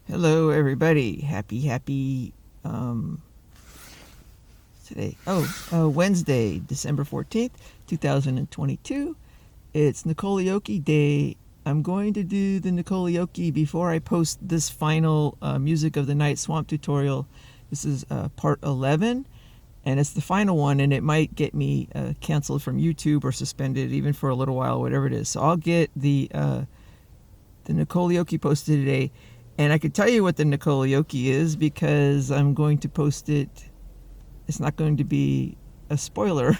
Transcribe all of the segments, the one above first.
Hello, everybody. Happy today. Wednesday, December 14th, 2022. It's Nicole Young Day. I'm going to do the Nicole Young before I post this final Music of the Night Swamp tutorial. This is part 11, and it's the final one, and it might get me canceled from YouTube or suspended even for a little while, whatever it is. So I'll get the Nicole Young posted today. And I could tell you what the Nicole Young is because I'm going to post it. It's not going to be a spoiler.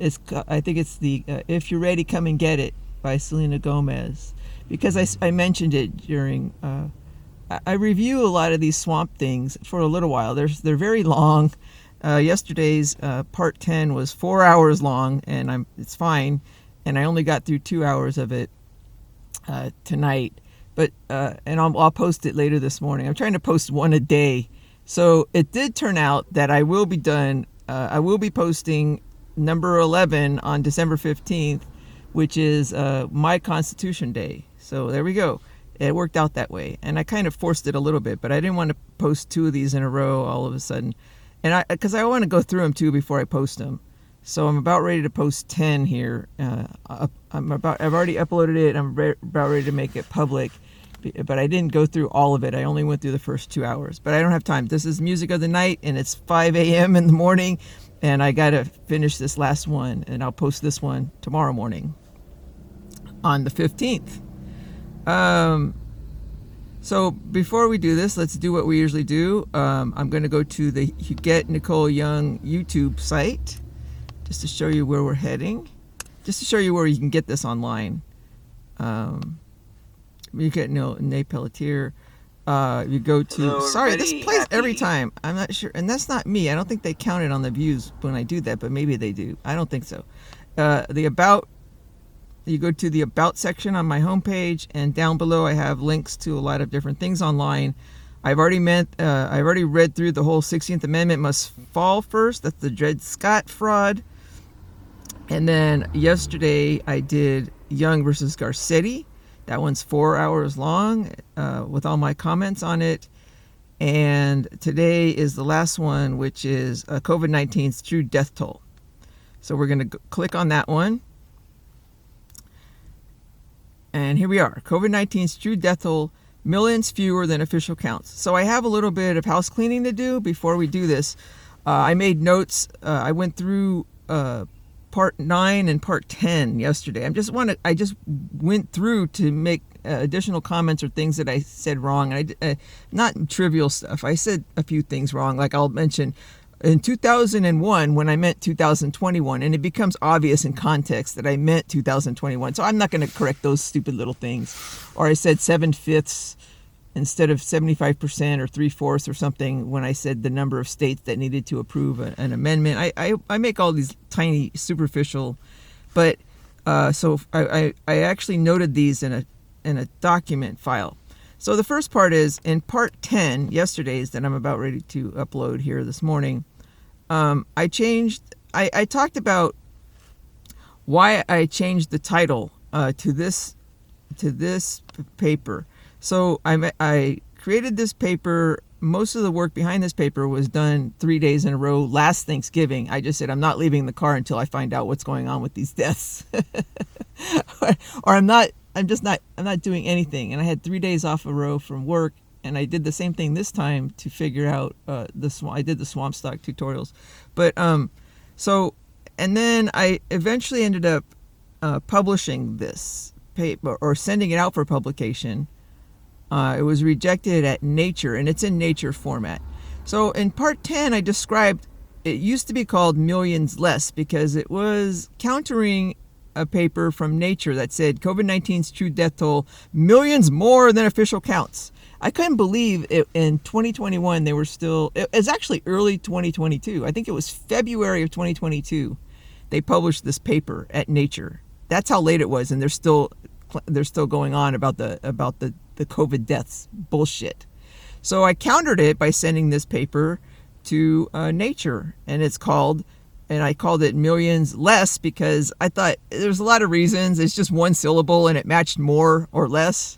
I think it's the If You're Ready, Come and Get It by Selena Gomez. Because I mentioned it during, I review a lot of these swamp things for a little while. They're very long. Yesterday's part 10 was 4 hours long, and it's fine. And I only got through 2 hours of it tonight. But and I'll post it later this morning. I'm trying to post one a day. So it did turn out that I will be done. I will be posting number 11 on December 15th, which is my Constitution Day. So there we go. It worked out that way. And I kind of forced it a little bit, but I didn't want to post 2 of these in a row all of a sudden. And because I want to go through them too before I post them. So I'm about ready to post 10 here. I've already uploaded it. I'm about ready to make it public, but I didn't go through all of it. I only went through the first 2 hours, but I don't have time. This is Music of the Night, and it's 5 a.m. in the morning, and I got to finish this last one, and I'll post this one tomorrow morning on the 15th. So before we do this, let's do what we usually do. I'm going to go to the Huguette Nicole Young YouTube site, just to show you where we're heading, just to show you where you can get this online. You get Nuys Pelletier. You go to. Hello, sorry, this plays happy. every time. I'm not sure, and that's not me. I don't think they count it on the views when I do that, but maybe they do. I don't think so. The about. You go to the About section on my homepage, and down below I have links to a lot of different things online. I've already read through the whole 16th Amendment must fall first. That's the Dred Scott fraud. And then yesterday I did Young versus Garcetti. That one's 4 hours long with all my comments on it. And today is the last one, which is COVID-19's true death toll. So we're going to click on that one. And here we are. COVID-19's true death toll, millions fewer than official counts. So I have a little bit of house cleaning to do before we do this. I made notes. I went through part 9 and part 10 yesterday. I just went through to make additional comments or things that I said wrong. And not trivial stuff. I said a few things wrong. Like I'll mention in 2001 when I meant 2021, and it becomes obvious in context that I meant 2021. So I'm not going to correct those stupid little things. Or I said 7/5 instead of 75% or 3/4 or something when I said the number of states that needed to approve an amendment. I make all these tiny superficial, but so I actually noted these in a document file. So the first part is in part 10, yesterday's, that I'm about ready to upload here this morning. I talked about why I changed the title to this paper. So I created this paper. Most of the work behind this paper was done 3 days in a row last Thanksgiving. I just said, I'm not leaving the car until I find out what's going on with these deaths. or I'm not doing anything. And I had 3 days off a row from work. And I did the same thing this time to figure out I did the swamp stock tutorials. But and then I eventually ended up publishing this paper or sending it out for publication. It was rejected at Nature, and it's in Nature format. So in part 10, I described, it used to be called Millions Less because it was countering a paper from Nature that said COVID-19's true death toll, millions more than official counts. I couldn't believe it. In 2021, they were still, it was actually early 2022. I think it was February of 2022. They published this paper at Nature. That's how late it was, and they're still going on about the COVID deaths bullshit. So I countered it by sending this paper to Nature, and I called it Millions Less because I thought there's a lot of reasons. It's just one syllable and it matched more or less.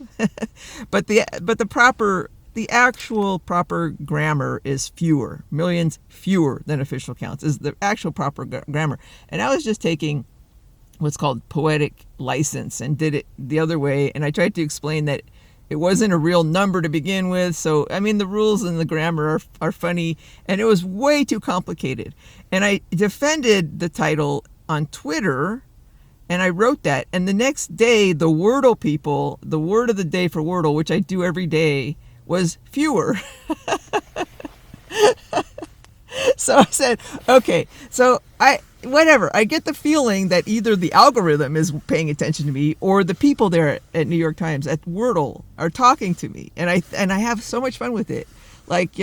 but the proper the actual proper grammar is fewer, millions fewer than official counts is the actual proper grammar. And I was just taking what's called poetic license and did it the other way. And I tried to explain that it wasn't a real number to begin with. So, I mean, the rules and the grammar are funny, and it was way too complicated. And I defended the title on Twitter, and I wrote that. And the next day, the Wordle people, the word of the day for Wordle, which I do every day, was fewer. So I said, okay, so whatever. I get the feeling that either the algorithm is paying attention to me or the people there at New York Times at Wordle are talking to me, and I have so much fun with it. Like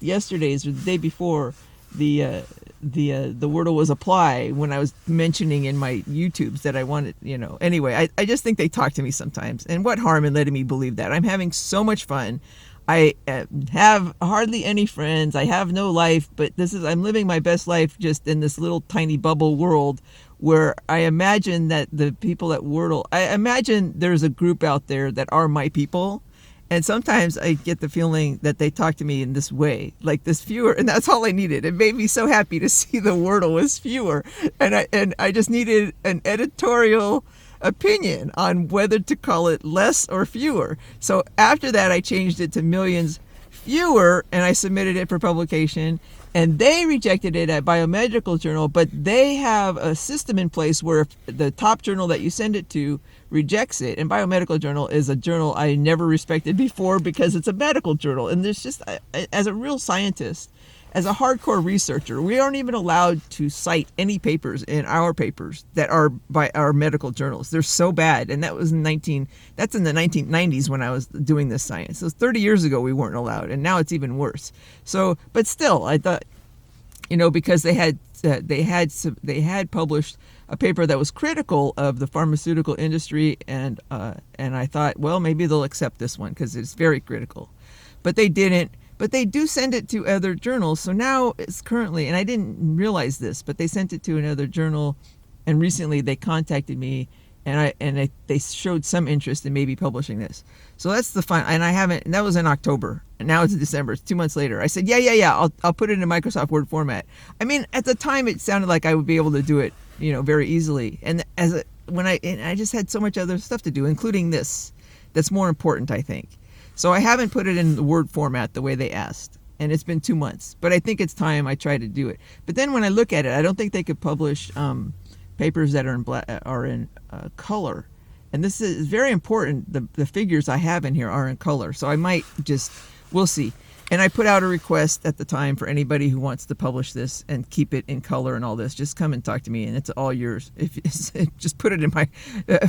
yesterday's or the day before, the Wordle was apply when I was mentioning in my YouTubes that I wanted, Anyway, I just think they talk to me sometimes, and what harm in letting me believe that? I'm having so much fun. I have hardly any friends. I have no life, but I'm living my best life just in this little tiny bubble world where I imagine that the people at Wordle, I imagine there's a group out there that are my people. And sometimes I get the feeling that they talk to me in this way, like this fewer, and that's all I needed. It made me so happy to see the Wordle was fewer. And I just needed an editorial opinion on whether to call it less or fewer. So after that, I changed it to millions fewer, and I submitted it for publication, and they rejected it at Biomedical Journal, but they have a system in place where if the top journal that you send it to rejects it, and Biomedical Journal is a journal I never respected before because it's a medical journal, and there's just, as a real scientist, as a hardcore researcher, we aren't even allowed to cite any papers in our papers that are by our medical journals. They're so bad. And that was that's in the 1990s when I was doing this science. So 30 years ago, we weren't allowed. And now it's even worse. So, but still, I thought, because they had published a paper that was critical of the pharmaceutical industry. And I thought, well, maybe they'll accept this one because it's very critical. But they didn't. But they do send it to other journals. So now it's currently, and I didn't realize this, but they sent it to another journal. And recently they contacted me, and they showed some interest in maybe publishing this. So that's the fun. And and that was in October. And now it's December. It's 2 months later. I said, yeah, I'll put it in Microsoft Word format. I mean, at the time it sounded like I would be able to do it, very easily. And I just had so much other stuff to do, including this, that's more important, I think. So I haven't put it in the Word format the way they asked, and it's been 2 months. But I think it's time I try to do it. But then when I look at it, I don't think they could publish papers that are in color. And this is very important. The figures I have in here are in color. So I might we'll see. And I put out a request at the time for anybody who wants to publish this and keep it in color and all this. Just come and talk to me, and it's all yours. Just put it in my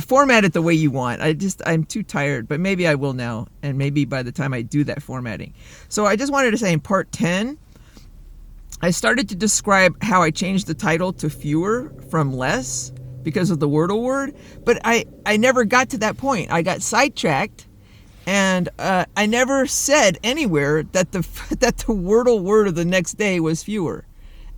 format it the way you want. I'm too tired, but maybe I will now, and maybe by the time I do that formatting. So I just wanted to say in part 10, I started to describe how I changed the title to fewer from less because of the Wordle word, but I never got to that point. I got sidetracked. And I never said anywhere that the Wordle word of the next day was fewer.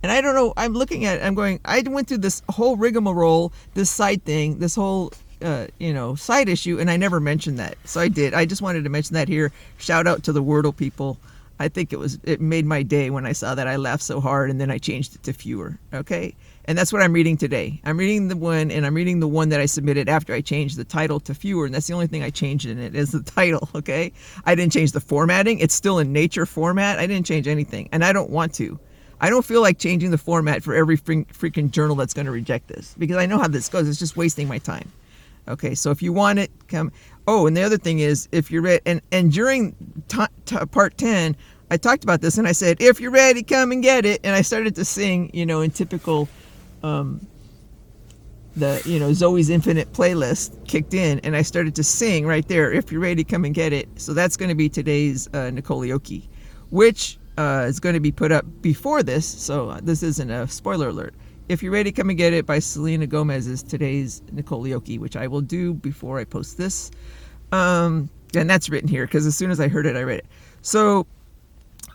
And I don't know, I'm looking at it, I'm going, I went through this whole rigmarole, this side thing, this whole, side issue, and I never mentioned that. So I did. I just wanted to mention that here. Shout out to the Wordle people. I think it made my day when I saw that. I laughed so hard, and then I changed it to fewer. Okay? And that's what I'm reading today. I'm reading the one that I submitted after I changed the title to fewer, and that's the only thing I changed in it is the title, okay? I didn't change the formatting. It's still in Nature format. I didn't change anything, and I don't want to. I don't feel like changing the format for every freaking journal that's going to reject this, because I know how this goes. It's just wasting my time. Okay, so if you want it, come. Oh, and the other thing is, if you're ready, and during part 10, I talked about this, and I said, if you're ready, come and get it. And I started to sing, in typical, Zoe's Infinite playlist kicked in, and I started to sing right there, if you're ready, come and get it. So that's going to be today's Nicole Young, which is going to be put up before this, so this isn't a spoiler alert. If You're Ready, Come and Get It by Selena Gomez is today's Nicole Young, which I will do before I post this. And that's written here, because as soon as I heard it, I read it. So,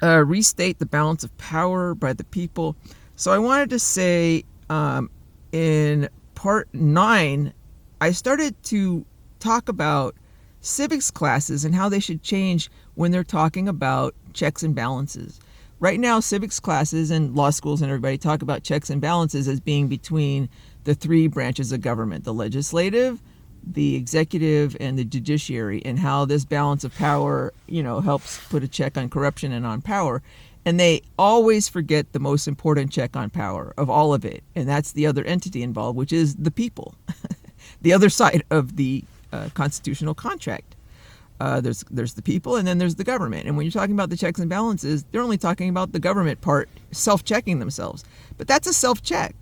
restate the balance of power by the people. So I wanted to say, in part 9, I started to talk about civics classes and how they should change when they're talking about checks and balances. Right now, civics classes and law schools and everybody talk about checks and balances as being between the three branches of government, the legislative, the executive, and the judiciary, and how this balance of power, helps put a check on corruption and on power. And they always forget the most important check on power of all of it, and that's the other entity involved, which is the people, the other side of the constitutional contract. There's the people, and then there's the government. And when you're talking about the checks and balances, they're only talking about the government part self-checking themselves. But that's a self-check,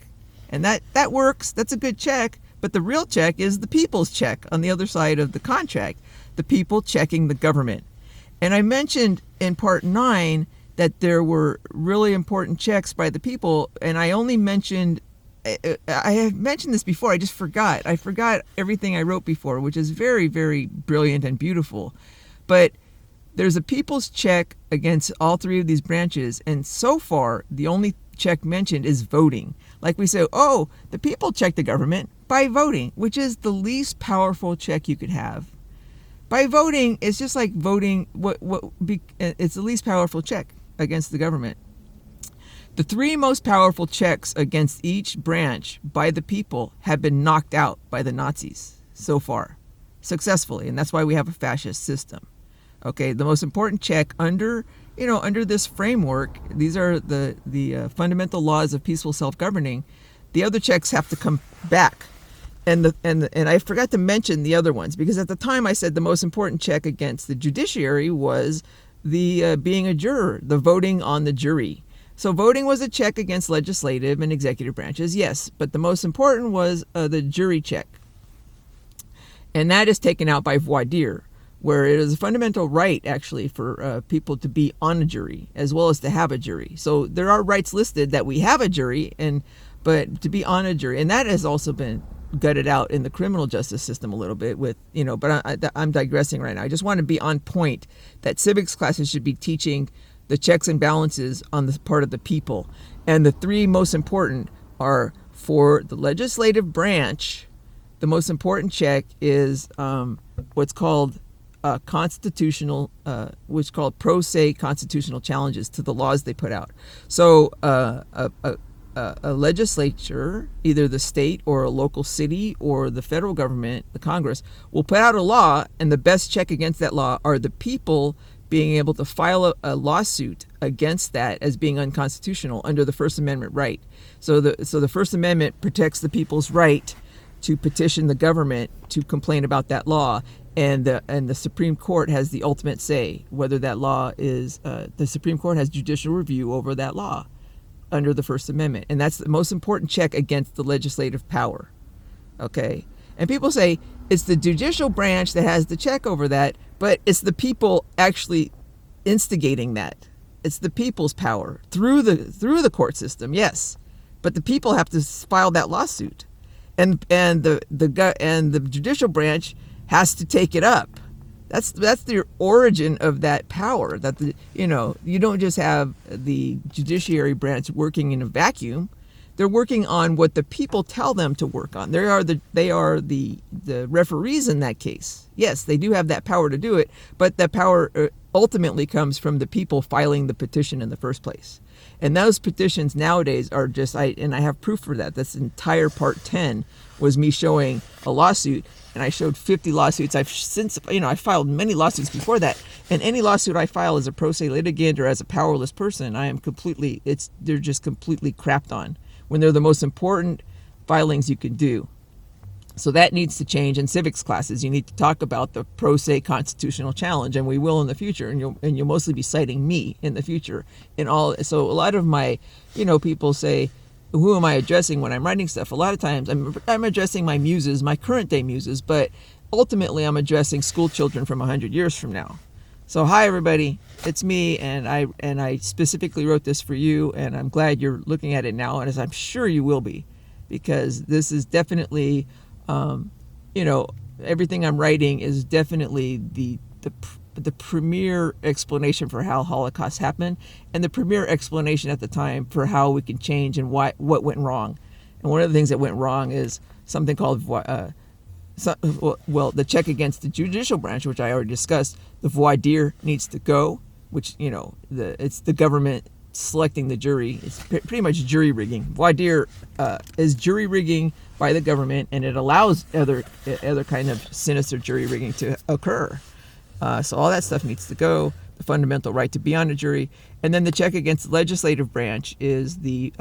and that works. That's a good check. But the real check is the people's check on the other side of the contract, the people checking the government. And I mentioned in part 9 that there were really important checks by the people, and I only mentioned, I have mentioned this before, I just forgot. I forgot everything I wrote before, which is very, very brilliant and beautiful. But there's a people's check against all three of these branches, and so far, the only check mentioned is voting. Like we say, the people check the government by voting, which is the least powerful check you could have. By voting, it's just like voting, it's the least powerful check against the government. The three most powerful checks against each branch by the people have been knocked out by the Nazis so far, successfully, and that's why we have a fascist system. Okay, the most important check under this framework, these are the fundamental laws of peaceful self-governing. The other checks have to come back. And I forgot to mention the other ones, because at the time I said the most important check against the judiciary was the being a juror, the voting on the jury. So voting was a check against legislative and executive branches, yes, but the most important was the jury check. And that is taken out by voir dire, where it is a fundamental right, actually, for people to be on a jury, as well as to have a jury. So there are rights listed that we have a jury, but to be on a jury, and that has also been gutted out in the criminal justice system a little bit with, but I'm digressing right now. I just want to be on point that civics classes should be teaching the checks and balances on the part of the people. And the three most important are, for the legislative branch, the most important check is what's called constitutional, which is called pro se constitutional challenges to the laws they put out. So a legislature, either the state or a local city or the federal government, the Congress, will put out a law, and the best check against that law are the people being able to file a lawsuit against that as being unconstitutional under the First Amendment right. So the First Amendment protects the people's right to petition the government to complain about that law, and the Supreme Court has the ultimate say whether that law is, the Supreme Court has judicial review over that law under the First Amendment. And that's the most important check against the legislative power. Okay? And people say it's the judicial branch that has the check over that, but it's the people actually instigating that. It's the people's power through the court system, yes. But the people have to file that lawsuit. And the judicial branch has to take it up. That's the origin of that power. That you don't just have the judiciary branch working in a vacuum. They're working on what the people tell them to work on. They are the referees in that case. Yes, they do have that power to do it, but that power ultimately comes from the people filing the petition in the first place. And those petitions nowadays are just, I have proof for that. That's entire part 10 was me showing a lawsuit, and I showed 50 lawsuits. I filed many lawsuits before that, and any lawsuit I file as a pro se litigant or as a powerless person, they're just completely crapped on when they're the most important filings you can do. So that needs to change in civics classes. You need to talk about the pro se constitutional challenge, and we will in the future, and you'll mostly be citing me in the future. So a lot of my, people say, who am I addressing when I'm writing stuff? A lot of times I'm addressing my muses, my current day muses, but ultimately I'm addressing school children from 100 years from now. So hi everybody, it's me, and I specifically wrote this for you, and I'm glad you're looking at it now, and as I'm sure you will be, because this is definitely, everything I'm writing is definitely the premier explanation for how Holocaust happened, and the premier explanation at the time for how we can change and what went wrong. And one of the things that went wrong is something called the check against the judicial branch, which I already discussed, the voir dire needs to go, which, it's the government selecting the jury. It's pretty much jury rigging. Voir dire is jury rigging by the government, and it allows other kind of sinister jury rigging to occur. So all that stuff needs to go. The fundamental right to be on a jury, and then the check against the legislative branch is the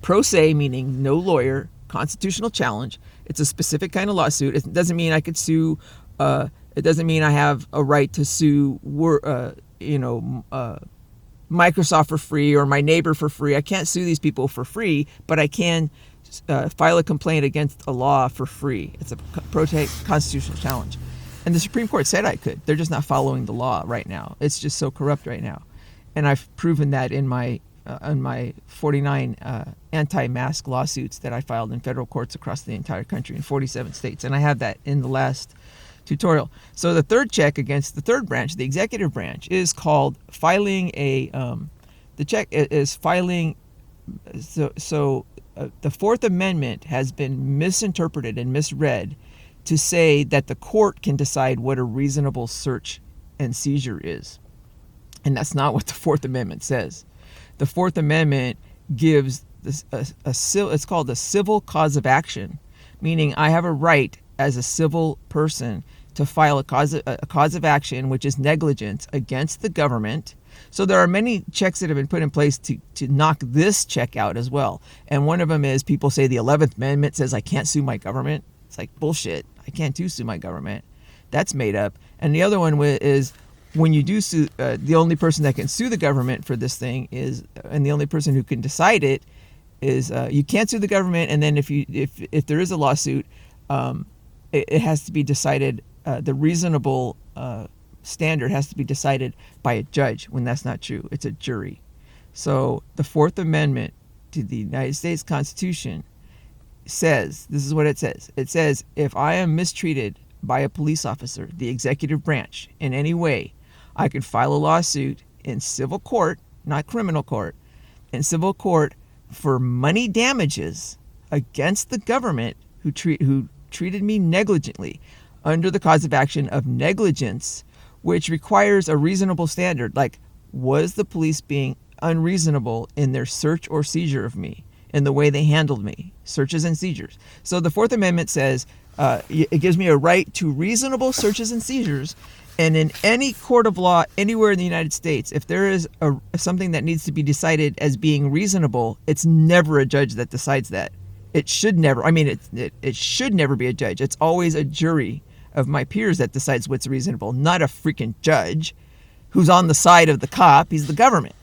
pro se, meaning no lawyer, constitutional challenge. It's a specific kind of lawsuit. It doesn't mean I could sue. It doesn't mean I have a right to sue. Microsoft for free or my neighbor for free. I can't sue these people for free, but I can file a complaint against a law for free. It's a pro se constitutional challenge. And the Supreme Court said I could. They're just not following the law right now. It's just so corrupt right now. And I've proven that in my 49 anti-mask lawsuits that I filed in federal courts across the entire country in 47 states. And I have that in the last tutorial. So the third check against the third branch, the executive branch, is called filing the check is filing. So the Fourth Amendment has been misinterpreted and misread to say that the court can decide what a reasonable search and seizure is. And that's not what the Fourth Amendment says. The Fourth Amendment gives this it's called a civil cause of action, meaning I have a right as a civil person to file a cause of action, which is negligence against the government. So there are many checks that have been put in place to knock this check out as well. And one of them is people say the 11th Amendment says I can't sue my government. It's like bullshit. I can't sue my government. That's made up. And the other one is when you do sue, the only person that can sue the government for this thing is, and the only person who can decide it is, you can't sue the government. And then if there is a lawsuit, it has to be decided. The reasonable standard has to be decided by a judge when that's not true. It's a jury. So the Fourth Amendment to the United States Constitution says, this is what it says. It says, if I am mistreated by a police officer, the executive branch, in any way, I could file a lawsuit in civil court, not criminal court, in civil court for money damages against the government who treated me negligently under the cause of action of negligence, which requires a reasonable standard. Like, was the police being unreasonable in their search or seizure of me, in the way they handled me, searches and seizures? So the Fourth Amendment says it gives me a right to reasonable searches and seizures. And in any court of law anywhere in the United States, if there is something that needs to be decided as being reasonable, it's never a judge that decides that. It should never. I mean, it should never be a judge. It's always a jury of my peers that decides what's reasonable, not a freaking judge who's on the side of the cop. He's the government.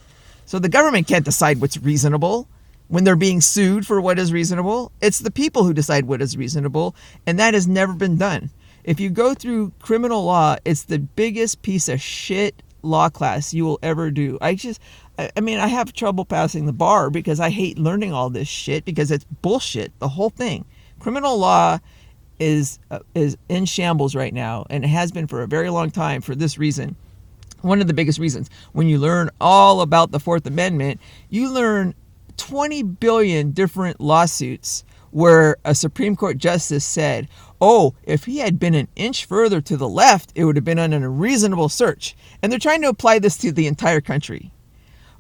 So the government can't decide what's reasonable when they're being sued for what is reasonable. It's the people who decide what is reasonable, and that has never been done. If you go through criminal law, it's the biggest piece of shit law class you will ever do. I have trouble passing the bar because I hate learning all this shit because it's bullshit, the whole thing. Criminal law is in shambles right now, and it has been for a very long time for this reason. One of the biggest reasons. When you learn all about the Fourth Amendment, you learn 20 billion different lawsuits where a Supreme Court justice said, oh, if he had been an inch further to the left, it would have been an unreasonable search. And they're trying to apply this to the entire country.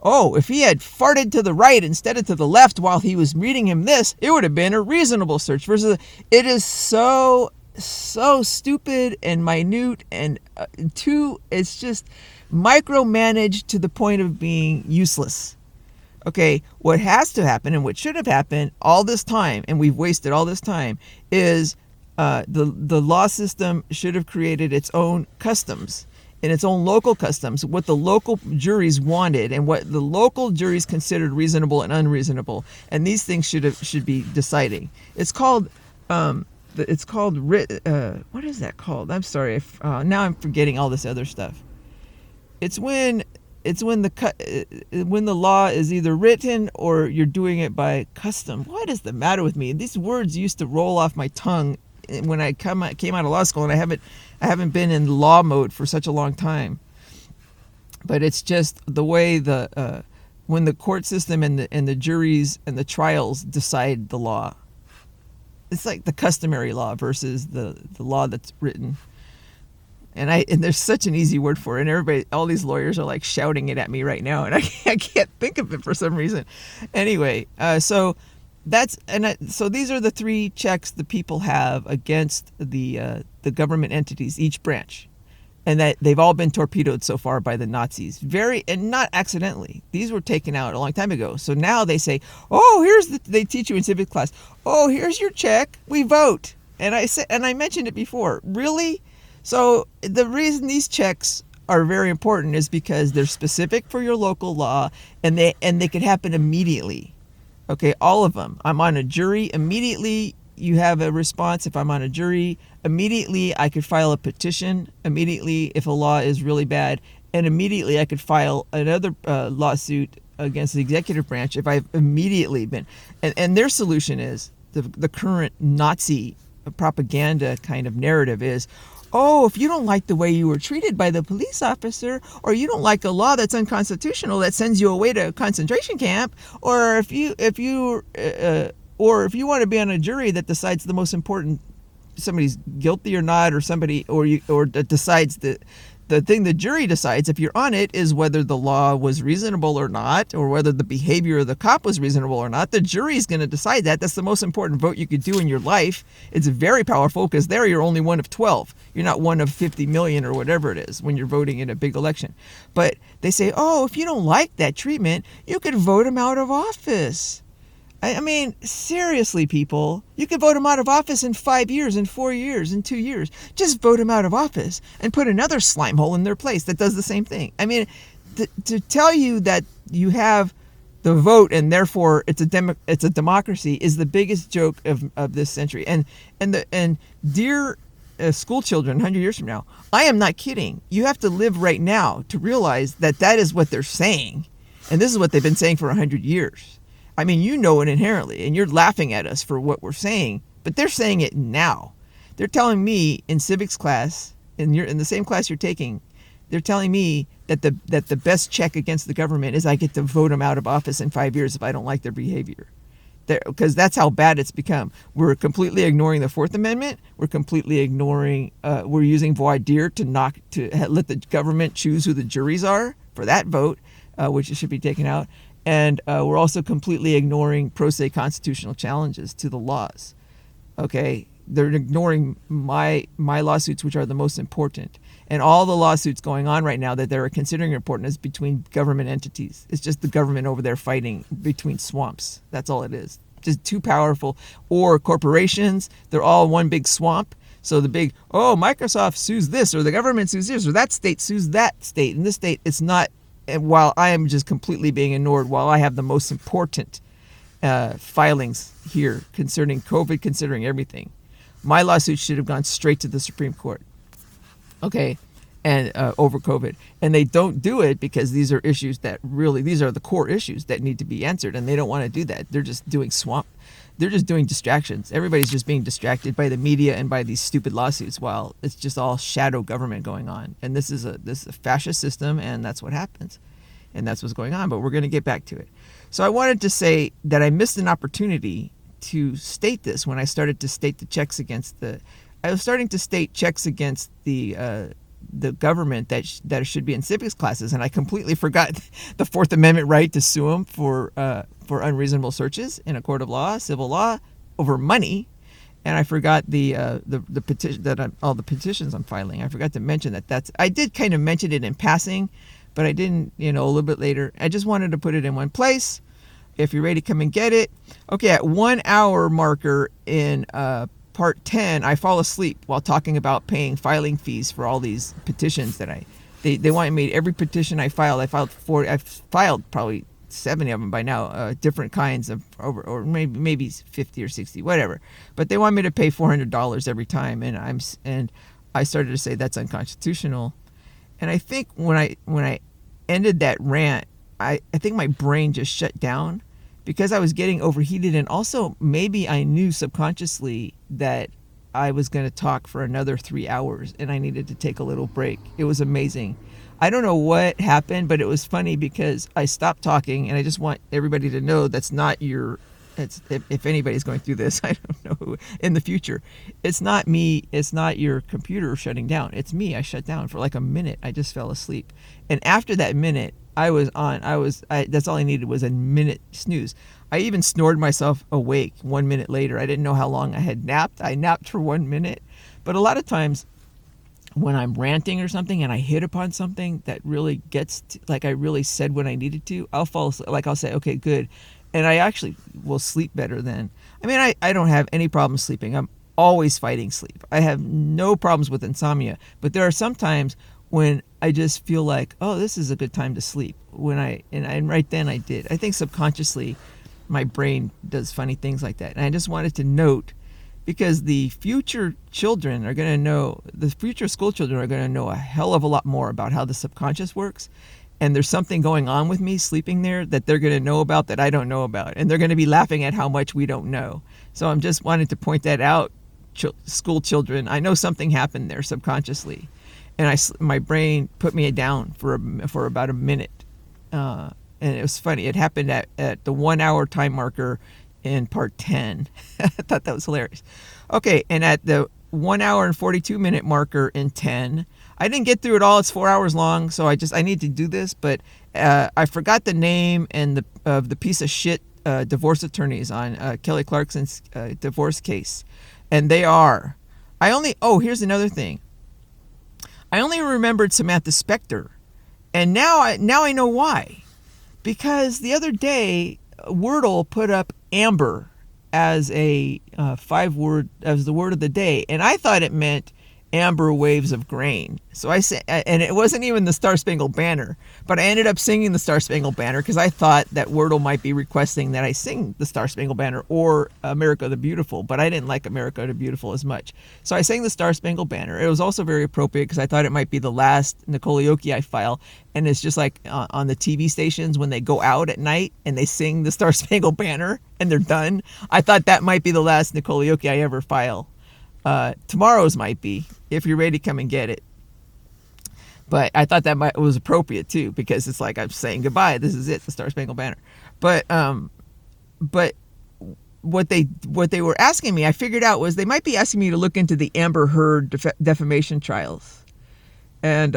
Oh, if he had farted to the right instead of to the left while he was reading him this, it would have been a reasonable search. Versus, it is so stupid and minute, and it's just micromanaged to the point of being useless. Okay, what has to happen and what should have happened all this time, and we've wasted all this time, is the law system should have created its own customs and its own local customs, what the local juries wanted and what the local juries considered reasonable and unreasonable, and these things should be deciding. It's called what is that called? I'm sorry, now I'm forgetting all this other stuff. It's when the law is either written or you're doing it by custom. What is the matter with me? These words used to roll off my tongue when I came out of law school, and I haven't been in law mode for such a long time. But it's just the way when the court system and the juries and the trials decide the law. it's like the customary law versus the law that's written. And there's such an easy word for it, and everybody, all these lawyers are like shouting it at me right now, and I can't think of it for some reason. Anyway, so these are the 3 checks the people have against the government entities, each branch, and that they've all been torpedoed so far by the Nazis, and not accidentally. These were taken out a long time ago. So now they say, oh, they teach you in civics class, oh, here's your check, we vote. And I mentioned it before, really. So the reason these checks are very important is because they're specific for your local law, and they could happen immediately. Okay, all of them. I'm on a jury, immediately you have a response. If I'm on a jury, immediately I could file a petition, immediately if a law is really bad, and immediately I could file another lawsuit against the executive branch if I've immediately been. And their solution is, the current Nazi propaganda kind of narrative is, oh, if you don't like the way you were treated by the police officer, or you don't like a law that's unconstitutional that sends you away to a concentration camp, or if you want to be on a jury that decides the most important, somebody's guilty or not, or somebody, or that decides the thing the jury decides, if you're on it, is whether the law was reasonable or not, or whether the behavior of the cop was reasonable or not. The jury is going to decide that. That's the most important vote you could do in your life. It's very powerful because there you're only one of 12. You're not one of 50 million or whatever it is when you're voting in a big election. But they say, oh, if you don't like that treatment, you could vote him out of office. I mean, seriously, people, you could vote him out of office in 5 years, in 4 years, in 2 years. Just vote him out of office and put another slimehole in their place that does the same thing. I mean, to tell you that you have the vote and therefore it's a democracy is the biggest joke of this century. And dear school children, 100 years from now, I am not kidding. You have to live right now to realize that is what they're saying, and this is what they've been saying for 100 years. I mean, you know it inherently, and you're laughing at us for what we're saying, but they're saying it now. They're telling me in civics class, in the same class you're taking, they're telling me that the best check against the government is I get to vote them out of office in 5 years if I don't like their behavior. Because that's how bad it's become. We're completely ignoring the Fourth Amendment. We're completely ignoring. We're using voir dire to let the government choose who the juries are for that vote, which should be taken out. And we're also completely ignoring pro se constitutional challenges to the laws. Okay, they're ignoring my lawsuits, which are the most important. And all the lawsuits going on right now that they're considering important is between government entities. It's just the government over there fighting between swamps. That's all it is. Just too powerful. Or corporations, they're all one big swamp. So the big, Microsoft sues this, or the government sues this, or that state sues that state. In this state, it's not. While I am just completely being ignored, while I have the most important filings here concerning COVID, considering everything, my lawsuit should have gone straight to the Supreme Court. Okay, and over COVID, and they don't do it because these are issues that these are the core issues that need to be answered, and they don't want to do that. They're just doing They're just doing distractions. Everybody's just being distracted by the media and by these stupid lawsuits while it's just all shadow government going on. And this is a fascist system, and that's what happens. And that's what's going on, but we're going to get back to it. So I wanted to say that I missed an opportunity to state this when I started to state the checks against I was starting to state checks against the government that should be in civics classes, and I completely forgot the Fourth Amendment right to sue them for unreasonable searches in a court of law, civil law, over money, and I forgot the petition all the petitions I'm filing. I forgot to mention that I did kind of mention it in passing, but I didn't, a little bit later. I just wanted to put it in one place. If you're ready, come and get it. Okay, at 1 hour marker in part 10, I fall asleep while talking about paying filing fees for all these petitions that they wanted me, every petition I filed probably 70 of them by now, different kinds of, or maybe 50 or 60, whatever. But they want me to pay $400 every time, and I started to say that's unconstitutional. And I think when I ended that rant, I think my brain just shut down because I was getting overheated, and also maybe I knew subconsciously that I was going to talk for another 3 hours and I needed to take a little break. It was amazing. I don't know what happened, but it was funny because I stopped talking, and I just want everybody to know that's not your if anybody's going through this, I don't know who, in the future. It's not me. It's not your computer shutting down. It's me. I shut down for like a minute. I just fell asleep. And after that minute, that's all I needed was a minute snooze. I even snored myself awake 1 minute later. I didn't know how long I had napped. I napped for 1 minute. But a lot of times when I'm ranting or something and I hit upon something that really like I really said what I needed to, I'll fall asleep. Like I'll say, okay, good. And I actually will sleep better then. I mean, I don't have any problem sleeping. I'm always fighting sleep. I have no problems with insomnia. But there are some times when I just feel like, oh, this is a good time to sleep. And right then I did. I think subconsciously my brain does funny things like that. And I just wanted to note, because the future children are going to know, the future school children are going to know a hell of a lot more about how the subconscious works. And there's something going on with me sleeping there that they're going to know about that I don't know about. And they're going to be laughing at how much we don't know. So I'm just wanting to point that out, school children. I know something happened there subconsciously. And my brain put me down for about a minute. And it was funny. It happened at the 1 hour time marker in part 10. I thought that was hilarious. Okay, and at the 1 hour and 42 minute marker in 10, I didn't get through it all. It's 4 hours long, so I need to do this, but I forgot the name of the piece of shit divorce attorneys on Kelly Clarkson's divorce case. And they are. Here's another thing. I only remembered Samantha Spector, and now I know why. Because the other day, Wordle put up Amber as a 5-word, as the word of the day, and I thought it meant amber waves of grain. So I said, and it wasn't even the Star Spangled Banner, but I ended up singing the Star Spangled Banner because I thought that Wordle might be requesting that I sing the Star Spangled Banner or America the Beautiful, but I didn't like America the Beautiful as much. So I sang the Star Spangled Banner. It was also very appropriate because I thought it might be the last Nicole Young I file, and it's just like on the TV stations when they go out at night and they sing the Star Spangled Banner and they're done. I thought that might be the last Nicole Young I ever file. Tomorrow's might be, if you're ready to come and get it. But I thought that was appropriate too, because it's like I'm saying goodbye. This is it, the Star Spangled Banner. But what they were asking me, I figured out, was they might be asking me to look into the Amber Heard defamation trials. And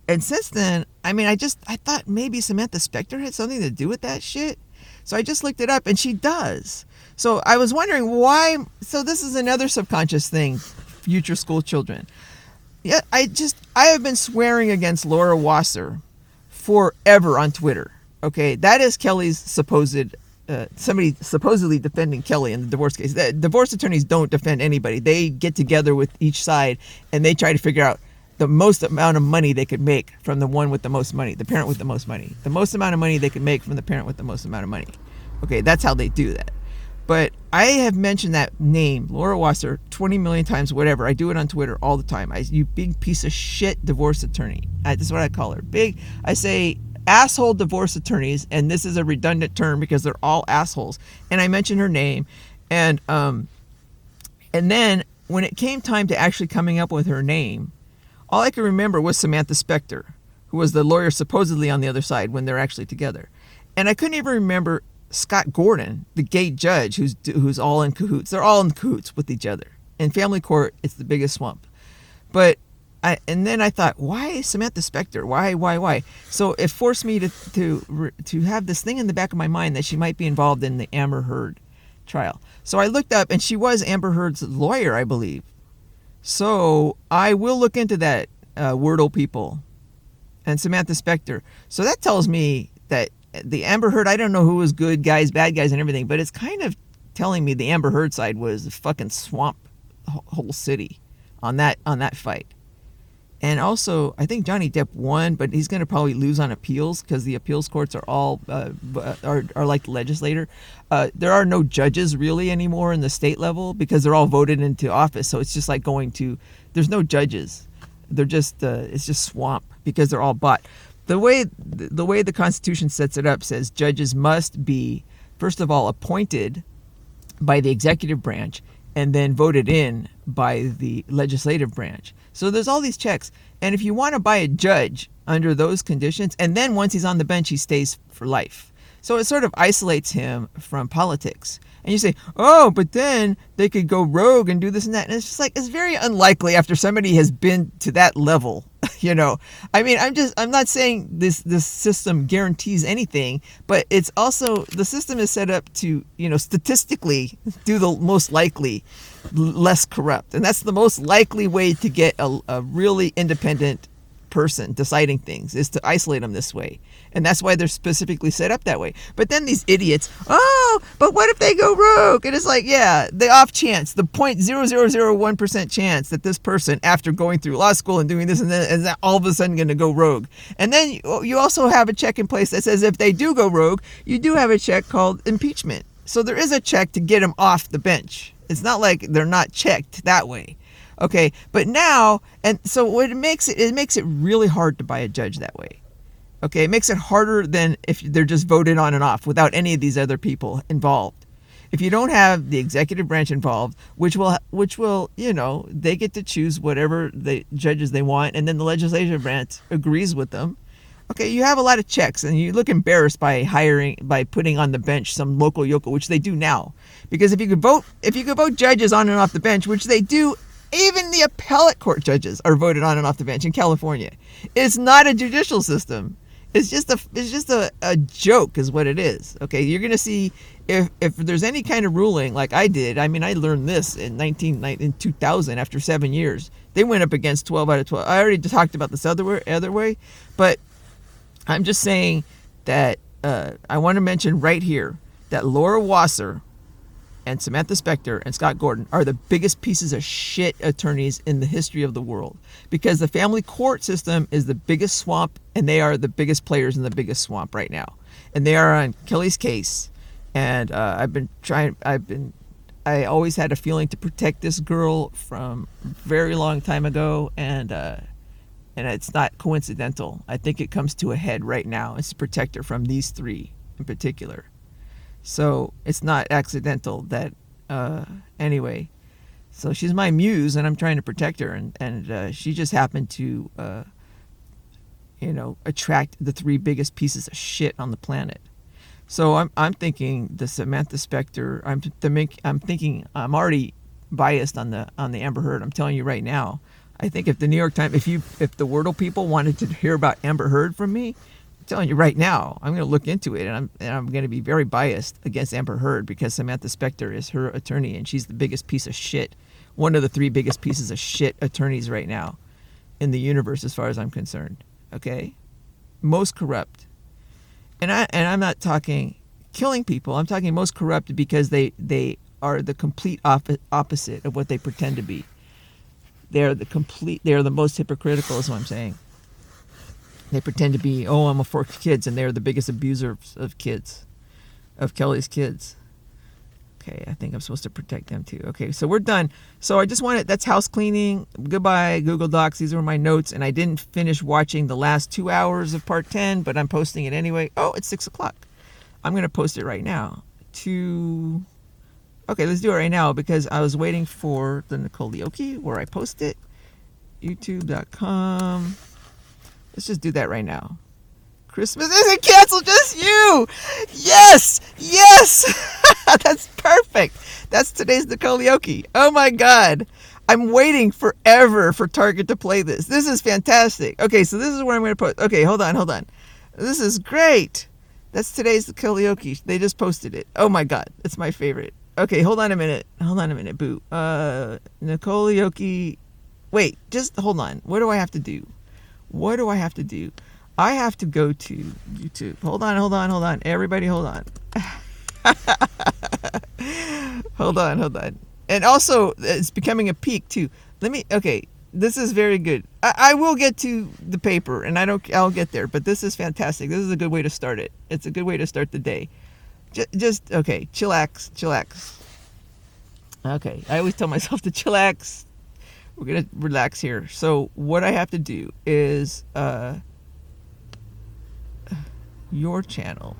since then, I mean, I thought maybe Samantha Spector had something to do with that shit. So I just looked it up, and she does. So I was wondering why. So this is another subconscious thing, future school children. Yeah, I have been swearing against Laura Wasser forever on Twitter. Okay, that is Kelly's somebody supposedly defending Kelly in the divorce case. The divorce attorneys don't defend anybody. They get together with each side and they try to figure out the most amount of money they could make from the one with the most money, the parent with the most money. The most amount of money they could make from the parent with the most amount of money. Okay, that's how they do that. But I have mentioned that name, Laura Wasser, 20 million times, whatever. I do it on Twitter all the time. You big piece of shit divorce attorney. That's what I call her. I say asshole divorce attorneys, and this is a redundant term because they're all assholes. And I mention her name. And then when it came time to actually coming up with her name, all I could remember was Samantha Spector, who was the lawyer supposedly on the other side when they're actually together. And I couldn't even remember Scott Gordon, the gay judge who's all in cahoots. They're all in cahoots with each other. In family court, it's the biggest swamp. But then I thought, why Samantha Spector? Why? So it forced me to have this thing in the back of my mind that she might be involved in the Amber Heard trial. So I looked up, and she was Amber Heard's lawyer, I believe. So I will look into that, Wordle people and Samantha Spector. So that tells me that the Amber Heard, I don't know who was good guys, bad guys, and everything, but it's kind of telling me the Amber Heard side was the fucking swamp whole city on that fight. And also, I think Johnny Depp won, but he's going to probably lose on appeals because the appeals courts are all are like the legislator. There are no judges really anymore in the state level because they're all voted into office. So it's just like there's no judges. They're just it's just swamp because they're all bought. The way the Constitution sets it up says judges must be, first of all, appointed by the executive branch and then voted in by the legislative branch. So there's all these checks. And if you want to buy a judge under those conditions, and then once he's on the bench, he stays for life. So it sort of isolates him from politics. And you say, oh, but then they could go rogue and do this and that. And it's just like, it's very unlikely after somebody has been to that level, you know. I mean, I'm not saying this system guarantees anything, but it's also, the system is set up to, you know, statistically do the most likely less corrupt. And that's the most likely way to get a really independent person deciding things, is to isolate them this way. And that's why they're specifically set up that way. But then these idiots, oh, but what if they go rogue? And it's like, yeah, the off chance, the 0.0001% chance that this person, after going through law school and doing this and then, is that all of a sudden going to go rogue. And then you also have a check in place that says if they do go rogue, you do have a check called impeachment. So there is a check to get them off the bench. It's not like they're not checked that way. Okay, but now, and so what it makes it really hard to buy a judge that way. Okay, it makes it harder than if they're just voted on and off without any of these other people involved. If you don't have the executive branch involved, which will, you know, they get to choose whatever the judges they want, and then the legislative branch agrees with them. Okay, you have a lot of checks, and you look embarrassed by putting on the bench some local yokel, which they do now. Because if you could vote judges on and off the bench, which they do. Even the appellate court judges are voted on and off the bench in California. It's not a judicial system. It's just a joke is what it is. Okay, you're going to see if there's any kind of ruling like I did. I mean, I learned this in 2000 after 7 years. They went up against 12 out of 12. I already talked about this other way, but I'm just saying that I want to mention right here that Laura Wasser and Samantha Spector and Scott Gordon are the biggest pieces of shit attorneys in the history of the world, because the family court system is the biggest swamp, and they are the biggest players in the biggest swamp right now. And they are on Kelly's case, and I always had a feeling to protect this girl from a very long time ago, and it's not coincidental. I think it comes to a head right now. It's to protect her from these three in particular. So it's not accidental that, anyway. So she's my muse, and I'm trying to protect her, and she just happened to, attract the three biggest pieces of shit on the planet. So I'm thinking the Samantha Spector. I'm thinking I'm already biased on the Amber Heard. I'm telling you right now. I think if the New York Times, if the Wordle people wanted to hear about Amber Heard from me, telling you right now, I'm going to look into it, and I'm going to be very biased against Amber Heard, because Samantha Spector is her attorney, and she's the biggest piece of shit, one of the three biggest pieces of shit attorneys right now in the universe, as far as I'm concerned. Okay, most corrupt, and I'm not talking killing people. I'm talking most corrupt because they are the complete opposite of what they pretend to be. They are the most hypocritical, is what I'm saying. They pretend to be, I'm for kids, and they're the biggest abusers of kids, of Kelly's kids. Okay, I think I'm supposed to protect them too. Okay, so we're done. So I just wanted, that's house cleaning. Goodbye, Google Docs. These are my notes, and I didn't finish watching the last 2 hours of part 10, but I'm posting it anyway. Oh, it's 6 o'clock. I'm going to post it right now. Okay, let's do it right now, because I was waiting for the Nicole Young, where I post it. YouTube.com. Let's just do that right now. Christmas isn't canceled, just you. Yes. That's perfect. That's today's Nicole Young. Oh my God. I'm waiting forever for Target to play this. This is fantastic. Okay, so this is where I'm going to put. Okay, hold on. This is great. That's today's Nicole Young. They just posted it. Oh my God. It's my favorite. Okay, hold on a minute, boo. Nicole Young. Wait, just hold on. What do I have to do? I have to go to YouTube. Hold on. Everybody, hold on. Hold on. And also, it's becoming a peak too. Okay, this is very good. I will get to the paper, and I'll get there, but this is fantastic. This is a good way to start it. It's a good way to start the day. Just okay, chillax. Okay, I always tell myself to chillax. We're going to relax here. So what I have to do is your channel.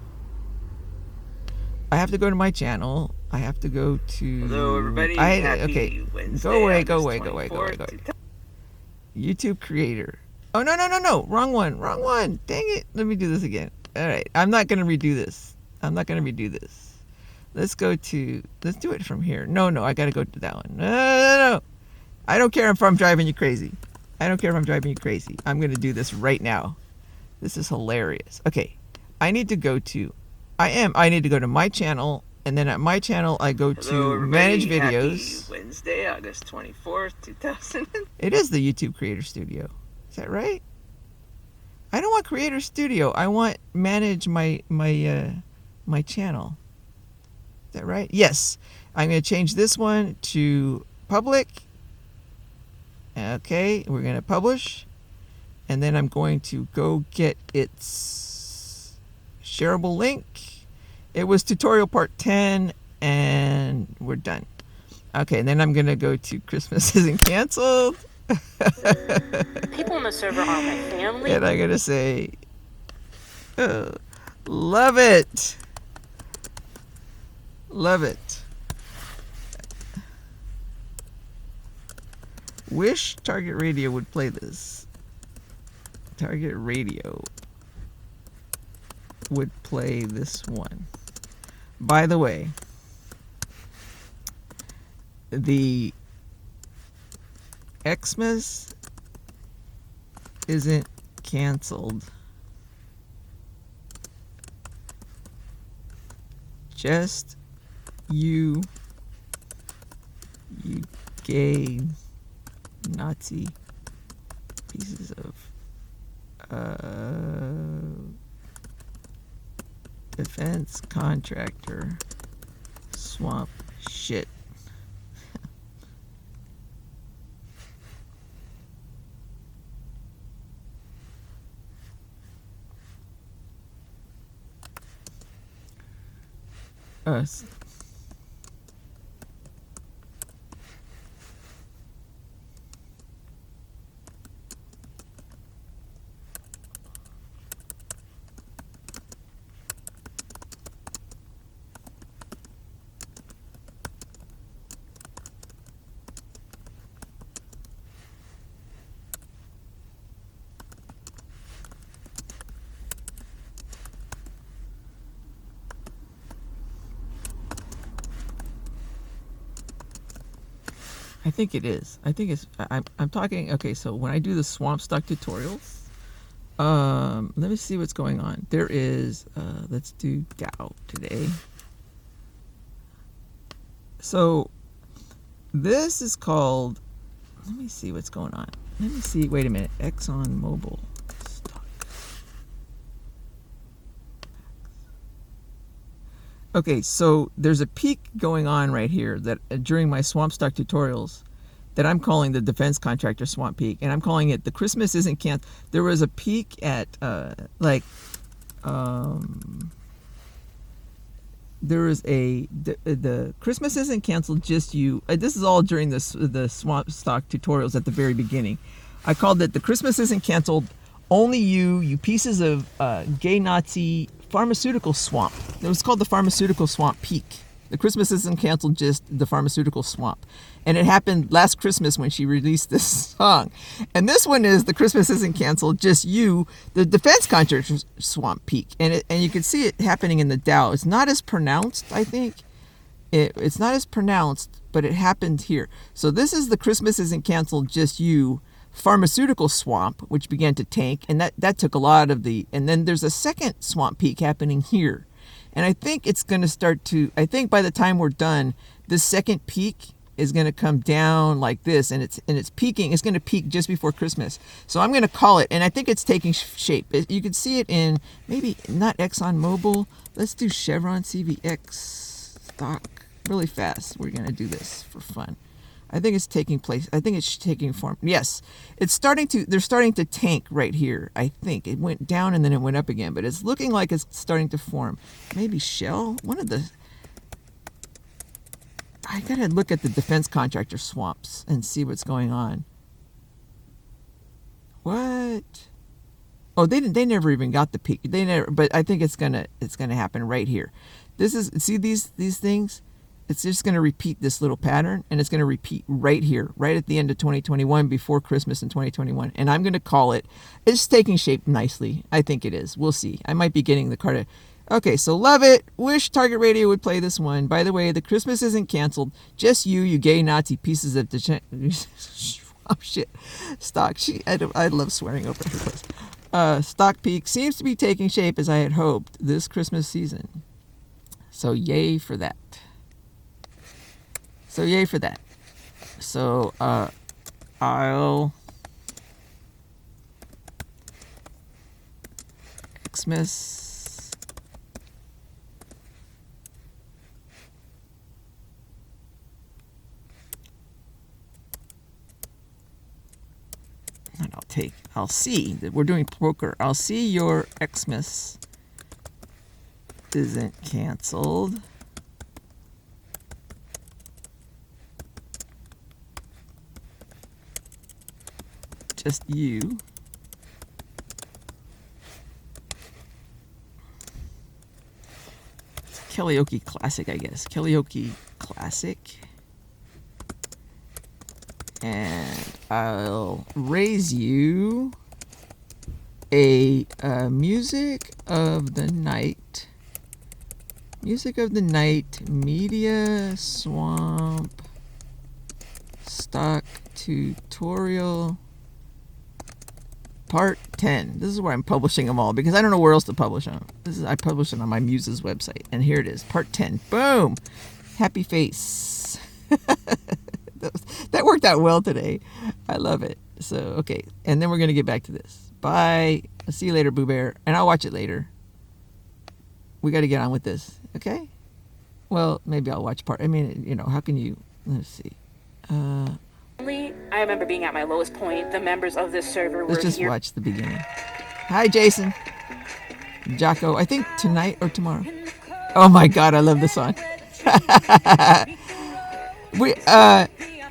I have to go to my channel. I have to go to... Hello, everybody. Okay, Wednesday, go away. YouTube creator. Oh, no. Wrong one. Dang it. Let me do this again. All right. I'm not going to redo this. let's do it from here. No, I got to go to that one. No. I don't care if I'm driving you crazy. I'm going to do this right now. This is hilarious. Okay. I need to go to my channel, and then at my channel I go to manage videos. Happy Wednesday, August 24th, 2000. It is the YouTube Creator Studio. Is that right? I don't want Creator Studio. I want manage my channel. Is that right? Yes. I'm going to change this one to public. Okay, we're going to publish. And then I'm going to go get its shareable link. It was tutorial part 10, and we're done. Okay, and then I'm going to go to Christmas Isn't Canceled. People on the server are my family. And I'm going to say, love it. Love it. Wish Target Radio would play this. Target Radio would play this one. By the way, the Xmas isn't canceled. Just you gay Nazi pieces of defense contractor swamp shit. Us. I think it is. I think it's. I'm talking. Okay, so when I do the swamp stock tutorials, let me see what's going on. There is. Let's do Dow today. So this is called. Let me see what's going on. Let me see. Wait a minute. Exxon Mobil stock. Okay, so there's a peak going on right here that during my swamp stock tutorials that I'm calling the defense contractor swamp peak, and I'm calling it the Christmas Isn't Canceled. There was a peak at there was the Christmas Isn't Canceled, just you. This is all during the swamp stock tutorials at the very beginning. I called it the Christmas Isn't Canceled, only you pieces of gay Nazi pharmaceutical swamp. It was called the pharmaceutical swamp peak. The Christmas Isn't Canceled, just the pharmaceutical swamp. And it happened last Christmas when she released this song. And this one is the Christmas Isn't Canceled, just you, the defense contractor swamp peak. And you can see it happening in the Dow. It's not as pronounced, I think. It's not as pronounced, but it happened here. So this is the Christmas Isn't Canceled, just you pharmaceutical swamp, which began to tank, and that took a lot of the. And then there's a second swamp peak happening here, and I think it's going to start to. I think by the time we're done, this second peak is going to come down like this, and it's peaking. It's going to peak just before Christmas. So I'm going to call it, and I think it's taking shape. You can see it in maybe not Exxon Mobil. Let's do Chevron CVX stock really fast. We're going to do this for fun. I think it's taking place. I think it's taking form. Yes, it's starting to. They're starting to tank right here. I think it went down and then it went up again, but it's looking like it's starting to form. Maybe Shell. One of the. I gotta look at the defense contractor swamps and see what's going on. What? Oh, they never even got the peak. They never. But I think it's gonna happen right here. This is, see these things. It's just going to repeat this little pattern, and it's going to repeat right here, right at the end of 2021, before Christmas in 2021. And I'm going to call it, it's taking shape nicely. I think it is. We'll see. I might be getting the card. Okay, so love it. Wish Target Radio would play this one. By the way, the Christmas isn't canceled. Just you gay Nazi pieces of oh shit. Stock. I love swearing over her place. Stock peak seems to be taking shape as I had hoped this Christmas season. So yay for that. So I'll Xmas and I'll see that we're doing poker. I'll see your Xmas isn't canceled. Just you. It's karaoke classic, I guess. Karaoke classic. And I'll raise you a music of the night. Music of the night, media swamp, stock tutorial, part 10. This is where I'm publishing them all because I don't know where else to publish them. I publish it on my Muse's website, and here it is, part 10. Boom! Happy face. That worked out well today. I love it. So, okay. And then we're going to get back to this. Bye. I'll see you later, Boo Bear. And I'll watch it later. We got to get on with this. Okay? Well, maybe I'll watch part. I mean, how can you... Let's see. I remember being at my lowest point. The members of this server were Let's just here. watch the beginning. Hi, Jason. Jocko. I think tonight or tomorrow. Oh, my God. I love this song.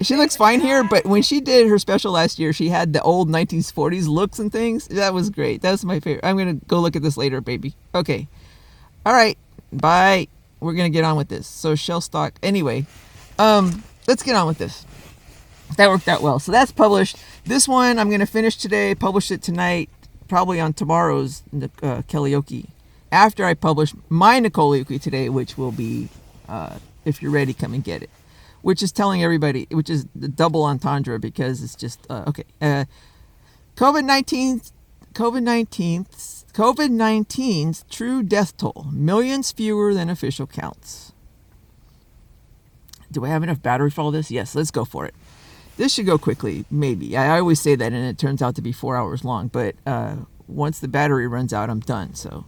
She looks fine here, but when she did her special last year, she had the old 1940s looks and things. That was great. That was my favorite. I'm going to go look at this later, baby. Okay. All right. Bye. We're going to get on with this. So shell stock. Anyway, let's get on with this. That worked out well. So that's published. This one I'm going to finish today, publish it tonight, probably on tomorrow's karaoke. After I publish my Nicole Young today, which will be, if you're ready, come and get it. Which is telling everybody, which is the double entendre because it's just, okay. COVID-19's true death toll, millions fewer than official counts. Do I have enough battery for all this? Yes, let's go for it. This should go quickly, maybe. I always say that, and it turns out to be 4 hours long. But once the battery runs out, I'm done. So,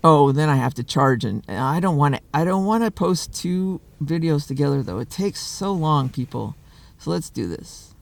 then I have to charge, and I don't want to post two videos together though. It takes so long, people. So let's do this.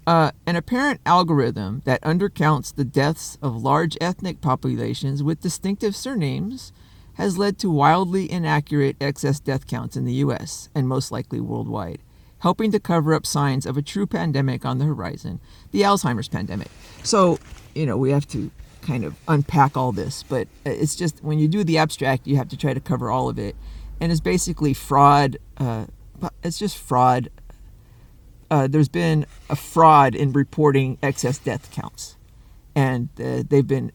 An apparent algorithm that undercounts the deaths of large ethnic populations with distinctive surnames has led to wildly inaccurate excess death counts in the U.S. and most likely worldwide, helping to cover up signs of a true pandemic on the horizon, the Alzheimer's pandemic. So, we have to kind of unpack all this, but it's just when you do the abstract, you have to try to cover all of it. And it's basically fraud. It's just fraud. There's been a fraud in reporting excess death counts. And they've been,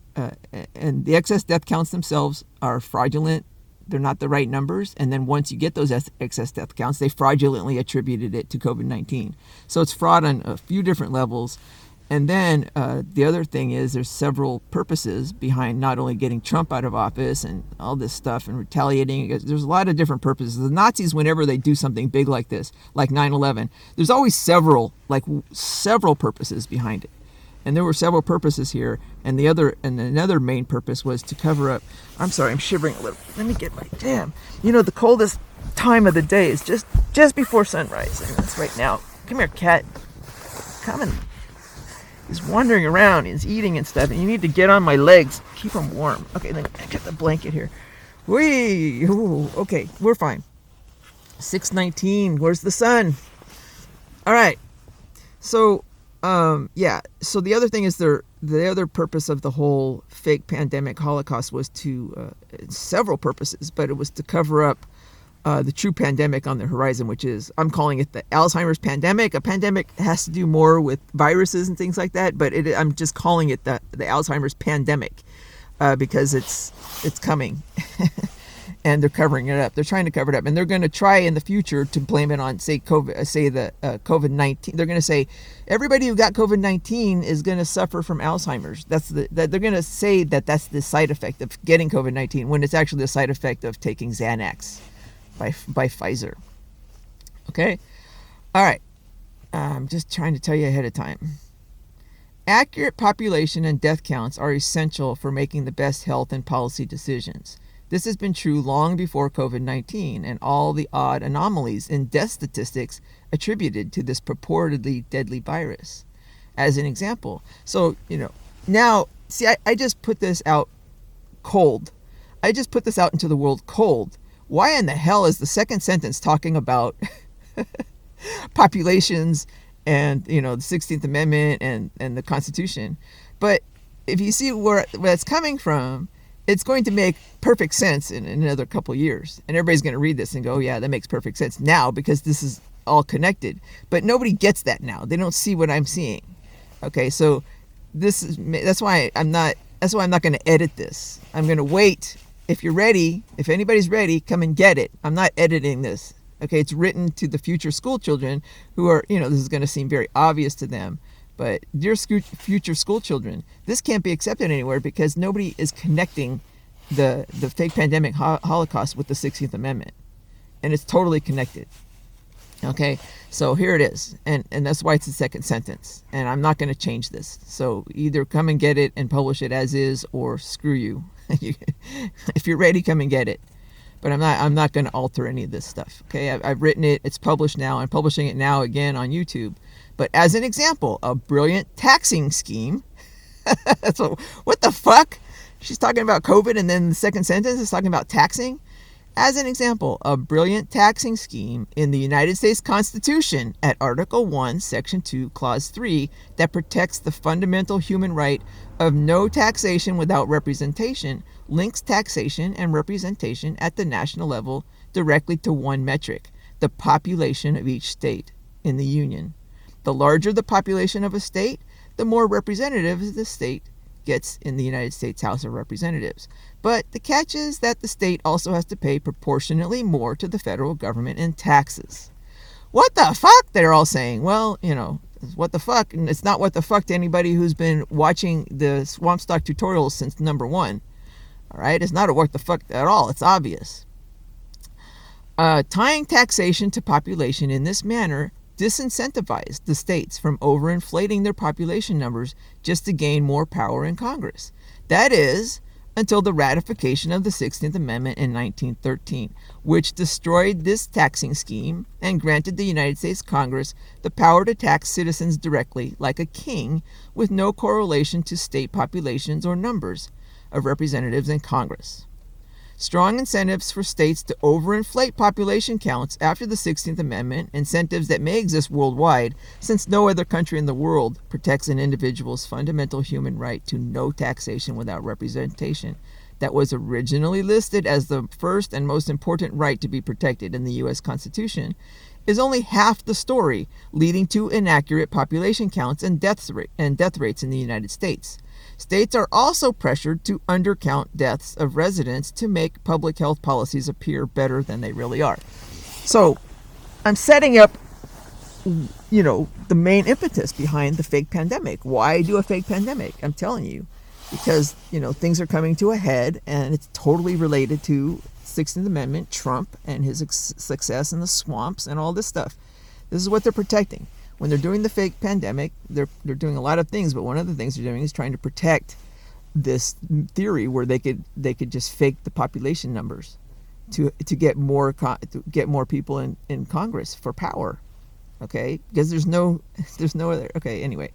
and the excess death counts themselves are fraudulent. They're not the right numbers. And then once you get those excess death counts, they fraudulently attributed it to COVID-19. So it's fraud on a few different levels. And then the other thing is there's several purposes behind not only getting Trump out of office and all this stuff and retaliating. There's a lot of different purposes. The Nazis, whenever they do something big like this, like 9/11, there's always several purposes behind it. And there were several purposes here. And another main purpose was to cover up. I'm sorry, I'm shivering a little. Let me get my damn. The coldest time of the day is just before sunrise. And that's right now. Come here, cat. Come and. He's wandering around, he's eating and stuff, and you need to get on my legs, keep him warm. Okay, then I got the blanket here. Whee! Ooh, okay, we're fine. 6:19, where's the sun? All right. So, so the other thing is the other purpose of the whole fake pandemic Holocaust was to, several purposes, but it was to cover up the true pandemic on the horizon, which is, I'm calling it the Alzheimer's pandemic. A pandemic has to do more with viruses and things like that, but I'm just calling it the Alzheimer's pandemic. because it's coming. And they're covering it up. They're trying to cover it up, and they're going to try in the future to blame it on, say, COVID-19. They're going to say everybody who got COVID-19 is going to suffer from Alzheimer's. They're going to say that's the side effect of getting COVID-19 when it's actually the side effect of taking Xanax by Pfizer. Okay, all right. I'm just trying to tell you ahead of time. Accurate population and death counts are essential for making the best health and policy decisions. This has been true long before COVID-19 and all the odd anomalies in death statistics attributed to this purportedly deadly virus. As an example, so, now, see, I just put this out cold. I just put this out into the world cold. Why in the hell is the second sentence talking about populations and, the 16th Amendment and the Constitution? But if you see where it's coming from, it's going to make perfect sense in another couple of years. And everybody's going to read this and go, yeah, that makes perfect sense now because this is all connected. But nobody gets that now. They don't see what I'm seeing. Okay, so that's why I'm not going to edit this. I'm going to wait. If you're ready, if anybody's ready, come and get it. I'm not editing this. Okay, it's written to the future school children who are, this is going to seem very obvious to them. But dear future school children, this can't be accepted anywhere because nobody is connecting the fake pandemic Holocaust with the 16th Amendment. And it's totally connected. Okay, so here it is. And that's why it's the second sentence. And I'm not going to change this. So either come and get it and publish it as is, or screw you. If you're ready, come and get it. But I'm not going to alter any of this stuff. Okay, I've written it. It's published now. I'm publishing it now again on YouTube. But as an example, a brilliant taxing scheme. So what the fuck? She's talking about COVID, and then the second sentence is talking about taxing. As an example, a brilliant taxing scheme in the United States Constitution at Article 1, Section 2, Clause 3, that protects the fundamental human right of no taxation without representation, links taxation and representation at the national level directly to one metric, the population of each state in the Union. The larger the population of a state, the more representatives the state gets in the United States House of Representatives. But the catch is that the state also has to pay proportionately more to the federal government in taxes. What the fuck? They're all saying. Well, what the fuck? And it's not what the fuck to anybody who's been watching the Swamp Stock tutorials since number 1. All right? It's not a what the fuck at all. It's obvious. Tying taxation to population in this manner disincentivized the states from overinflating their population numbers just to gain more power in Congress. That is, until the ratification of the 16th Amendment in 1913, which destroyed this taxing scheme and granted the United States Congress the power to tax citizens directly like a king with no correlation to state populations or numbers of representatives in Congress. Strong incentives for states to overinflate population counts after the 16th Amendment, incentives that may exist worldwide, since no other country in the world protects an individual's fundamental human right to no taxation without representation, that was originally listed as the first and most important right to be protected in the U.S. Constitution, is only half the story, leading to inaccurate population counts and death rates in the United States. States are also pressured to undercount deaths of residents to make public health policies appear better than they really are. So I'm setting up, the main impetus behind the fake pandemic. Why do a fake pandemic? I'm telling you, because, things are coming to a head, and it's totally related to 16th Amendment, Trump and his success in the swamps and all this stuff. This is what they're protecting. When they're doing the fake pandemic, they're doing a lot of things, but one of the things they're doing is trying to protect this theory where they could just fake the population numbers to get more people in Congress for power. Okay, because there's no other. Okay, anyway.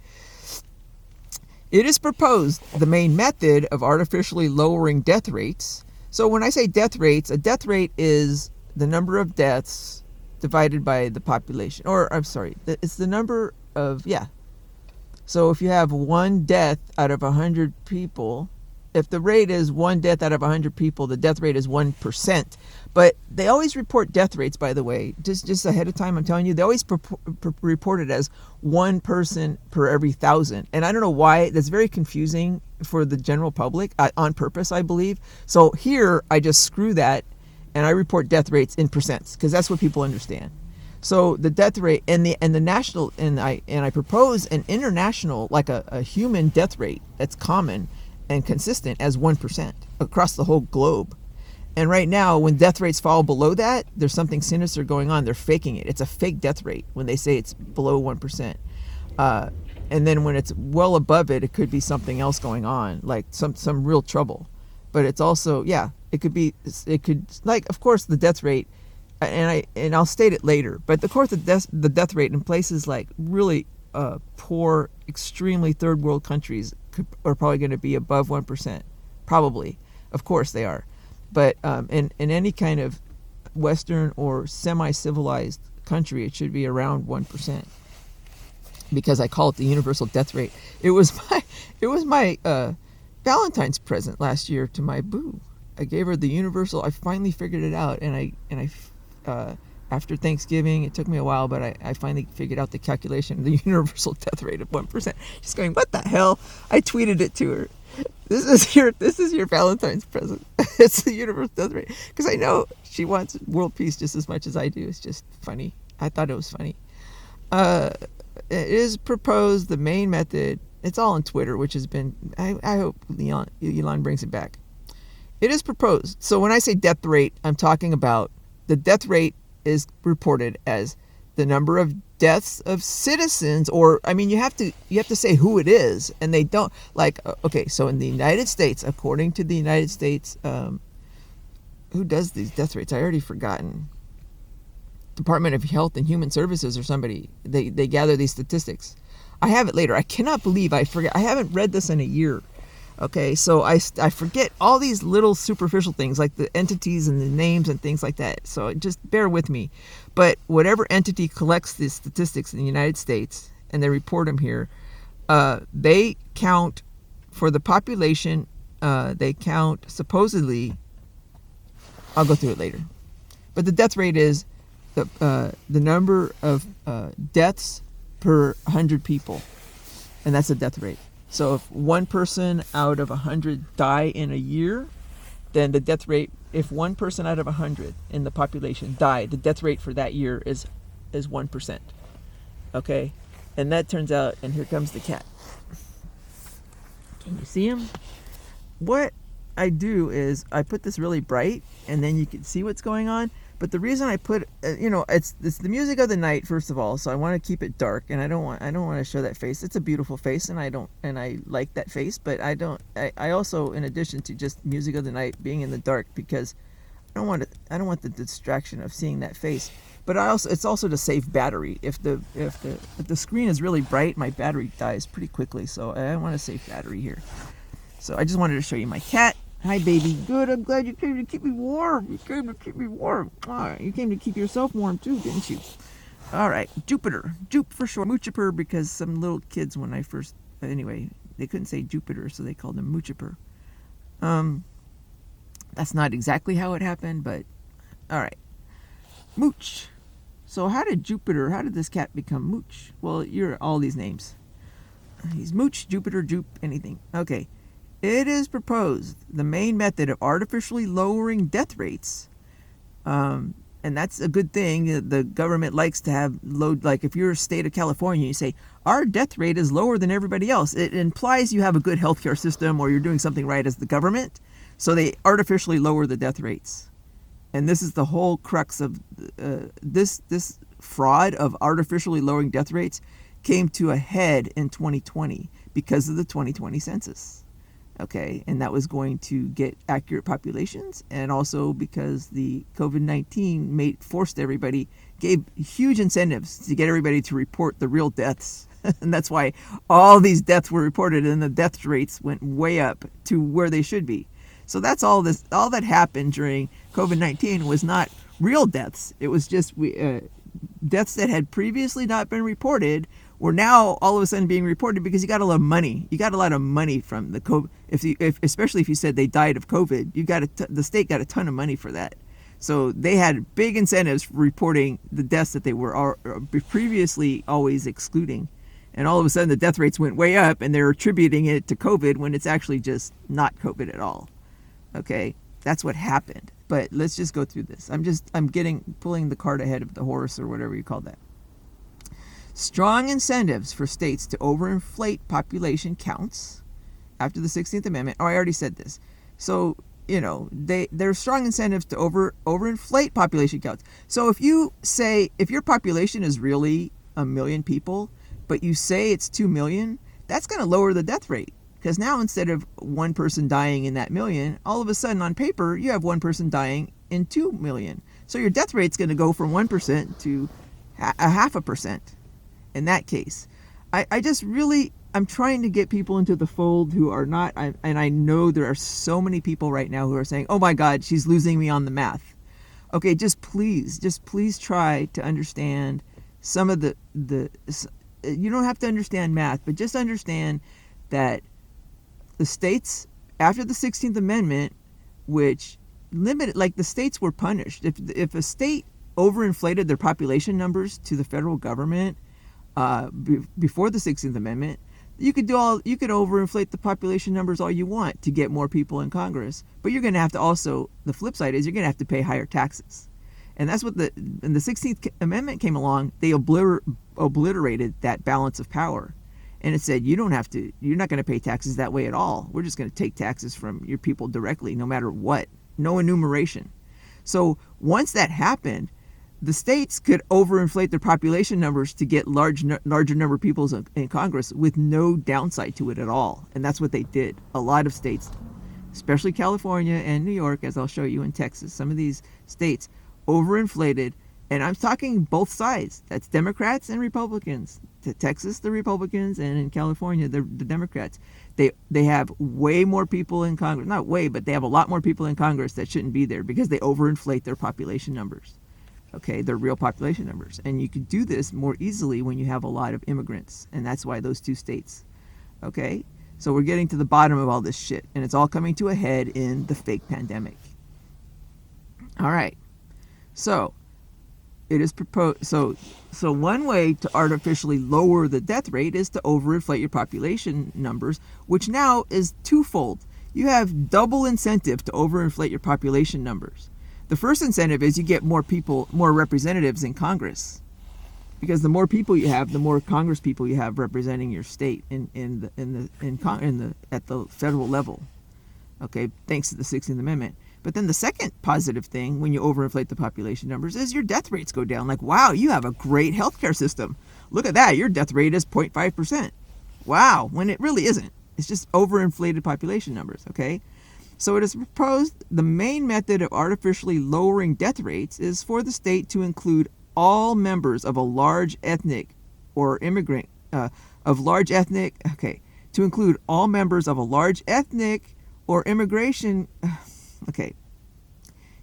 It is proposed the main method of artificially lowering death rates. So when I say death rates, a death rate is the number of deaths divided by the population. Or, I'm sorry, it's the number of, So if you have one death out of 100 people, if the rate is one death out of 100 people, the death rate is 1%. But they always report death rates, by the way, just ahead of time, I'm telling you, they always report it as one person per every 1,000. And I don't know why, that's very confusing for the general public on purpose, I believe. So here I just screw that and I report death rates in percents because that's what people understand. So the death rate and the national, and I propose an international, like a human death rate that's common and consistent as 1% across the whole globe. And right now, when death rates fall below that, there's something sinister going on. They're faking it. It's a fake death rate when they say it's below 1%. And then when it's well above it, it could be something else going on, like some real trouble. But it's also, it could like, of course, the death rate, and I'll state it later. But of course, the death rate in places like really poor, extremely third world countries are probably going to be above 1%. Probably, of course, they are. But in any kind of Western or semi-civilized country, it should be around 1%. Because I call it the universal death rate. It was my Valentine's present last year to my boo. I gave her the universal. I finally figured it out, and I after Thanksgiving, it took me a while, but I finally figured out the calculation of the universal death rate of 1%. She's going, "What the hell?" I tweeted it to her. This is your Valentine's present. It's the universal death rate, because I know she wants world peace just as much as I do. It's just funny. I thought it was funny. It is proposed the main method. It's all on Twitter, which has been. I hope Elon brings it back. It is proposed. So when I say death rate, I'm talking about the death rate is reported as the number of deaths of citizens, or I mean, you have to say who it is, and they don't like. Okay, so in the United States, according to the United States, who does these death rates? I already forgotten. Department of Health and Human Services or somebody. They gather these statistics. I have it later. I cannot believe I forget. I haven't read this in a year. Okay, so I forget all these little superficial things like the entities and the names and things like that. So just bear with me. But whatever entity collects these statistics in the United States and they report them here, they count for the population. They count supposedly. I'll go through it later. But the death rate is the number of deaths per 100 people, and that's the death rate. So if one person out of 100 die in a year, then the death rate, if one person out of 100 in the population die, the death rate for that year is 1%. Okay? And that turns out, and here comes the cat. Can you see him? What I do is I put this really bright, and then you can see what's going on. But the reason I put, it's the music of the night, first of all, so I want to keep it dark, and I don't want to show that face. It's a beautiful face, and I like that face, but I also, in addition to just music of the night, being in the dark, because I don't want the distraction of seeing that face. But it's also to save battery. If the screen is really bright, my battery dies pretty quickly, so I want to save battery here. So I just wanted to show you my cat. Hi, baby. Good. I'm glad you came to keep me warm. You came to keep me warm. You came to keep yourself warm, too, didn't you? All right. Jupiter. Jupe for short. Moochiper, because some little kids, when I first... Anyway, they couldn't say Jupiter, so they called him Moochiper. That's not exactly how it happened, but... All right. Mooch. So how did this cat become Mooch? Well, you're all these names. He's Mooch, Jupiter, Jupe, anything. Okay. It is proposed the main method of artificially lowering death rates, and that's a good thing. The government likes to have like if you're a state of California, you say, our death rate is lower than everybody else. It implies you have a good healthcare system or you're doing something right as the government, so they artificially lower the death rates. And this is the whole crux of this fraud of artificially lowering death rates came to a head in 2020 because of the 2020 census. Okay, and that was going to get accurate populations, and also because the COVID-19 forced everybody, gave huge incentives to get everybody to report the real deaths. And that's why all these deaths were reported, and the death rates went way up to where they should be. So that's all that happened during COVID-19 was not real deaths. It was just deaths that had previously not been reported were now all of a sudden being reported because you got a lot of money. You got a lot of money from the COVID. Especially if you said they died of COVID, the state got a ton of money for that. So they had big incentives for reporting the deaths that they were previously always excluding. And all of a sudden the death rates went way up, and they're attributing it to COVID when it's actually just not COVID at all. Okay, that's what happened. But let's just go through this. I'm pulling the cart ahead of the horse, or whatever you call that. Strong incentives for states to overinflate population counts after the 16th Amendment. Oh, I already said this. So, there's strong incentives to overinflate population counts. So if your population is really 1 million people, but you say it's 2 million, that's going to lower the death rate. Because now instead of one person dying in that million, all of a sudden on paper, you have one person dying in 2 million. So your death rate's going to go from 1% to 0.5% in that case. I'm trying to get people into the fold who are not, and I know there are so many people right now who are saying, oh my God, she's losing me on the math. Okay, just please try to understand some of the you don't have to understand math, but just understand that the states, after the 16th Amendment, which limited, like the states were punished. If a state overinflated their population numbers to the federal government before the 16th Amendment, you could overinflate the population numbers all you want to get more people in Congress, but you're going to have to also, the flip side is you're going to have to pay higher taxes. And that's what when the 16th Amendment came along, they obliterated that balance of power. And it said, you're not going to pay taxes that way at all. We're just going to take taxes from your people directly, no matter what. No enumeration. So once that happened, the states could overinflate their population numbers to get larger number of people in Congress with no downside to it at all. And that's what they did. A lot of states, especially California and New York, as I'll show you in Texas, some of these states overinflated, and I'm talking both sides. That's Democrats and Republicans. To Texas, the Republicans, and in California, the Democrats. They have way more people in Congress. Not way, but they have a lot more people in Congress that shouldn't be there because they overinflate their population numbers. Okay, their real population numbers. And you could do this more easily when you have a lot of immigrants. And that's why those two states. Okay? So we're getting to the bottom of all this shit. And it's all coming to a head in the fake pandemic. All right. So it is proposed. So one way to artificially lower the death rate is to overinflate your population numbers, which now is twofold. You have double incentive to overinflate your population numbers. The first incentive is you get more people, more representatives in Congress, because the more people you have, the more Congress people you have representing your state at the federal level. Okay, thanks to the 16th Amendment. But then the second positive thing when you overinflate the population numbers is your death rates go down. Like, wow, you have a great healthcare system. Look at that, your death rate is 0.5%. Wow, when it really isn't. It's just overinflated population numbers, okay? So it is proposed the main method of artificially lowering death rates is for the state to include all members of a large ethnic or immigrant, to include all members of a large ethnic or immigration. Okay.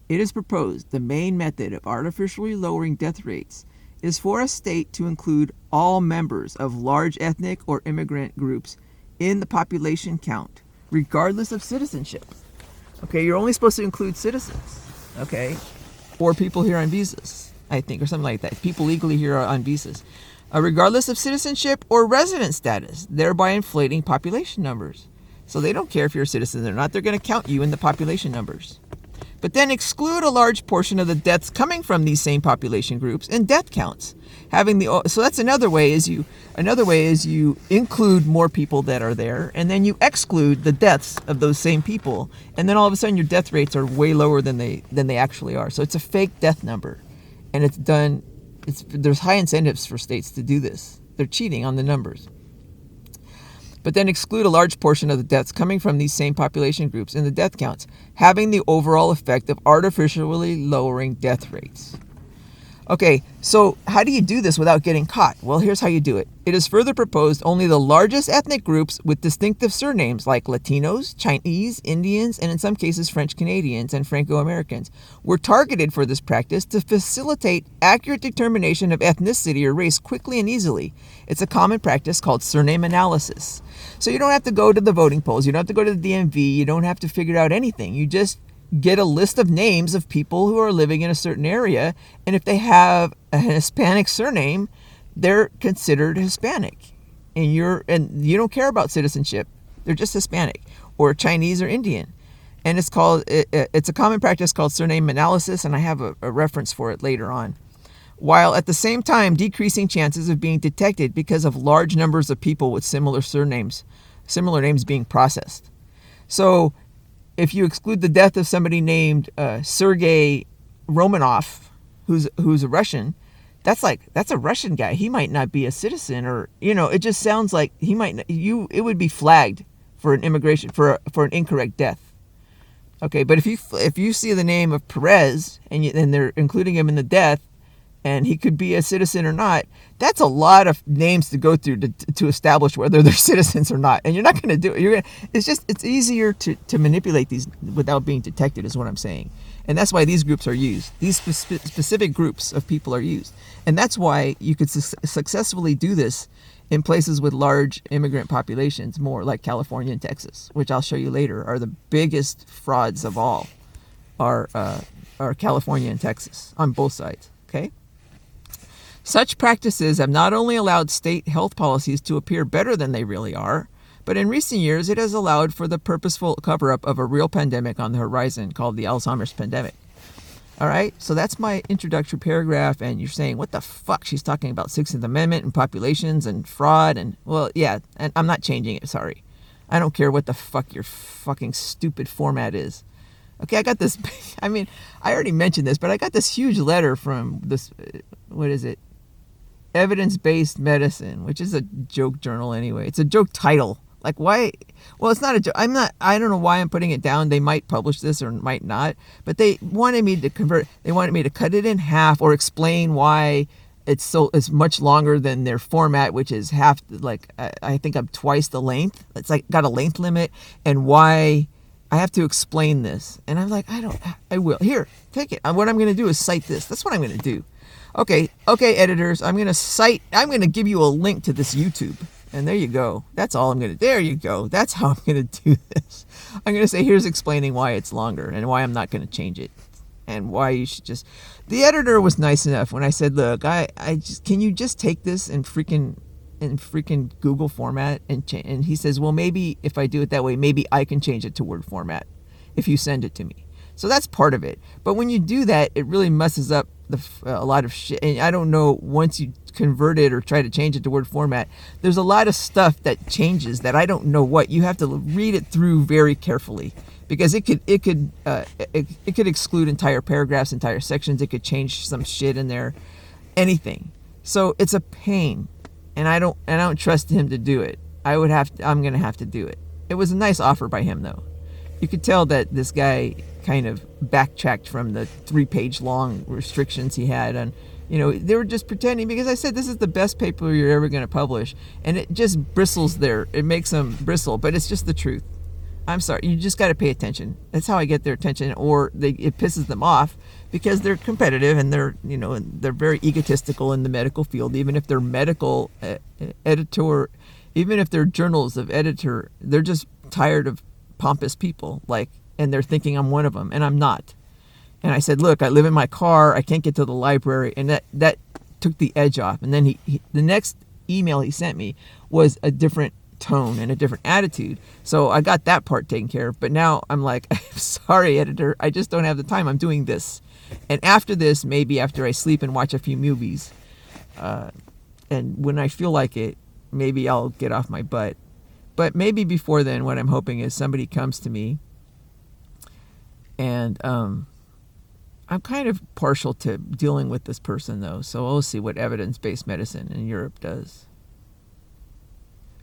It is proposed the main method of artificially lowering death rates is for a state to include all members of large ethnic or immigrant groups in the population count, regardless of citizenship. Okay, you're only supposed to include citizens, okay, or people here on visas, I think, or something like that. People legally here are on visas, regardless of citizenship or resident status, thereby inflating population numbers. So they don't care if you're a citizen or not. They're going to count you in the population numbers. But then exclude a large portion of the deaths coming from these same population groups in death counts. So that's another way is you include more people that are there, and then you exclude the deaths of those same people, and then all of a sudden your death rates are way lower than they actually are. So it's a fake death number, and there's high incentives for states to do this. They're cheating on the numbers. But then exclude a large portion of the deaths coming from these same population groups in the death counts, having the overall effect of artificially lowering death rates. Okay, so how do you do this without getting caught? Well, here's how you do it. It is further proposed only the largest ethnic groups with distinctive surnames like Latinos, Chinese, Indians, and in some cases French Canadians and Franco-Americans were targeted for this practice to facilitate accurate determination of ethnicity or race quickly and easily. It's a common practice called surname analysis. So you don't have to go to the voting polls, you don't have to go to the DMV, you don't have to figure out anything. You just get a list of names of people who are living in a certain area, and if they have a Hispanic surname, they're considered Hispanic. and you don't care about citizenship, they're just Hispanic or Chinese or Indian. And it's a common practice called surname analysis, and I have a reference for it later on. While at the same time decreasing chances of being detected because of large numbers of people with similar names being processed. So if you exclude the death of somebody named Sergei Romanov, who's a Russian, that's a Russian guy. He might not be a citizen, or it just sounds like he might not, it would be flagged for an immigration for an incorrect death. Okay, but if you see the name of Perez and they're including him in the death, and he could be a citizen or not, that's a lot of names to go through to establish whether they're citizens or not. And you're not going to do it. It's easier to manipulate these without being detected, is what I'm saying. And that's why these groups are used. These specific groups of people are used. And that's why you could successfully do this in places with large immigrant populations, more like California and Texas, which I'll show you later are the biggest frauds of all, are California and Texas on both sides. Okay? Such practices have not only allowed state health policies to appear better than they really are, but in recent years it has allowed for the purposeful cover-up of a real pandemic on the horizon called the Alzheimer's pandemic. All right, so that's my introductory paragraph, and you're saying, what the fuck? She's talking about 16th Amendment and populations and fraud, and, well, yeah, and I'm not changing it, sorry. I don't care what the fuck your fucking stupid format is. Okay, I got this, I already mentioned this, but I got this huge letter from this, what is it? Evidence-Based Medicine, which is a joke journal anyway. It's a joke title. Like, why? Well, it's not a joke. I don't know why I'm putting it down. They might publish this or might not, but they wanted me to cut it in half or explain why it's much longer than their format, which is half, like, I think I'm twice the length. It's like got a length limit, and why I have to explain this. And I'm like, I will. Here, take it. What I'm going to do is cite this. That's what I'm going to do. Okay, editors, I'm going to give you a link to this YouTube. And there you go. That's all I'm going to, there you go. That's how I'm going to do this. I'm going to say, here's explaining why it's longer and why I'm not going to change it. And why you should just, the editor was nice enough when I said, look, can you just take this in freaking Google format and he says, well, maybe if I do it that way, maybe I can change it to Word format if you send it to me. So that's part of it. But when you do that, it really messes up a lot of shit. And I don't know, once you convert it or try to change it to Word format, there's a lot of stuff that changes that I don't know what. You have to read it through very carefully, because it could exclude entire paragraphs, entire sections. It could change some shit in there, anything. So it's a pain, and I don't trust him to do it. I'm going to have to do it. It was a nice offer by him, though. You could tell that this guy kind of backtracked from the 3-page long restrictions he had on, they were just pretending, because I said, this is the best paper you're ever going to publish, and it just bristles there. It makes them bristle, but it's just the truth. I'm sorry, you just got to pay attention. That's how I get their attention, or it pisses them off, because they're competitive and they're very egotistical in the medical field. Even if they're medical editor, even if they're journals of editor, they're just tired of pompous people, and they're thinking I'm one of them, and I'm not. And I said, look, I live in my car, I can't get to the library, and that took the edge off. And then the next email he sent me was a different tone and a different attitude. So I got that part taken care of. But now I'm like, I'm sorry, editor, I just don't have the time. I'm doing this. And after this, maybe after I sleep and watch a few movies, and when I feel like it, maybe I'll get off my butt. But maybe before then, what I'm hoping is somebody comes to me, and I'm kind of partial to dealing with this person, though, so we'll see what evidence-based medicine in Europe does.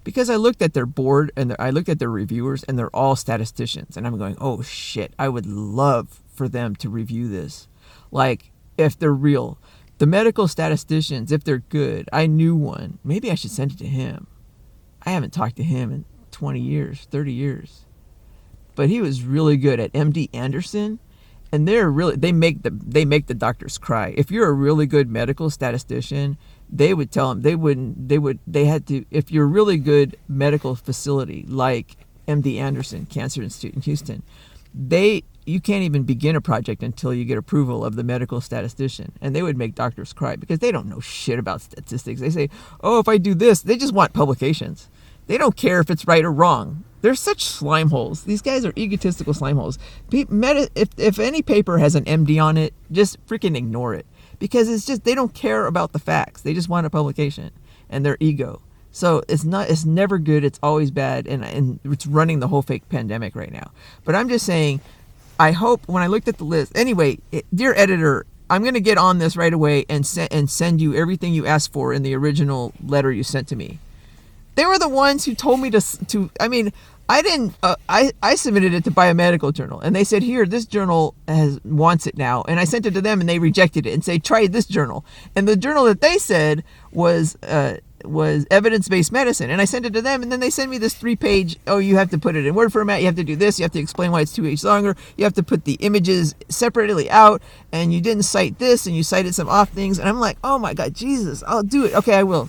Because I looked at their board, and I looked at their reviewers, and they're all statisticians, and I'm going, oh shit, I would love for them to review this. Like, if they're real. The medical statisticians, if they're good, I knew one. Maybe I should send it to him. I haven't talked to him in 20 years, 30 years. But he was really good at MD Anderson, and they make the doctors cry. If you're a really good medical statistician, they would tell them if you're a really good medical facility like MD Anderson Cancer Institute in Houston, they you can't even begin a project until you get approval of the medical statistician. And they would make doctors cry because they don't know shit about statistics. They say, oh, if I do this, they just want publications. They don't care if it's right or wrong. They're such slime holes. These guys are egotistical slime holes. If any paper has an MD on it, just freaking ignore it. Because it's just, they don't care about the facts. They just want a publication and their ego. So it's never good. It's always bad. And it's running the whole fake pandemic right now. But I'm just saying, I hope when I looked at the list, anyway, dear editor, I'm going to get on this right away and send you everything you asked for in the original letter you sent to me. They were the ones who told me I mean, I didn't, I submitted it to Biomedical Journal and they said, here, this journal wants it now. And I sent it to them and they rejected it and say, try this journal. And the journal that they said was evidence-based medicine. And I sent it to them and then they sent me this 3-page, oh, you have to put it in Word format. You have to do this. You have to explain why it's 2 pages longer. You have to put the images separately out and you didn't cite this and you cited some off things. And I'm like, oh my God, Jesus, I'll do it. Okay, I will.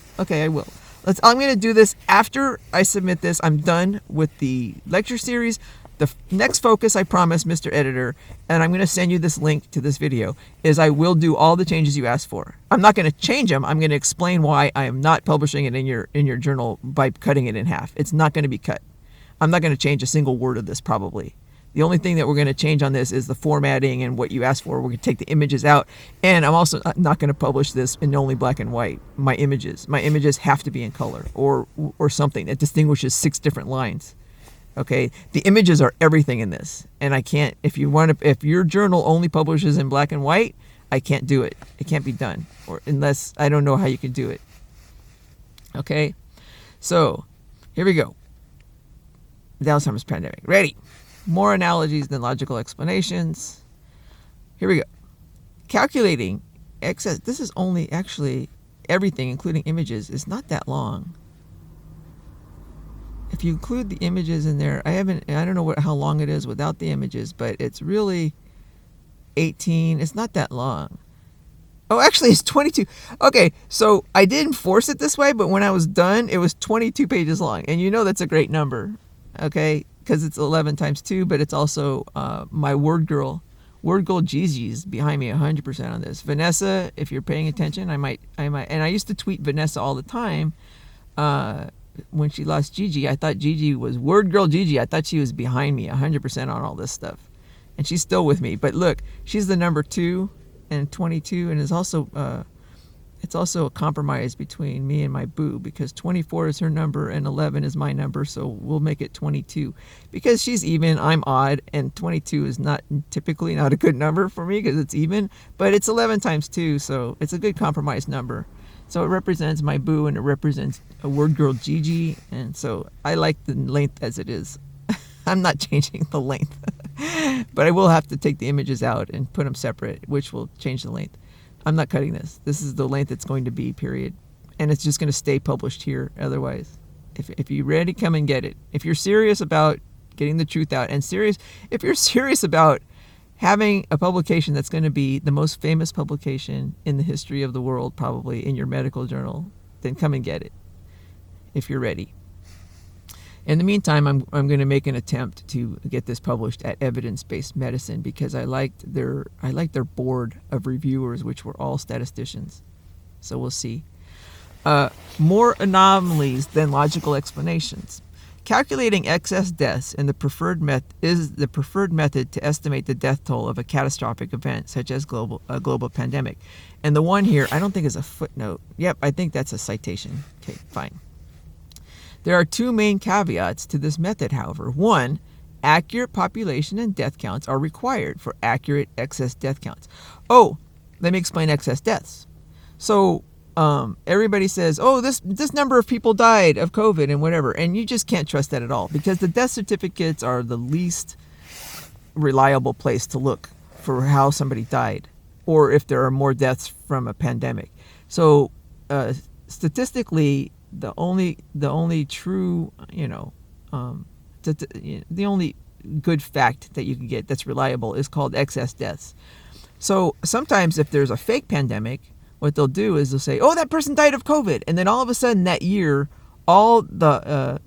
I'm going to do this after I submit this. I'm done with the lecture series. The next focus, I promise, Mr. Editor, and I'm going to send you this link to this video, is I will do all the changes you asked for. I'm not going to change them. I'm going to explain why I am not publishing it in your journal by cutting it in half. It's not going to be cut. I'm not going to change a single word of this probably. The only thing that we're going to change on this is the formatting and what you asked for. We're going to take the images out. And I'm also not going to publish this in only black and white. My images have to be in color or something that distinguishes 6 different lines. Okay. The images are everything in this. And I can't, if your journal only publishes in black and white, I can't do it. It can't be done, or unless I don't know how you can do it. Okay. So here we go. The Alzheimer's pandemic. Ready. More analogies than logical explanations. Here we go. Calculating excess. This is only actually everything, including images, is not that long. If you include the images in there, I don't know how long it is without the images, but it's really 18. It's not that long. Oh, actually, it's 22. Okay, so I didn't force it this way, but when I was done, it was 22 pages long. And you know that's a great number, okay? Because it's 11 times 2, but it's also my word girl Gigi's behind me 100% on this. Vanessa, if you're paying attention, I might, and I used to tweet Vanessa all the time. When she lost Gigi, I thought Gigi was word girl Gigi. I thought she was behind me 100% on all this stuff, and she's still with me. But look, she's the number 2 and 22, and is also it's also a compromise between me and my boo, because 24 is her number and 11 is my number, so we'll make it 22 because she's even, I'm odd, and 22 is typically not a good number for me because it's even, but it's 11 times 2, so it's a good compromise number. So it represents my boo and it represents a word girl Gigi, and so I like the length as it is. I'm not changing the length, but I will have to take the images out and put them separate, which will change the length. I'm not cutting this. This is the length it's going to be, period. And it's just going to stay published here otherwise. If you're ready, come and get it. If you're serious about getting the truth out, and if you're serious about having a publication that's going to be the most famous publication in the history of the world, probably in your medical journal, then come and get it if you're ready. In the meantime, I'm going to make an attempt to get this published at Evidence-Based Medicine because I liked their board of reviewers, which were all statisticians. So we'll see. More anomalies than logical explanations. Calculating excess deaths is the preferred method to estimate the death toll of a catastrophic event such as a global pandemic. And the one here, I don't think is a footnote. Yep, I think that's a citation. Okay, fine. There are 2 main caveats to this method, however. 1, accurate population and death counts are required for accurate excess death counts. Oh, let me explain excess deaths. So everybody says, oh, this number of people died of COVID and whatever, and you just can't trust that at all because the death certificates are the least reliable place to look for how somebody died or if there are more deaths from a pandemic. So statistically, the only true, the only good fact that you can get that's reliable is called excess deaths. So sometimes if there's a fake pandemic, what they'll do is they'll say, oh, that person died of COVID. And then all of a sudden that year, all the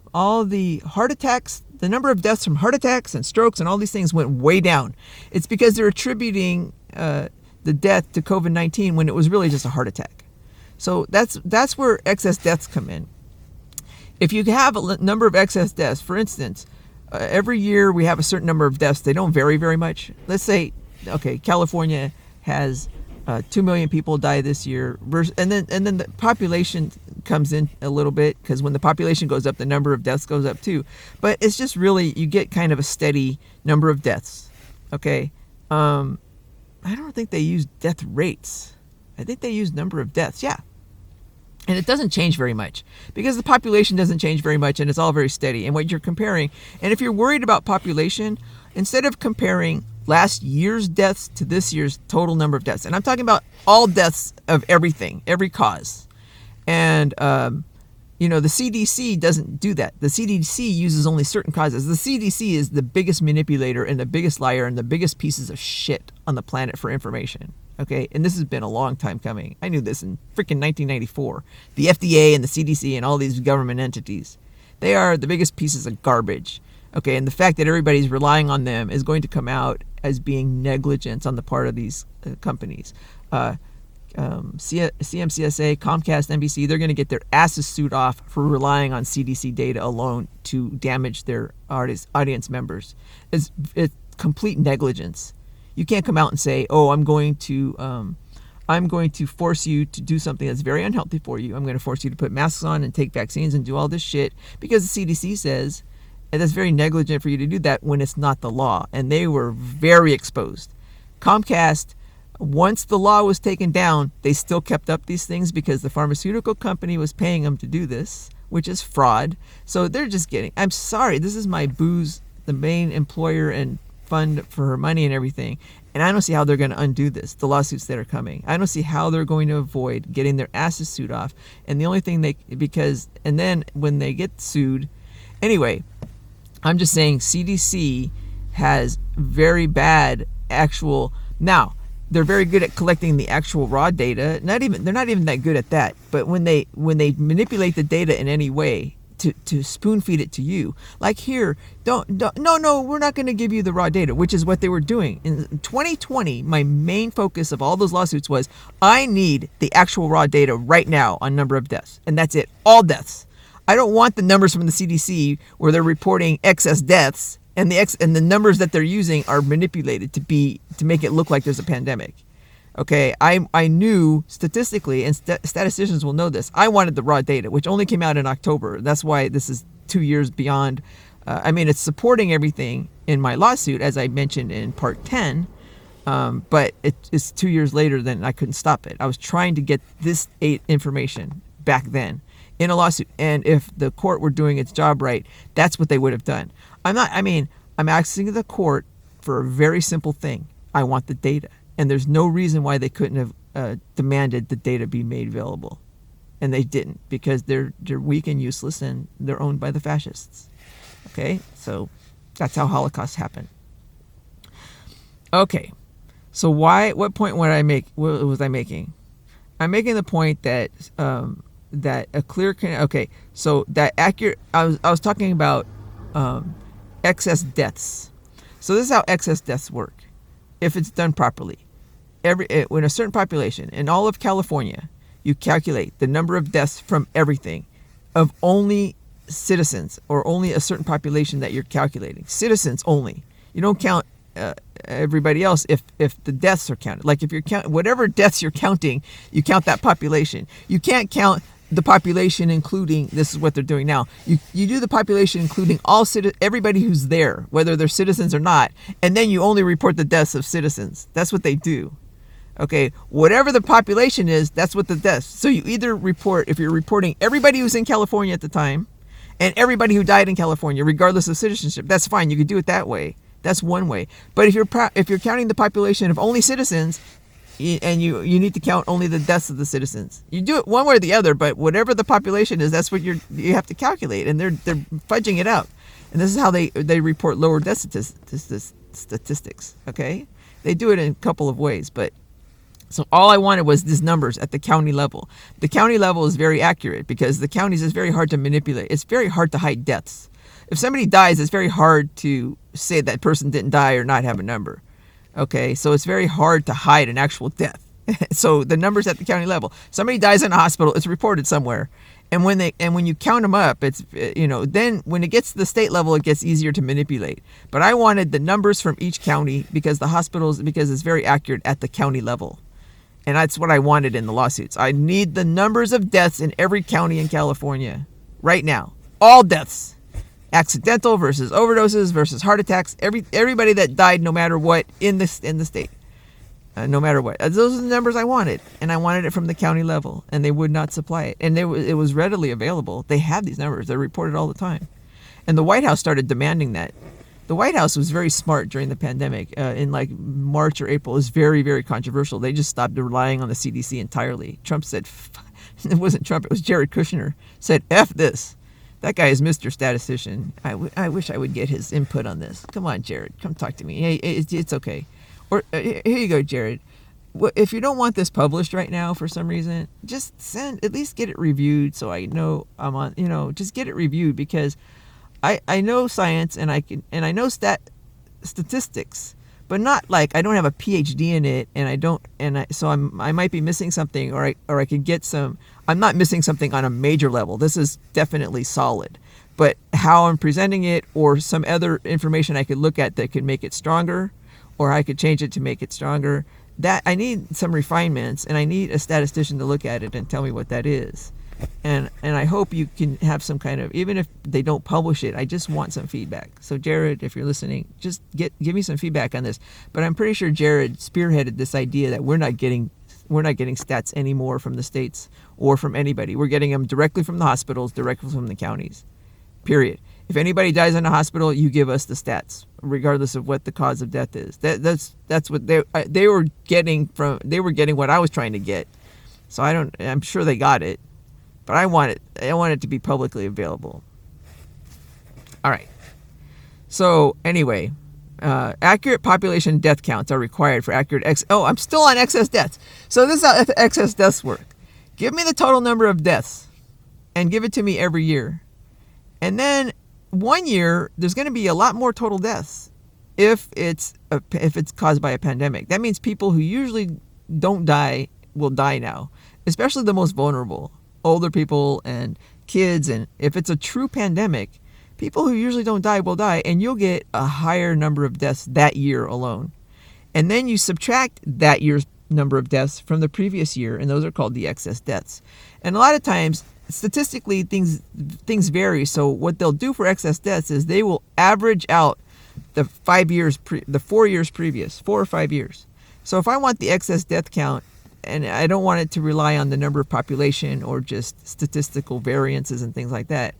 heart attacks the number of deaths from heart attacks and strokes and all these things went way down. It's because they're attributing the death to COVID-19 when it was really just a heart attack. So that's where excess deaths come in. If you have a number of excess deaths, for instance, every year we have a certain number of deaths. They don't vary very much. Let's say, okay, California has 2 million people die this year, and then the population comes in a little bit, because when the population goes up, the number of deaths goes up too. But it's just really, you get kind of a steady number of deaths. Okay, I don't think they use death rates. I think they use number of deaths. Yeah. And it doesn't change very much because the population doesn't change very much, and it's all very steady. And what you're comparing, and if you're worried about population, instead of comparing last year's deaths to this year's total number of deaths, and I'm talking about all deaths of everything, every cause. And, the CDC doesn't do that. The CDC uses only certain causes. The CDC is the biggest manipulator and the biggest liar and the biggest pieces of shit on the planet for information. Okay, and this has been a long time coming. I knew this in freaking 1994. The FDA and the CDC and all these government entities, they are the biggest pieces of garbage. Okay, and the fact that everybody's relying on them is going to come out as being negligence on the part of these companies. CMCSA, Comcast, NBC, they're going to get their asses sued off for relying on CDC data alone to damage their audience members. It's complete negligence. You can't come out and say, "Oh, I'm going to force you to do something that's very unhealthy for you. I'm going to force you to put masks on and take vaccines and do all this shit because the CDC says," and that's very negligent for you to do that when it's not the law. And they were very exposed. Comcast, once the law was taken down, they still kept up these things because the pharmaceutical company was paying them to do this, which is fraud. So they're just getting, I'm sorry, this is my booze, the main employer and fund for her money and everything, and I don't see how they're going to undo this, the lawsuits that are coming. I don't see how they're going to avoid getting their asses sued off. And the only thing and then when they get sued, anyway, I'm just saying CDC has very bad now they're very good at collecting the actual raw data. They're not even that good at that. But when they manipulate the data in any way to spoon feed it to you, like here, no, we're not going to give you the raw data, which is what they were doing in 2020. My main focus of all those lawsuits was I need the actual raw data right now on number of deaths, and that's it, all deaths. I don't want the numbers from the CDC where they're reporting excess deaths and the numbers that they're using are manipulated to make it look like there's a pandemic. Okay, I knew statistically, and statisticians will know this, I wanted the raw data, which only came out in October. That's why this is 2 years beyond. It's supporting everything in my lawsuit, as I mentioned in part 10, but it's 2 years later than I couldn't stop it. I was trying to get this information back then in a lawsuit, and if the court were doing its job right, that's what they would have done. I'm asking the court for a very simple thing. I want the data. And there's no reason why they couldn't have demanded the data be made available. And they didn't, because they're weak and useless and they're owned by the fascists. Okay, so that's how Holocaust happened. Okay, so what point was I making? I'm making the point that that a clear, so that accurate, I was talking about excess deaths. So this is how excess deaths work, if it's done properly. When a certain population, in all of California, you calculate the number of deaths from everything of only citizens or only a certain population that you're calculating. Citizens only. You don't count everybody else if the deaths are counted. Like if you're whatever deaths you're counting, you count that population. You can't count the population including, this is what they're doing now, you do the population including everybody who's there, whether they're citizens or not, and then you only report the deaths of citizens. That's what they do. Okay, whatever the population is, that's what the deaths. So you either report, if you're reporting everybody who's in California at the time and everybody who died in California, regardless of citizenship, that's fine. You could do it that way. That's one way. But if you're counting the population of only citizens, and you need to count only the deaths of the citizens, you do it one way or the other. But whatever the population is, that's what you have to calculate, and they're fudging it out. And this is how they report lower death statistics. Okay, they do it in a couple of ways, but. So all I wanted was these numbers at the county level. The county level is very accurate because the counties is very hard to manipulate. It's very hard to hide deaths. if somebody dies, it's very hard to say that person didn't die or not have a number. Okay, so it's very hard to hide an actual death. So the numbers at the county level, somebody dies in a hospital, it's reported somewhere. And when you count them up, it's, then when it gets to the state level, it gets easier to manipulate. But I wanted the numbers from each county because it's very accurate at the county level. And that's what I wanted in the lawsuits. I need the numbers of deaths in every county in California right now. All deaths. Accidental versus overdoses versus heart attacks. Everybody that died, no matter what, in the state. No matter what. Those are the numbers I wanted. And I wanted it from the county level. And they would not supply it. And it was readily available. They have these numbers. They're reported all the time. And the White House started demanding that. The White House was very smart during the pandemic. In like March or April, it was very, very controversial. They just stopped relying on the CDC entirely. Trump said, it wasn't Trump, it was Jared Kushner, said, F this. That guy is Mr. Statistician. I wish I would get his input on this. Come on, Jared. Come talk to me. Hey, it's okay. Or here you go, Jared. If you don't want this published right now for some reason, just at least get it reviewed so I know I'm on, just get it reviewed because I know science and I know statistics, but not like I don't have a PhD in it so I might be missing something or I could get some. I'm not missing something on a major level. This is definitely solid, but how I'm presenting it or some other information I could look at that could make it stronger, or I could change it to make it stronger. That I need some refinements, and I need a statistician to look at it and tell me what that is. And I hope you can have some kind of, even if they don't publish it, I just want some feedback. So Jared, if you're listening, just give me some feedback on this. But I'm pretty sure Jared spearheaded this idea that we're not getting stats anymore from the states or from anybody. We're getting them directly from the hospitals, directly from the counties. Period. If anybody dies in a hospital, you give us the stats, regardless of what the cause of death is. That's what they were getting what I was trying to get. So I'm sure they got it. But I want it to be publicly available. All right. So anyway, accurate population death counts are required for accurate I'm still on excess deaths. So this is how excess deaths work. Give me the total number of deaths and give it to me every year. And then 1 year, there's going to be a lot more total deaths if it's caused by a pandemic. That means people who usually don't die will die now, especially the most vulnerable. Older people and kids, and if it's a true pandemic, people who usually don't die will die, and you'll get a higher number of deaths that year alone. And then you subtract that year's number of deaths from the previous year, and those are called the excess deaths. And a lot of times, statistically, things vary. So what they'll do for excess deaths is they will average out the 4 years previous, 4 or 5 years. So if I want the excess death count, and I don't want it to rely on the number of population or just statistical variances and things like that,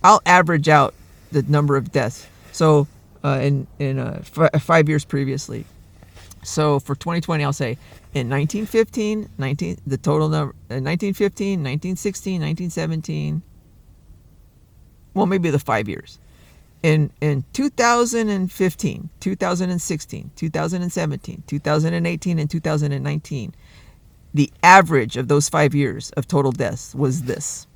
I'll average out the number of deaths. So in 5 years previously. So for 2020, I'll say in 1915, the total number, 1915, 1916, 1917, well, maybe the 5 years. In 2015, 2016, 2017, 2018, and 2019, the average of those 5 years of total deaths was this.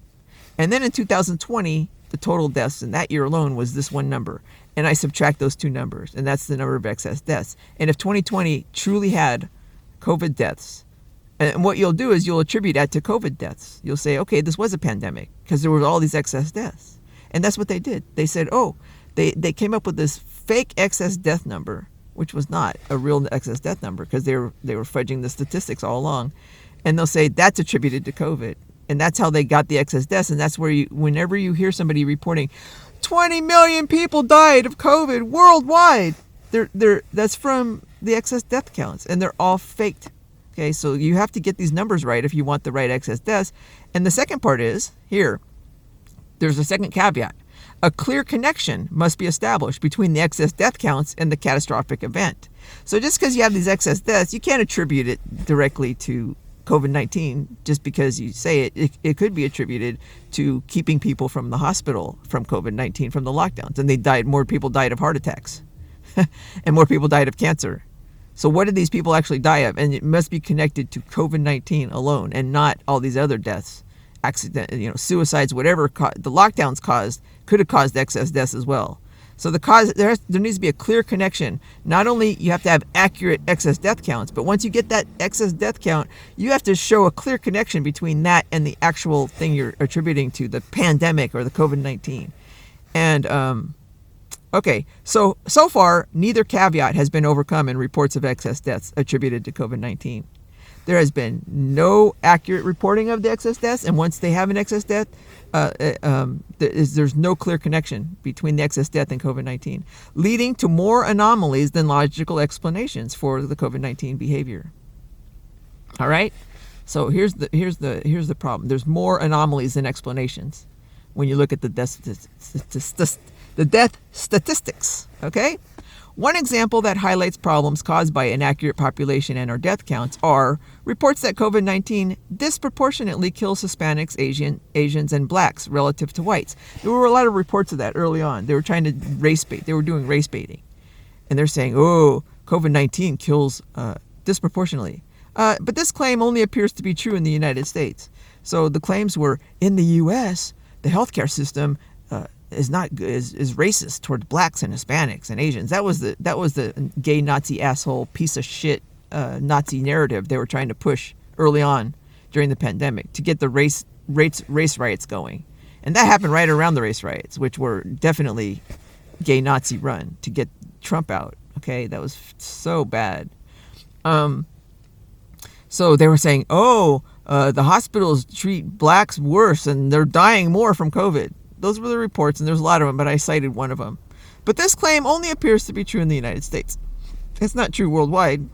And then in 2020, the total deaths in that year alone was this one number. And I subtract those two numbers, and that's the number of excess deaths. And if 2020 truly had COVID deaths, and what you'll do is you'll attribute that to COVID deaths. You'll say, okay, this was a pandemic because there were all these excess deaths. And that's what they did. They said, they came up with this fake excess death number, which was not a real excess death number because they were fudging the statistics all along. And they'll say that's attributed to COVID. And that's how they got the excess deaths. And that's where whenever you hear somebody reporting 20 million people died of COVID worldwide, that's from the excess death counts, and they're all faked. Okay, so you have to get these numbers right if you want the right excess deaths. And the second part is, there's a second caveat. A clear connection must be established between the excess death counts and the catastrophic event. So just because you have these excess deaths, you can't attribute it directly to COVID-19 just because you say it. It could be attributed to keeping people from the hospital from COVID-19, from the lockdowns. And more people died of heart attacks and more people died of cancer. So what did these people actually die of? And it must be connected to COVID-19 alone and not all these other deaths. accident, suicides, whatever the lockdowns could have caused excess deaths as well. So there needs to be a clear connection. Not only you have to have accurate excess death counts, but once you get that excess death count, you have to show a clear connection between that and the actual thing you're attributing to the pandemic or the COVID-19. And okay, so far neither caveat has been overcome in reports of excess deaths attributed to COVID-19. There has been no accurate reporting of the excess deaths, and once they have an excess death, there's no clear connection between the excess death and COVID-19, leading to more anomalies than logical explanations for the COVID-19 behavior. All right, so here's the problem. There's more anomalies than explanations when you look at the death statistics. Okay. One example that highlights problems caused by inaccurate population and/or death counts are reports that COVID-19 disproportionately kills Hispanics, Asians, and blacks relative to whites. There were a lot of reports of that early on. They were trying to race bait. They were doing race baiting. And they're saying, COVID-19 kills disproportionately. But this claim only appears to be true in the United States. So the claims were, in the U.S., the healthcare system is racist toward blacks and Hispanics and Asians. That was the gay Nazi asshole piece of shit Nazi narrative they were trying to push early on during the pandemic to get the race riots going. And that happened right around the race riots, which were definitely gay Nazi run to get Trump out. Okay, that was so bad. So they were saying, the hospitals treat blacks worse and they're dying more from COVID. Those were the reports, and there's a lot of them, but I cited one of them. But this claim only appears to be true in the United States. It's not true worldwide.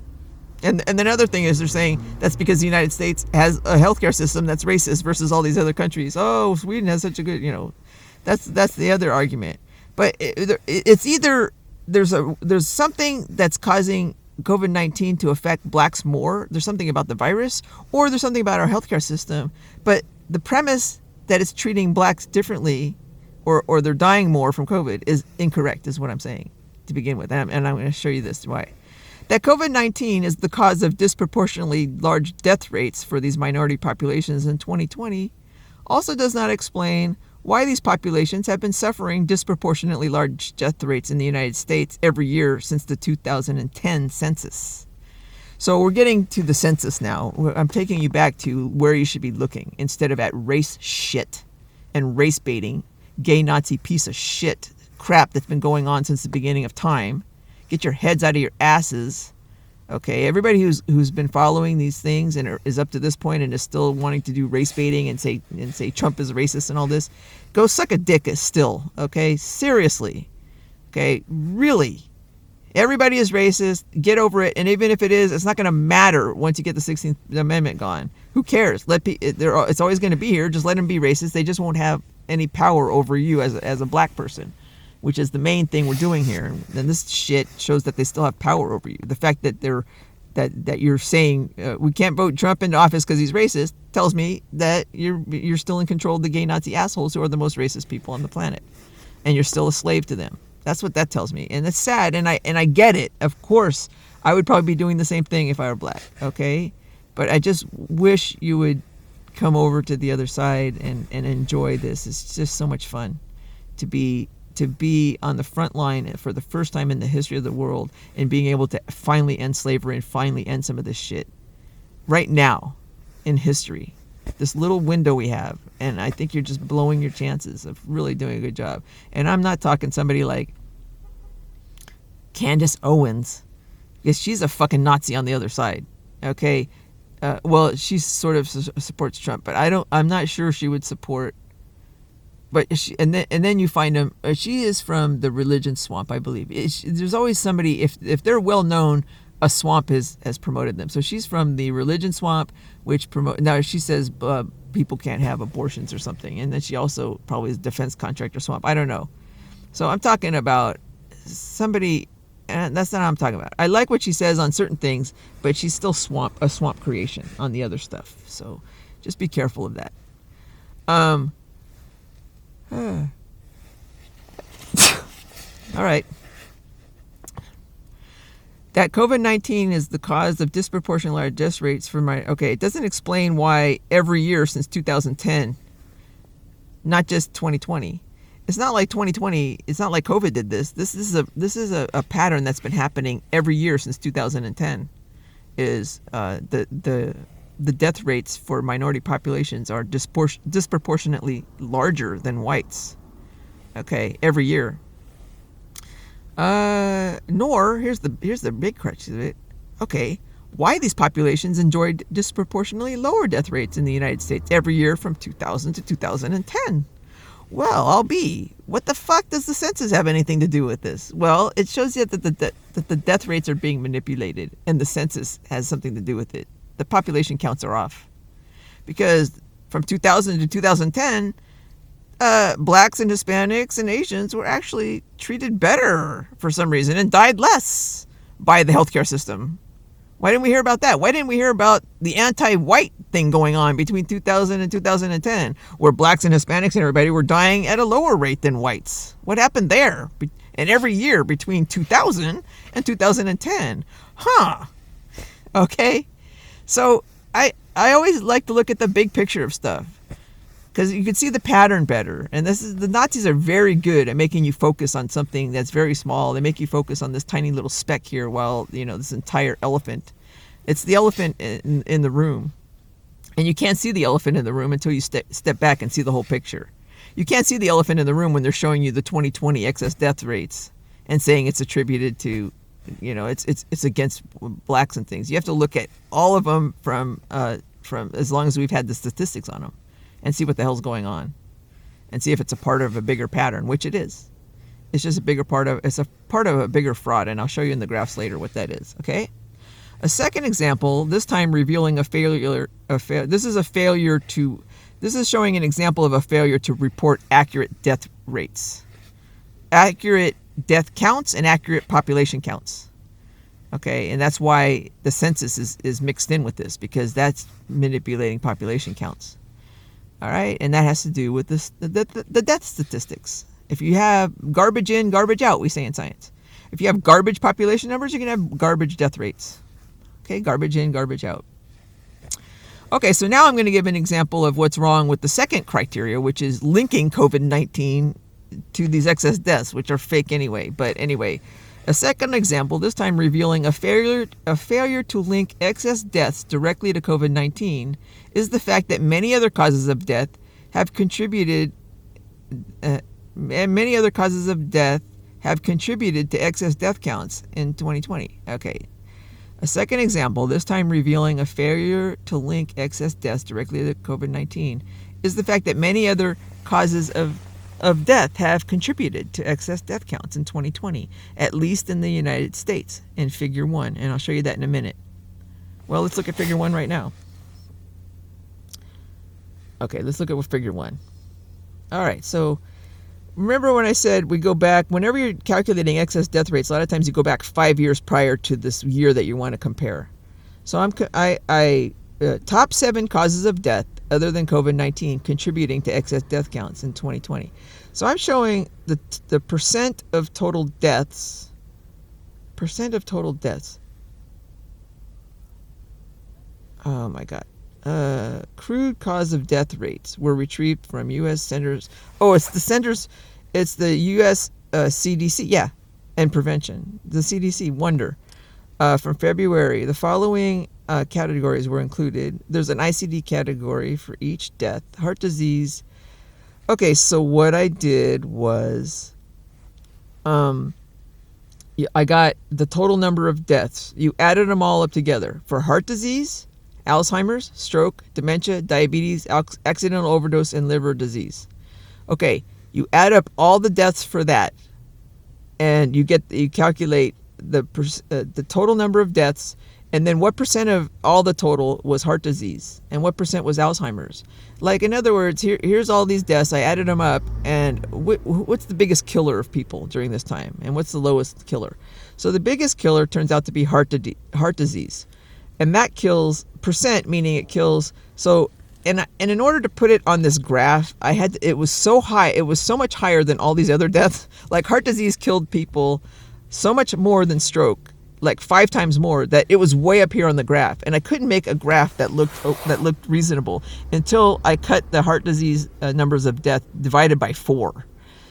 And another thing is they're saying that's because the United States has a healthcare system that's racist versus all these other countries. Oh, Sweden has such a good, that's the other argument. But it's either there's something that's causing COVID-19 to affect blacks more. There's something about the virus, or there's something about our healthcare system. But the premise that it's treating blacks differently or they're dying more from COVID is incorrect, is what I'm saying to begin with. And I'm going to show you this why. That COVID-19 is the cause of disproportionately large death rates for these minority populations in 2020 also does not explain why these populations have been suffering disproportionately large death rates in the United States every year since the 2010 census. So we're getting to the census now. I'm taking you back to where you should be looking instead of at race shit and race baiting, gay Nazi piece of shit crap that's been going on since the beginning of time. Get your heads out of your asses. Okay, everybody who's been following these things and is up to this point and is still wanting to do race baiting and say Trump is racist and all this, go suck a dick still. Okay, seriously. Okay, really. Everybody is racist. Get over it. And even if it is, it's not going to matter once you get the 16th Amendment gone. Who cares? It's always going to be here. Just let them be racist. They just won't have any power over you as a black person, which is the main thing we're doing here. And this shit shows that they still have power over you. The fact that that you're saying we can't vote Trump into office because he's racist tells me that you're still in control of the gay Nazi assholes who are the most racist people on the planet, and you're still a slave to them. That's what that tells me, and it's sad. And I get it. Of course, I would probably be doing the same thing if I were black. Okay, but I just wish you would come over to the other side and enjoy this. It's just so much fun to be on the front line for the first time in the history of the world and being able to finally end slavery and finally end some of this shit right now in history. This little window we have, and I think you're just blowing your chances of really doing a good job. And I'm not talking somebody like Candace Owens, because she's a fucking Nazi on the other side. Okay, well, she sort of supports Trump, but I'm not sure she would support. But and then you find them. She is from the religion swamp, I believe. There's always somebody, if they're well known, a swamp has promoted them. So she's from the religion swamp, which now she says people can't have abortions or something, and then she also probably is defense contractor swamp. I don't know. So I'm talking about somebody, and that's not what I'm talking about. I like what she says on certain things, but she's still a swamp creation on the other stuff. So just be careful of that. All right. that COVID-19 is the cause of disproportionately large death rates for okay, it doesn't explain why every year since 2010, not just 2020. It's not like 2020, it's not like COVID did this. This is a pattern that's been happening every year since 2010. Is the death rates for minority populations are disproportionately larger than whites. Okay, every year. Nor here's the big crutch of it. Okay, why these populations enjoyed disproportionately lower death rates in the United States every year from 2000 to 2010? Well, I'll be. What the fuck does the census have anything to do with this? Well, it shows you that the death rates are being manipulated, and the census has something to do with it. The population counts are off, because from 2000 to 2010. Blacks and Hispanics and Asians were actually treated better for some reason and died less by the healthcare system. Why didn't we hear about that? Why didn't we hear about the anti-white thing going on between 2000 and 2010, where blacks and Hispanics and everybody were dying at a lower rate than whites? What happened there? And every year between 2000 and 2010. Huh. Okay. So I always like to look at the big picture of stuff, because you can see the pattern better. And the Nazis are very good at making you focus on something that's very small. They make you focus on this tiny little speck here, while, this entire elephant. It's the elephant in the room. And you can't see the elephant in the room until you step back and see the whole picture. You can't see the elephant in the room when they're showing you the 2020 excess death rates and saying it's attributed to, it's against blacks and things. You have to look at all of them from as long as we've had the statistics on them, and see what the hell's going on, and see if it's a part of a bigger pattern, which it is. It's just it's a part of a bigger fraud, and I'll show you in the graphs later what that is, okay? A second example, this time revealing a failure, this is showing an example of a failure to report accurate death rates, accurate death counts, and accurate population counts. Okay, and that's why the census is mixed in with this, because that's manipulating population counts. All right, and that has to do with the death statistics. If you have garbage in, garbage out, we say in science. If you have garbage population numbers, you're going to have garbage death rates. Okay, garbage in, garbage out. Okay, so now I'm going to give an example of what's wrong with the second criteria, which is linking COVID-19 to these excess deaths, which are fake anyway. But anyway, a second example, this time revealing a failure to link excess deaths directly to COVID-19 is the fact that many other causes of death have contributed to excess death counts in 2020. Okay. A second example, this time revealing a failure to link excess deaths directly to COVID-19 is the fact that many other causes of death have contributed to excess death counts in 2020, at least in the United States, in Figure 1, and I'll show you that in a minute. Well, let's look at Figure 1 right now. Okay, let's look at Figure 1. All right, so remember when I said we go back, whenever you're calculating excess death rates, a lot of times you go back 5 years prior to this year that you want to compare. So top 7 causes of death other than COVID-19 contributing to excess death counts in 2020. So I'm showing the percent of total deaths. Oh my God. Crude cause of death rates were retrieved from U.S. centers. Oh, it's the U.S. CDC, yeah, and prevention. The CDC, wonder. From February, the following categories were included. There's an ICD category for each death. Heart disease. Okay, so what I did was, I got the total number of deaths. You added them all up together for heart disease, Alzheimer's, stroke, dementia, diabetes, accidental overdose, and liver disease. Okay, you add up all the deaths for that, and you calculate the total number of deaths, and then what percent of all the total was heart disease, and what percent was Alzheimer's. Like, in other words, here's all these deaths. I added them up, and what's the biggest killer of people during this time, and what's the lowest killer? So the biggest killer turns out to be heart disease, and that kills percent, meaning it kills. So, and in order to put it on this graph, it was so high, it was so much higher than all these other deaths. Like, heart disease killed people so much more than stroke. like 5 times more, that it was way up here on the graph, and I couldn't make a graph that looked reasonable until I cut the heart disease numbers of death divided by 4.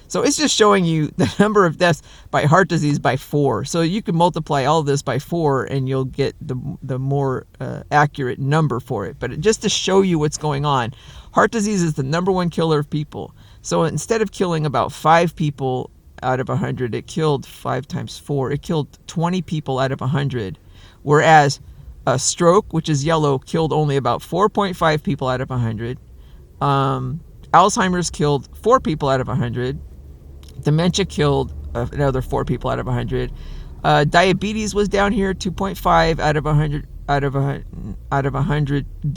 So it's just showing you the number of deaths by heart disease by 4. So you can multiply all of this by 4 and you'll get the more accurate number for it. But just to show you what's going on, heart disease is the number 1 killer of people. So instead of killing about 5 people out of 100, it killed 5 times 4. It killed 20 people out of 100. Whereas a stroke, which is yellow, killed only about 4.5 people out of 100. Alzheimer's killed 4 people out of 100. Dementia killed another 4 people out of 100. Diabetes was down here, 2.5 out of 100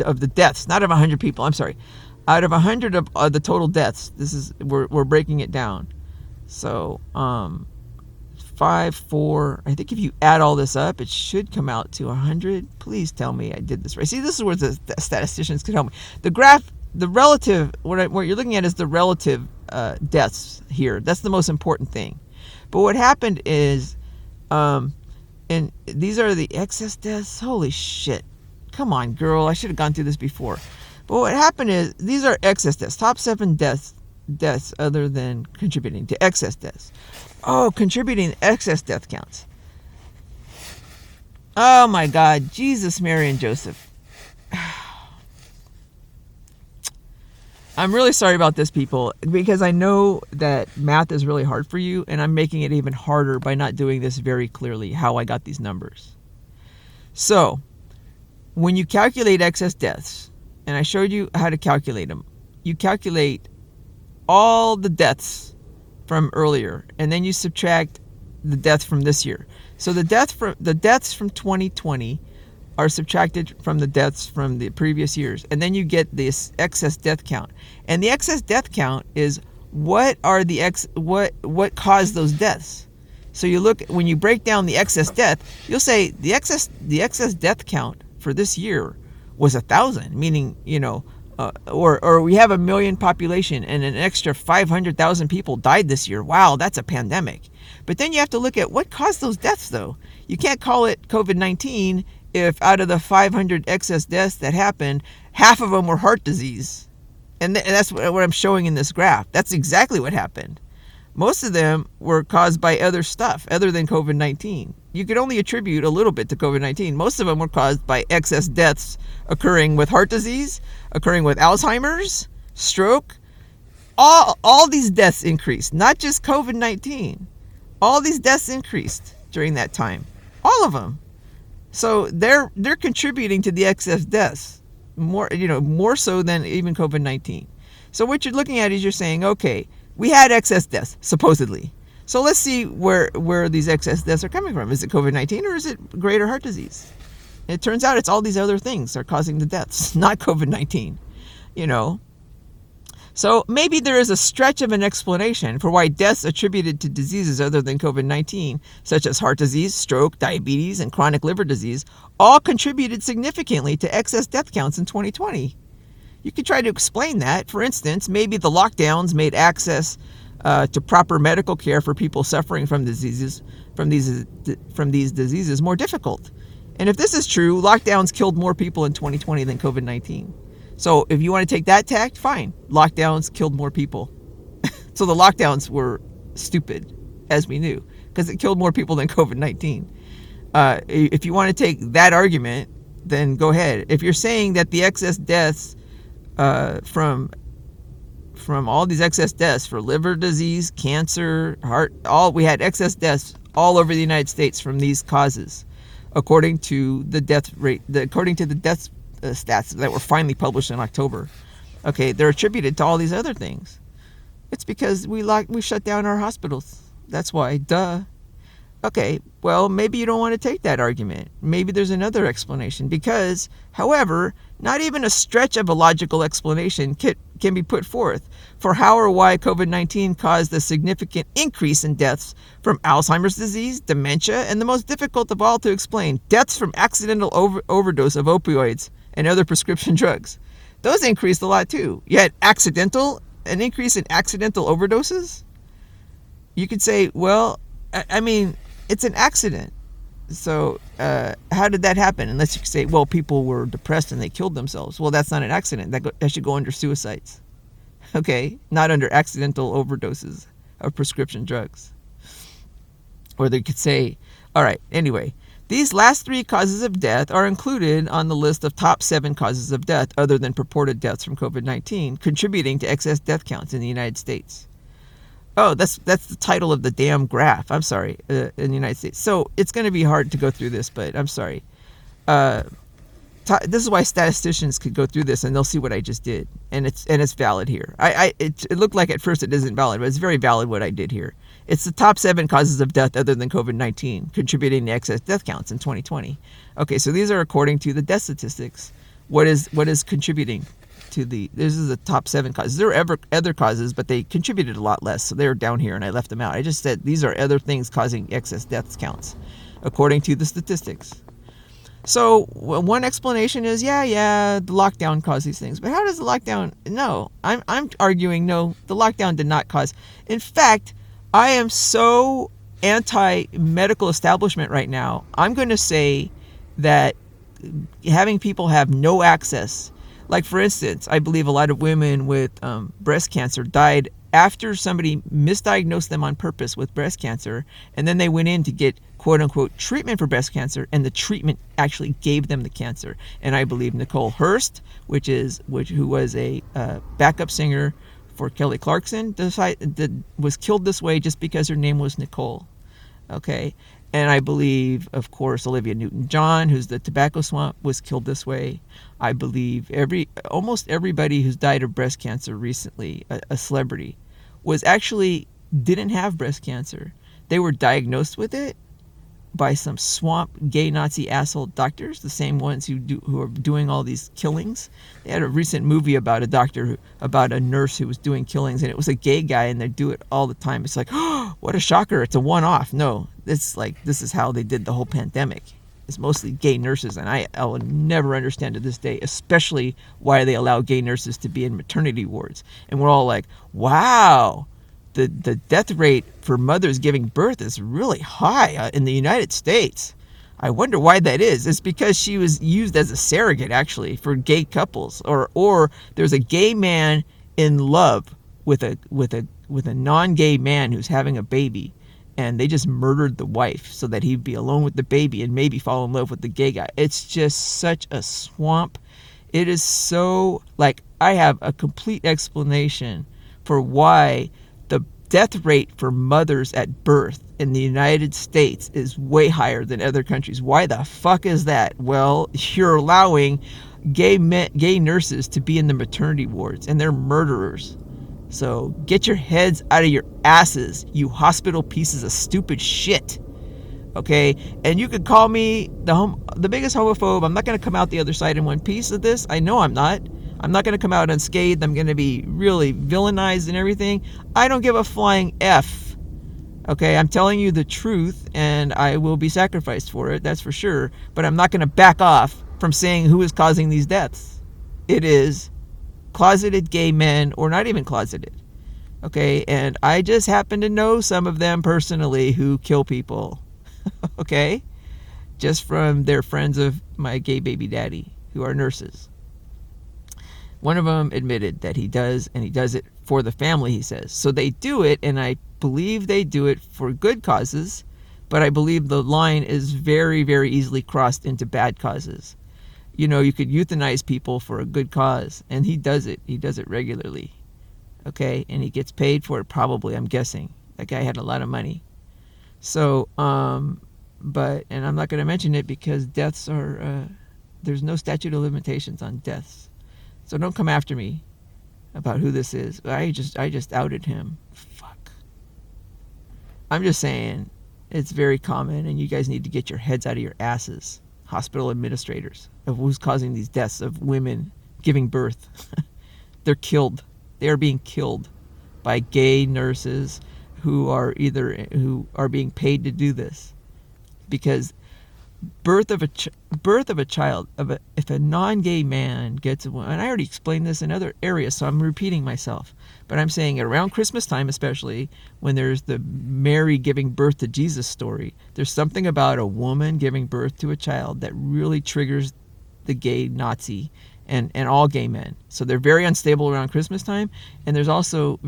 of the deaths, not of 100 people. I'm sorry, out of 100 of the total deaths. This is we're breaking it down. So 5, 4. I think if you add all this up, it should come out to 100. Please tell me I did this right. See, this is where the statisticians can help me. The graph, the relative, what you're looking at is the relative deaths here. That's the most important thing. But what happened is, and these are the excess deaths. Holy shit. Come on, girl. I should have gone through this before. But what happened is, these are excess deaths. Top 7 deaths other than contributing to excess deaths. Oh, contributing excess death counts. Oh my God. Jesus, Mary, and Joseph. I'm really sorry about this, people, because I know that math is really hard for you, and I'm making it even harder by not doing this very clearly, how I got these numbers. So, when you calculate excess deaths, and I showed you how to calculate them, you calculate all the deaths from earlier, and then you subtract the death from this year. So the deaths from 2020 are subtracted from the deaths from the previous years, and then you get this excess death count. And the excess death count is what caused those deaths. So you look, when you break down the excess death, you'll say the excess death count for this year was 1,000, meaning, or we have 1 million population and an extra 500,000 people died this year. Wow, that's a pandemic. But then you have to look at what caused those deaths, though. You can't call it COVID-19 if out of the 500 excess deaths that happened, half of them were heart disease. And that's what I'm showing in this graph. That's exactly what happened. Most of them were caused by other stuff other than COVID-19. You could only attribute a little bit to COVID-19. Most of them were caused by excess deaths occurring with heart disease, occurring with Alzheimer's, stroke. All these deaths increased, not just COVID-19. All these deaths increased during that time. All of them. So they're contributing to the excess deaths more so than even COVID-19. So what you're looking at is you're saying, okay, we had excess deaths supposedly. So let's see where these excess deaths are coming from. Is it COVID-19 or is it greater heart disease? It turns out it's all these other things that are causing the deaths, not COVID-19. So maybe there is a stretch of an explanation for why deaths attributed to diseases other than COVID-19, such as heart disease, stroke, diabetes, and chronic liver disease, all contributed significantly to excess death counts in 2020. You could try to explain that. For instance, maybe the lockdowns made access to proper medical care for people suffering from these diseases more difficult. And if this is true, lockdowns killed more people in 2020 than COVID-19. So if you want to take that tact, fine. Lockdowns killed more people. So the lockdowns were stupid, as we knew, because it killed more people than COVID-19. If you want to take that argument, then go ahead. If you're saying that the excess deaths from all these excess deaths for liver disease, cancer, heart, we had excess deaths all over the United States from these causes, according to the death rate, according to the death stats that were finally published in October. Okay, they're attributed to all these other things. It's because we shut down our hospitals. That's why, duh. Okay, well, maybe you don't want to take that argument. Maybe there's another explanation. Because, however, not even a stretch of a logical explanation can be put forth for how or why COVID-19 caused a significant increase in deaths from Alzheimer's disease, dementia, and the most difficult of all to explain, deaths from accidental overdose of opioids and other prescription drugs. Those increased a lot too. Yet an increase in accidental overdoses? You could say, well, I mean, it's an accident. So how did that happen? Unless you could say, well, people were depressed and they killed themselves. Well, that's not an accident. That should go under suicides. Okay, not under accidental overdoses of prescription drugs. Or they could say, all right, anyway, these last 3 causes of death are included on the list of top 7 causes of death other than purported deaths from COVID-19, contributing to excess death counts in the United States. Oh, that's the title of the damn graph. I'm sorry, in the United States. So it's going to be hard to go through this, but I'm sorry. This is why statisticians could go through this and they'll see what I just did, and it's valid here. It looked like at first it isn't valid, but it's very valid what I did here. It's the top 7 causes of death other than COVID-19, contributing to excess death counts in 2020. Okay, so these are according to the death statistics. What is contributing to this is the top 7 causes. There are other causes, but they contributed a lot less, so they're down here and I left them out. I just said these are other things causing excess death counts, according to the statistics. So one explanation is, the lockdown caused these things. But how does the lockdown? No, I'm arguing no, the lockdown did not cause. In fact, I am so anti-medical establishment right now. I'm going to say that having people have no access, like for instance, I believe a lot of women with breast cancer died after somebody misdiagnosed them on purpose with breast cancer, and then they went in to get quote-unquote treatment for breast cancer, and the treatment actually gave them the cancer. And I believe Nicole Hurst, who was a backup singer for Kelly Clarkson, was killed this way just because her name was Nicole. Okay, and I believe, of course, Olivia Newton-John, who's the tobacco swamp, was killed this way. I believe almost everybody who's died of breast cancer recently, a celebrity, didn't have breast cancer. They were diagnosed with it by some swamp gay Nazi asshole doctors, the same ones who are doing all these killings. They had a recent movie about about a nurse who was doing killings, and it was a gay guy, and they do it all the time. It's like, oh, what a shocker! It's a one-off. No, this is how they did the whole pandemic. It's mostly gay nurses, and I will never understand to this day, especially why they allow gay nurses to be in maternity wards. And we're all like, wow. The death rate for mothers giving birth is really high in the United States. I wonder why that is. It's because she was used as a surrogate, actually, for gay couples, or there's a gay man in love with a non-gay man who's having a baby, and they just murdered the wife so that he'd be alone with the baby and maybe fall in love with the gay guy. It's just such a swamp. It is so, I have a complete explanation for why the death rate for mothers at birth in the United States is way higher than other countries. Why the fuck is that? Well, you're allowing gay nurses to be in the maternity wards, and they're murderers. So get your heads out of your asses, you hospital pieces of stupid shit. Okay? And you could call me the biggest homophobe. I'm not going to come out the other side in one piece of this. I know I'm not. I'm not going to come out unscathed. I'm going to be really villainized and everything. I don't give a flying F. Okay, I'm telling you the truth, and I will be sacrificed for it, that's for sure. But I'm not going to back off from saying who is causing these deaths. It is closeted gay men, or not even closeted. Okay, and I just happen to know some of them personally who kill people. Okay, just from their friends of my gay baby daddy who are nurses. One of them admitted that he does, and he does it for the family, he says. So they do it, and I believe they do it for good causes, but I believe the line is very, very easily crossed into bad causes. You know, you could euthanize people for a good cause, and he does it. He does it regularly. Okay, and he gets paid for it probably, I'm guessing. That guy had a lot of money. So, and I'm not going to mention it because deaths are, there's no statute of limitations on deaths. So don't come after me about who this is. I just outed him. Fuck. I'm just saying it's very common, and you guys need to get your heads out of your asses, hospital administrators, of who's causing these deaths of women giving birth. They're killed. They are being killed by gay nurses who are being paid to do this. Because birth of a child, if a non-gay man gets a woman, and I already explained this in other areas, so I'm repeating myself, but I'm saying around Christmas time, especially when there's the Mary giving birth to Jesus story, there's something about a woman giving birth to a child that really triggers the gay Nazi and all gay men. So they're very unstable around Christmas time, and there's also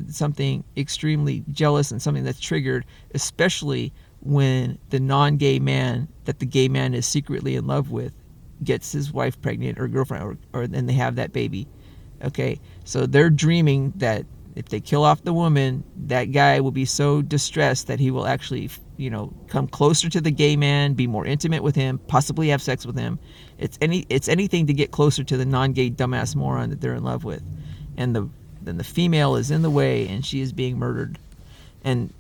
something extremely jealous and something that's triggered, especially when the non-gay man that the gay man is secretly in love with gets his wife pregnant or girlfriend, or then they have that baby. Okay, so they're dreaming that if they kill off the woman, that guy will be so distressed that he will actually, come closer to the gay man, be more intimate with him, possibly have sex with him. It's anything to get closer to the non-gay dumbass moron that they're in love with, and then the female is in the way and she is being murdered. And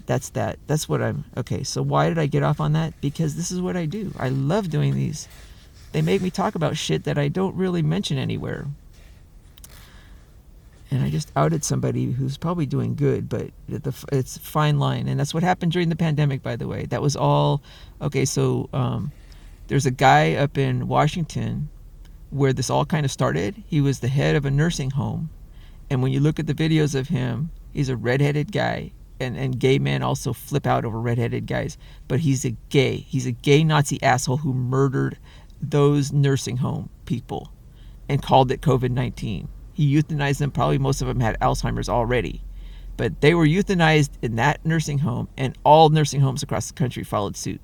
that's that. That's what I'm... Okay, so why did I get off on that? Because this is what I do. I love doing these. They make me talk about shit that I don't really mention anywhere. And I just outed somebody who's probably doing good, but it's a fine line. And that's what happened during the pandemic, by the way. That was all... Okay, so there's a guy up in Washington where this all kind of started. He was the head of a nursing home. And when you look at the videos of him, he's a redheaded guy, and gay men also flip out over redheaded guys. But he's a gay Nazi asshole who murdered those nursing home people and called it COVID-19. He euthanized them. Probably most of them had Alzheimer's already. But they were euthanized in that nursing home, and all nursing homes across the country followed suit.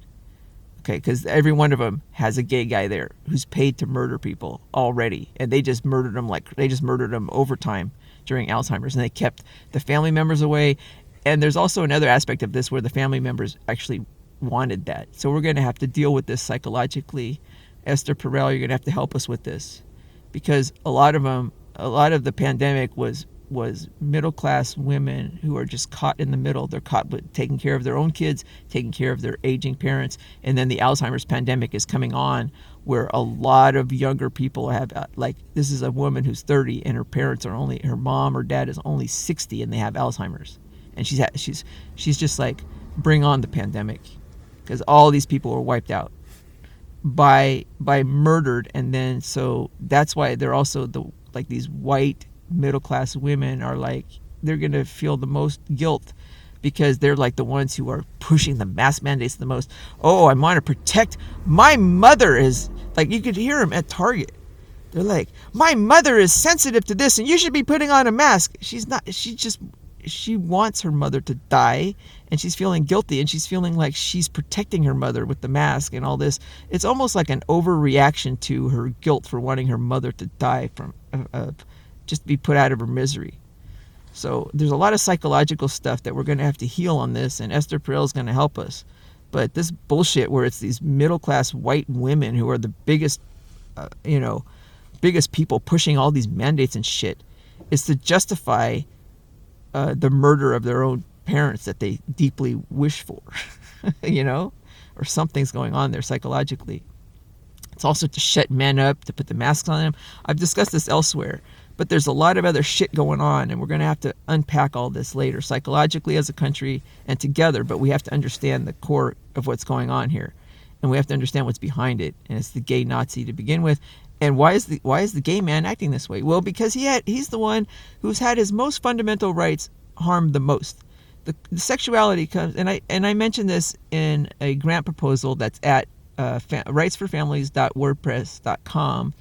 Okay, because every one of them has a gay guy there who's paid to murder people already. And they just murdered them overtime during Alzheimer's, and they kept the family members away. And there's also another aspect of this where the family members actually wanted that. So we're going to have to deal with this psychologically. Esther Perel, you're going to have to help us with this, because a lot of the pandemic was middle-class women who are just caught in the middle. They're caught with taking care of their own kids, taking care of their aging parents, and then the Alzheimer's pandemic is coming on, where a lot of younger people have, this is a woman who's 30 and her mom or dad is only 60 and they have Alzheimer's, and she's just like, bring on the pandemic, because all these people were wiped out by murdered. And then so that's why they're also these white middle-class women are they're going to feel the most guilt, because they're like the ones who are pushing the mask mandates the most. Oh, I want to protect my mother. Is like, you could hear them at Target. They're like, my mother is sensitive to this and you should be putting on a mask. She's not. She wants her mother to die, and she's feeling guilty, and she's feeling like she's protecting her mother with the mask and all this. It's almost like an overreaction to her guilt for wanting her mother to die from just be put out of her misery. So there's a lot of psychological stuff that we're going to have to heal on this, and Esther Perel is going to help us. But this bullshit where it's these middle-class white women who are the biggest people pushing all these mandates and shit, is to justify the murder of their own parents that they deeply wish for, or something's going on there psychologically. It's also to shut men up, to put the masks on them. I've discussed this elsewhere, but there's a lot of other shit going on, and we're going to have to unpack all this later, psychologically as a country and together. But we have to understand the core of what's going on here, and we have to understand what's behind it. And it's the gay Nazi to begin with. And why is the gay man acting this way? Well, because he's the one who's had his most fundamental rights harmed the most. The sexuality comes, and I mentioned this in a grant proposal that's at rightsforfamilies.wordpress.com,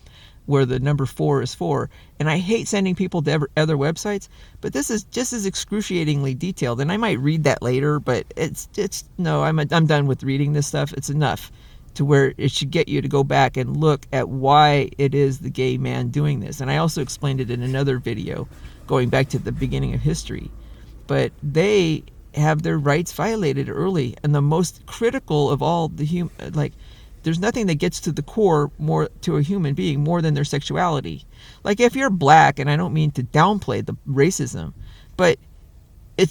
where the number 4 is 4. And I hate sending people to other websites, but this is just as excruciatingly detailed. And I might read that later, but I'm done with reading this stuff. It's enough to where it should get you to go back and look at why it is the gay man doing this. And I also explained it in another video going back to the beginning of history. But they have their rights violated early, and the most critical of all there's nothing that gets to the core more to a human being more than their sexuality. Like, if you're black, and I don't mean to downplay the racism, but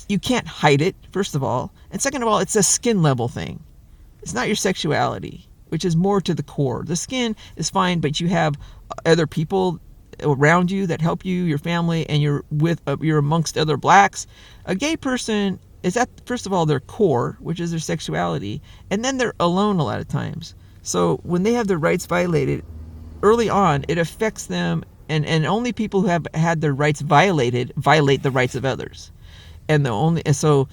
you can't hide it, first of all, and second of all, it's a skin level thing. It's not your sexuality, which is more to the core. The skin is fine, but you have other people around you that help you, your family, and you're amongst other blacks. A gay person is at, first of all, their core, which is their sexuality, and then they're alone a lot of times. So when they have their rights violated early on, it affects them, and only people who have had their rights violated violate the rights of others. And so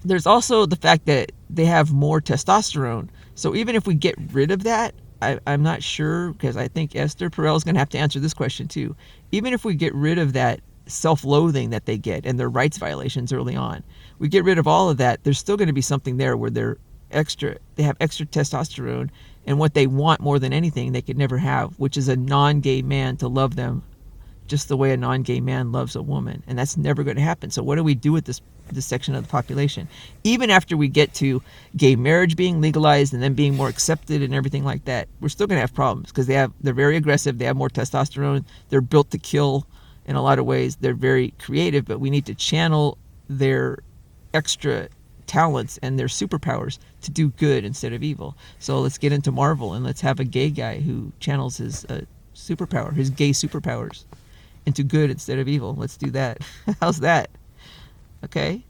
there's also the fact that they have more testosterone. So even if we get rid of that, I'm not sure, because I think Esther Perel is going to have to answer this question too. Even if we get rid of that self-loathing that they get and their rights violations early on, we get rid of all of that, there's still going to be something there where they have extra testosterone, and what they want more than anything they could never have, which is a non-gay man to love them just the way a non-gay man loves a woman. And that's never going to happen. So what do we do with this section of the population? Even after we get to gay marriage being legalized and then being more accepted and everything like that, we're still going to have problems, because they're very aggressive, they have more testosterone, they're built to kill in a lot of ways, they're very creative, but we need to channel their extra talents and their superpowers to do good instead of evil. So let's get into Marvel and let's have a gay guy who channels his superpower, his gay superpowers, into good instead of evil. Let's do that. How's that? Okay,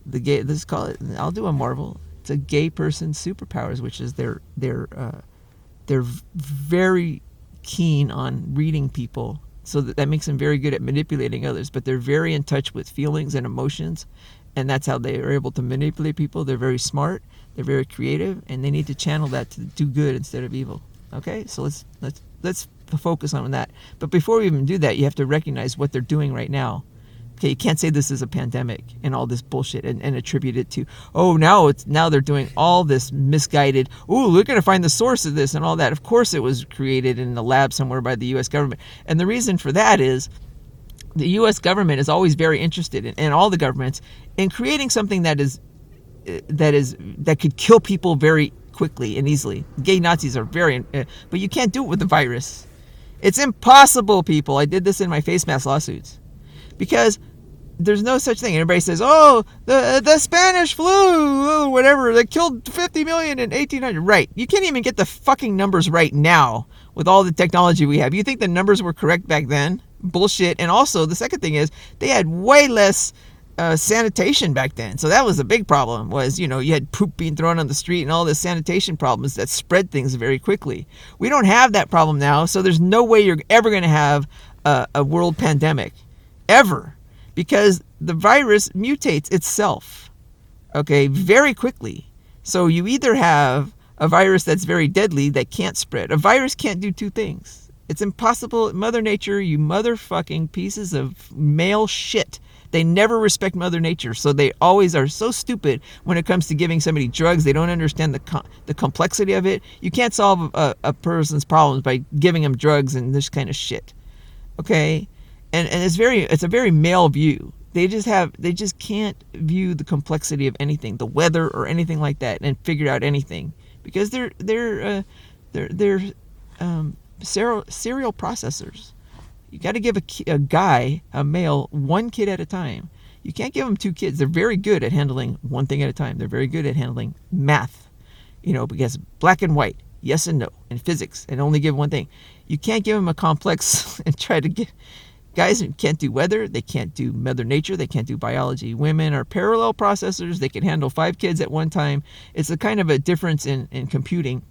let's call it. I'll do a Marvel. It's a gay person's superpowers, which is they're very keen on reading people, so that makes them very good at manipulating others. But they're very in touch with feelings and emotions, and that's how they are able to manipulate people. They're very smart. They're very creative, and they need to channel that to do good instead of evil. Okay, so let's focus on that. But before we even do that, you have to recognize what they're doing right now. Okay, you can't say this is a pandemic and all this bullshit and attribute it to, now they're doing all this misguided, we're going to find the source of this and all that. Of course it was created in a lab somewhere by the U.S. government. And the reason for that is the U.S. government is always very interested in all the governments in creating something that could kill people very quickly and easily. Gay Nazis are but you can't do it with the virus. It's impossible, people. I did this in my face mask lawsuits. Because there's no such thing. Everybody says, the Spanish flu, whatever, they killed 50 million in 1800. Right. You can't even get the fucking numbers right now with all the technology we have. You think the numbers were correct back then? Bullshit. And also, the second thing is, they had way less sanitation back then. So that was a big problem, was, you had poop being thrown on the street and all this sanitation problems that spread things very quickly. We don't have that problem now, so there's no way you're ever going to have a world pandemic. Ever. Because the virus mutates itself, okay, very quickly. So you either have a virus that's very deadly that can't spread. A virus can't do two things. It's impossible. Mother Nature, you motherfucking pieces of male shit. They never respect Mother Nature, so they always are so stupid when it comes to giving somebody drugs. They don't understand the complexity of it. You can't solve a person's problems by giving them drugs and this kind of shit, okay? And it's a very male view. They just can't view the complexity of anything, the weather or anything like that, and figure out anything, because they're serial processors. You got to give a male, one kid at a time. You can't give them two kids. They're very good at handling one thing at a time. They're very good at handling math, because black and white, yes and no, and physics, and only give one thing. You can't give them a complex and try to get. Guys can't do weather, they can't do Mother Nature, they can't do biology. Women are parallel processors, they can handle 5 kids at one time. It's a kind of a difference in computing.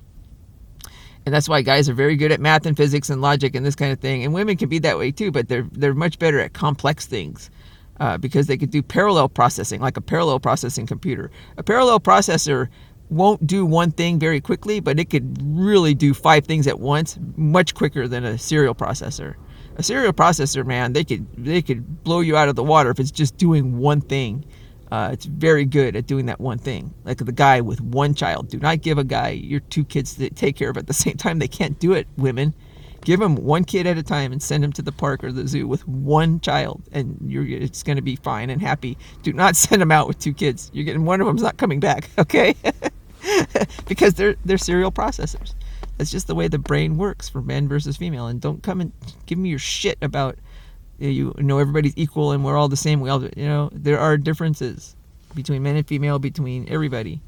And that's why guys are very good at math and physics and logic and this kind of thing. And women can be that way too, but they're much better at complex things because they could do parallel processing, like a parallel processing computer. A parallel processor won't do one thing very quickly, but it could really do 5 things at once much quicker than a serial processor. A serial processor, man, they could blow you out of the water if it's just doing one thing. It's very good at doing that one thing. Like the guy with one child. Do not give a guy your 2 kids to take care of at the same time. They can't do it, women. Give him one kid at a time and send him to the park or the zoo with one child, and it's going to be fine and happy. Do not send him out with 2 kids. You're getting one of them's not coming back, okay? Because they're serial processors. That's just the way the brain works for men versus female. And don't come and give me your shit about everybody's equal and we're all the same. We all there are differences between men and female, between everybody,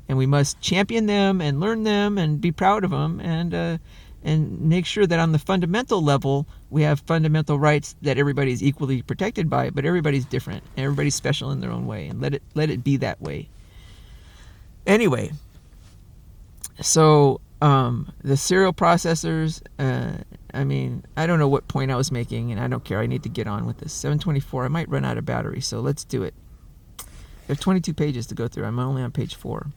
and we must champion them and learn them and be proud of them and and make sure that on the fundamental level, we have fundamental rights that everybody's equally protected by, but everybody's different. And everybody's special in their own way, and let it be that way. Anyway, so the serial processors, I don't know what point I was making, and I don't care. I need to get on with this. 724, I might run out of battery, so let's do it. There are 22 pages to go through. I'm only on page 4.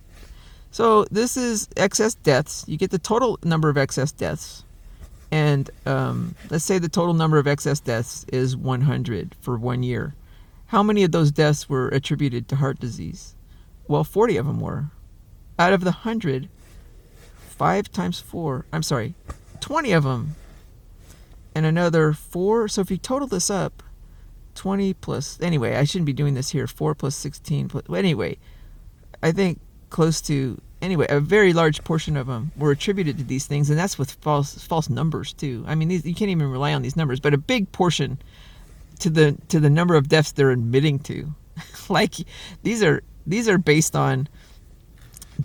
So this is excess deaths. You get the total number of excess deaths. And let's say the total number of excess deaths is 100 for 1 year. How many of those deaths were attributed to heart disease? Well, 40 of them were. Out of the 100, 5 times 4, 20 of them. And another 4. So if you total this up, 20 plus, anyway, I shouldn't be doing this here. 4 plus 16 plus, anyway, I think close to, a very large portion of them were attributed to these things, and that's with false numbers too. I mean, you can't even rely on these numbers, but a big portion to the number of deaths they're admitting to. Like these are based on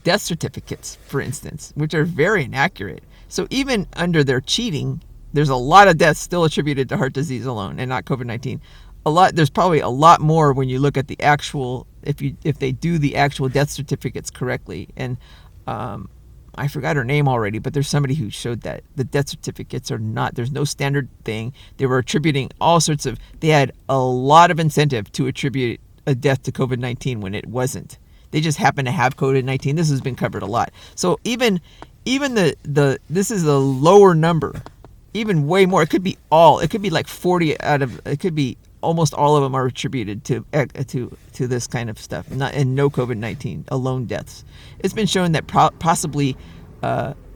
death certificates, for instance, which are very inaccurate. So even under their cheating, there's a lot of deaths still attributed to heart disease alone and not COVID-19. There's probably a lot more when you look at the actual, if they do the actual death certificates correctly. And I forgot her name already, but there's somebody who showed that the death certificates are not, there's no standard thing. They were attributing all sorts of, they had a lot of incentive to attribute a death to COVID-19 when it wasn't. They just happen to have COVID-19. This has been covered a lot. So even this is a lower number, even way more. It could be like 40 it could be almost all of them are attributed to this kind of stuff, and no COVID-19 alone deaths. It's been shown that possibly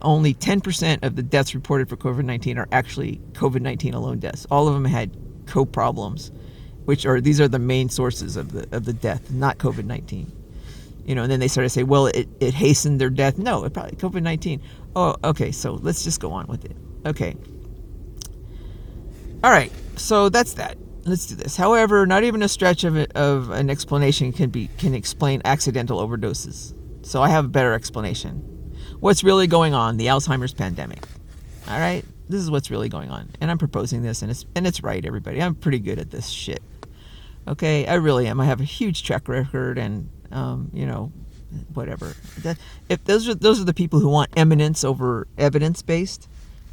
only 10% of the deaths reported for COVID-19 are actually COVID-19 alone deaths. All of them had co-problems, these are the main sources of the death, not COVID-19. And then they started to say, well, it hastened their death. No, it probably COVID-19. Oh, okay, so let's just go on with it. Okay. All right, so that's that. Let's do this. However, not even a stretch of an explanation can explain accidental overdoses. So I have a better explanation. What's really going on? The Alzheimer's pandemic. All right, this is what's really going on, and I'm proposing this, and it's right, everybody. I'm pretty good at this shit. Okay, I really am. I have a huge track record, and whatever. If those are the people who want eminence over evidence based,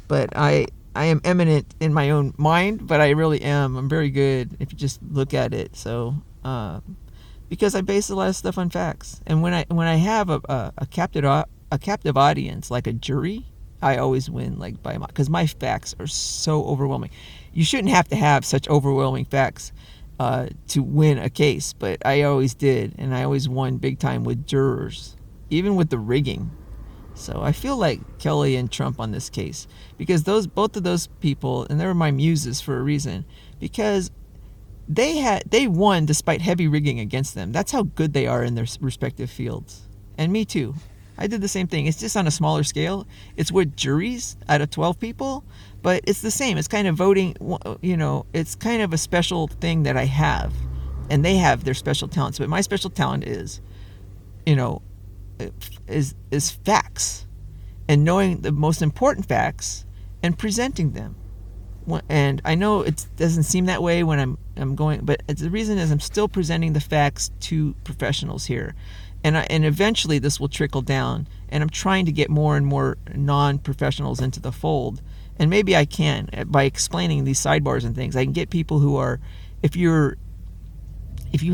but I am eminent in my own mind, but I really am. I'm very good if you just look at it. So, because I base a lot of stuff on facts, and when I have a captive audience like a jury, I always win because my facts are so overwhelming. You shouldn't have to have such overwhelming facts to win a case, but I always did, and I always won big time with jurors, even with the rigging. So I feel like Kelly and Trump on this case, because both of those people, and they were my muses for a reason, because they won despite heavy rigging against them. That's how good they are in their respective fields. And me too. I did the same thing. It's just on a smaller scale. It's with juries out of 12 people, but it's the same. It's kind of voting, it's kind of a special thing that I have, and they have their special talents. But my special talent is facts, and knowing the most important facts and presenting them. And I know it doesn't seem that way when I'm going, but the reason is I'm still presenting the facts to professionals here, and eventually this will trickle down. And I'm trying to get more and more non-professionals into the fold, and maybe I can by explaining these sidebars and things. I can get people who are, if you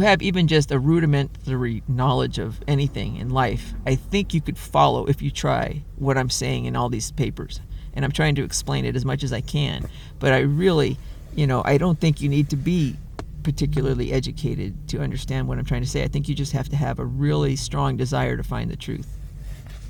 have even just a rudimentary knowledge of anything in life, I think you could follow, if you try, what I'm saying in all these papers. And I'm trying to explain it as much as I can. But I really, I don't think you need to be particularly educated to understand what I'm trying to say. I think you just have to have a really strong desire to find the truth,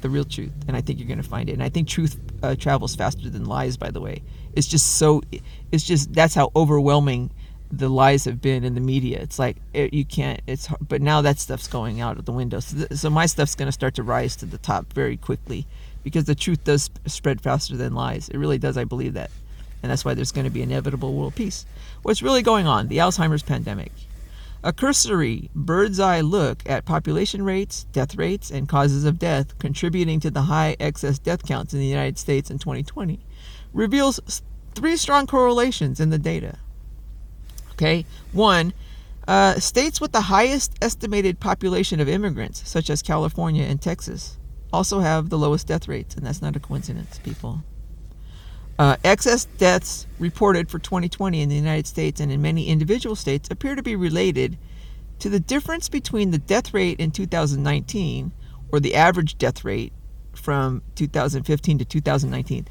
the real truth. And I think you're going to find it. And I think truth travels faster than lies, by the way. That's how overwhelming the lies have been in the media. It's like you can't. But now that stuff's going out of the window. So my stuff's going to start to rise to the top very quickly, because the truth does spread faster than lies. It really does. I believe that, and that's why there's going to be inevitable world peace. What's really going on? The Alzheimer's pandemic. A cursory bird's eye look at population rates, death rates, and causes of death contributing to the high excess death counts in the United States in 2020 reveals 3 strong correlations in the data. Okay, 1, states with the highest estimated population of immigrants, such as California and Texas, also have the lowest death rates, and that's not a coincidence, people. Excess deaths reported for 2020 in the United States and in many individual states appear to be related to the difference between the death rate in 2019, or the average death rate from 2015 to 2019.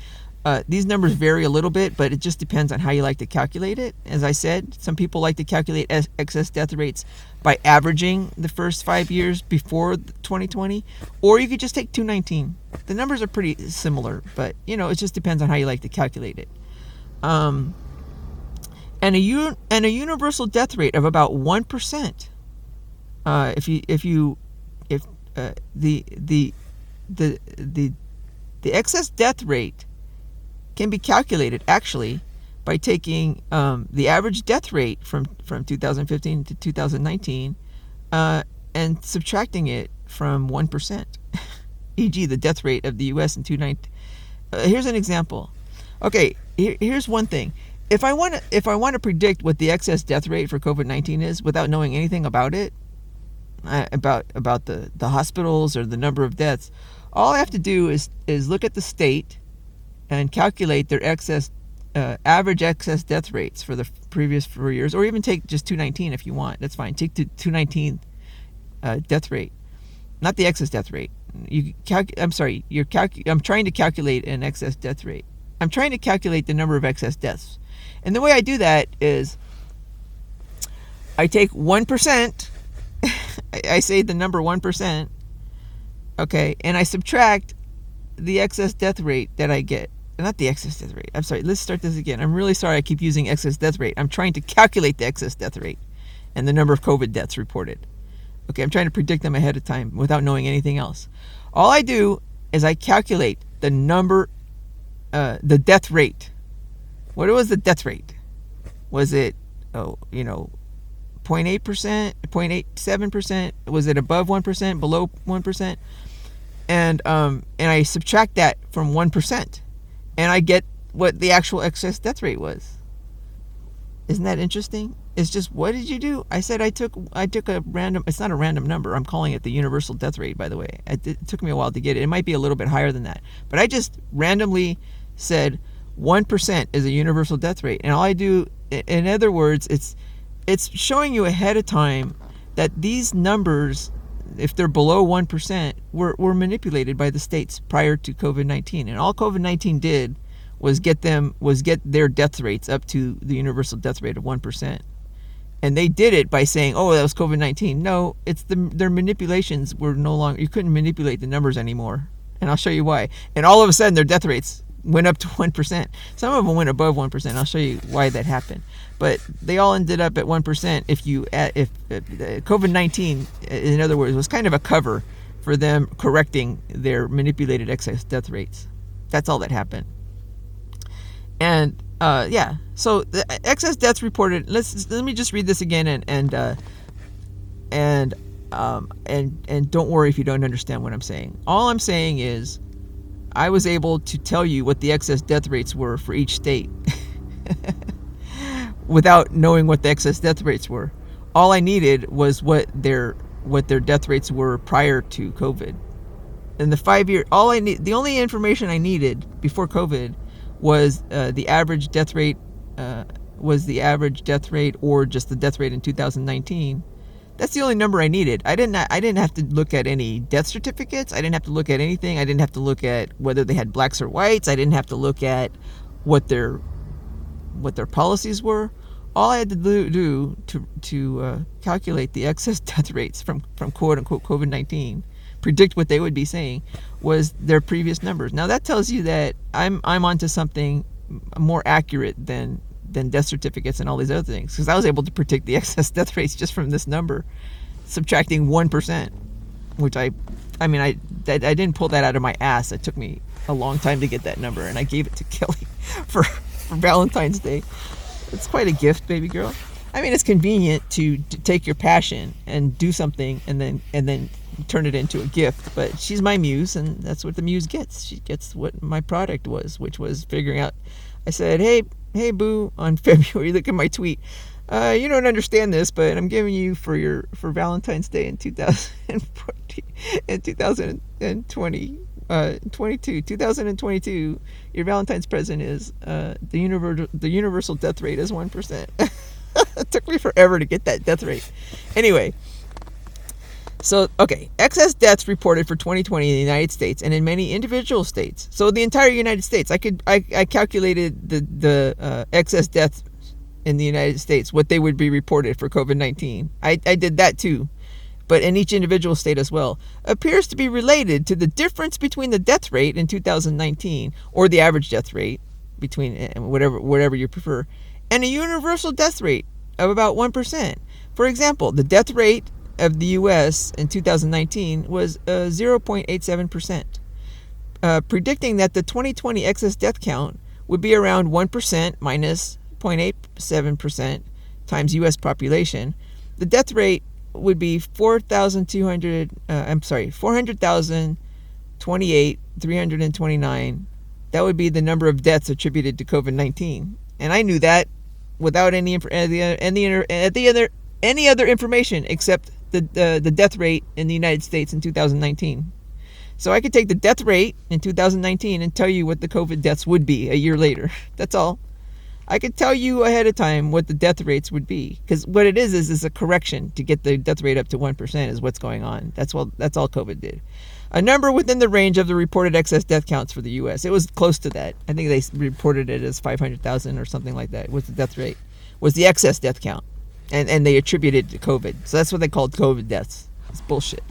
These numbers vary a little bit, but it just depends on how you like to calculate it. As I said, some people like to calculate excess death rates by averaging the first 5 years before 2020, or you could just take 2019. The numbers are pretty similar, but it just depends on how you like to calculate it. And a universal death rate of about 1%. The excess death rate can be calculated actually by taking the average death rate from 2015 to 2019 and subtracting it from 1%, e.g. the death rate of the U.S. in 2019. Here's an example. Okay, here's one thing. If I want to predict what the excess death rate for COVID-19 is without knowing anything about it, about the hospitals or the number of deaths, all I have to do is look at the state and calculate their average excess death rates for the previous 4 years, or even take just 2019 if you want. That's fine. Take the 2019 death rate, not the excess death rate. I'm trying to calculate an excess death rate. I'm trying to calculate the number of excess deaths, and the way I do that is I take 1%. I say the number 1%. Okay, and I subtract the excess death rate that I get. Not the excess death rate. I'm sorry. Let's start this again. I'm really sorry I keep using excess death rate. I'm trying to calculate the excess death rate and the number of COVID deaths reported. Okay, I'm trying to predict them ahead of time without knowing anything else. All I do is I calculate the number, the death rate. What was the death rate? Was it, 0.8%, 0.87%? Was it above 1%, below 1%? And I subtract that from 1%, and I get what the actual excess death rate was. Isn't that interesting? It's just, what did you do? I said I took a random. It's not a random number. I'm calling it the universal death rate, by the way. It took me a while to get it. It might be a little bit higher than that, but I just randomly said 1% is a universal death rate, and all I do, in other words, it's showing you ahead of time that these numbers, if they're below 1%, were manipulated by the states prior to COVID-19. And all COVID-19 did was get their death rates up to the universal death rate of 1%. And they did it by saying, oh, that was COVID-19. No, it's their manipulations were no longer, you couldn't manipulate the numbers anymore. And I'll show you why. And all of a sudden, their death rates went up to 1%. Some of them went above 1%. I'll show you why that happened. But they all ended up at 1%. If COVID-19, in other words, was kind of a cover for them correcting their manipulated excess death rates. That's all that happened. And so the excess deaths reported. Let me just read this again, and don't worry if you don't understand what I'm saying. All I'm saying is, I was able to tell you what the excess death rates were for each state without knowing what the excess death rates were. All I needed was what their death rates were prior to COVID. In the 5 year, the only information I needed before COVID was the average death rate, or just the death rate in 2019. That's the only number I needed. I didn't have to look at any death certificates. I didn't have to look at anything. I didn't have to look at whether they had blacks or whites. I didn't have to look at what their policies were. All I had to do to calculate the excess death rates from quote unquote COVID-19, predict what they would be saying, was their previous numbers. Now that tells you that I'm onto something more accurate than death certificates and all these other things, because I was able to predict the excess death rates just from this number, subtracting 1%, which I didn't pull that out of my ass. It took me a long time to get that number, and I gave it to Kelly for Valentine's Day. It's quite a gift, baby girl. I mean, it's convenient to take your passion and do something and then turn it into a gift. But she's my muse, and that's what the muse gets. She gets what my product was, which was figuring out. I said, hey, boo, on February. Look at my tweet. You don't understand this, but I'm giving you for Valentine's Day in 2020, in 2022, your Valentine's present is the universal death rate is 1%. It took me forever to get that death rate. Anyway, so okay, excess deaths reported for 2020 in the United States and in many individual states. So the entire United States, I calculated the excess deaths in the United States, what they would be reported for COVID-19. I did that too, but in each individual state as well, appears to be related to the difference between the death rate in 2019, or the average death rate, between whatever you prefer, and a universal death rate of about 1%. For example, the death rate of the U.S. in 2019 was 0.87%, predicting that the 2020 excess death count would be around 1% minus 0.87% times U.S. population. The death rate would be 400,028,329. That would be the number of deaths attributed to COVID-19, and I knew that without any other information except the death rate in the United States in 2019. So I could take the death rate in 2019 and tell you what the COVID deaths would be a year later. That's all. I could tell you ahead of time what the death rates would be, because what it is a correction to get the death rate up to 1% is what's going on. That's all COVID did. A number within the range of the reported excess death counts for the U.S. It was close to that. I think they reported it as 500,000 or something like that was the death rate, was the excess death count. And they attributed it to COVID. So that's what they called COVID deaths. It's bullshit.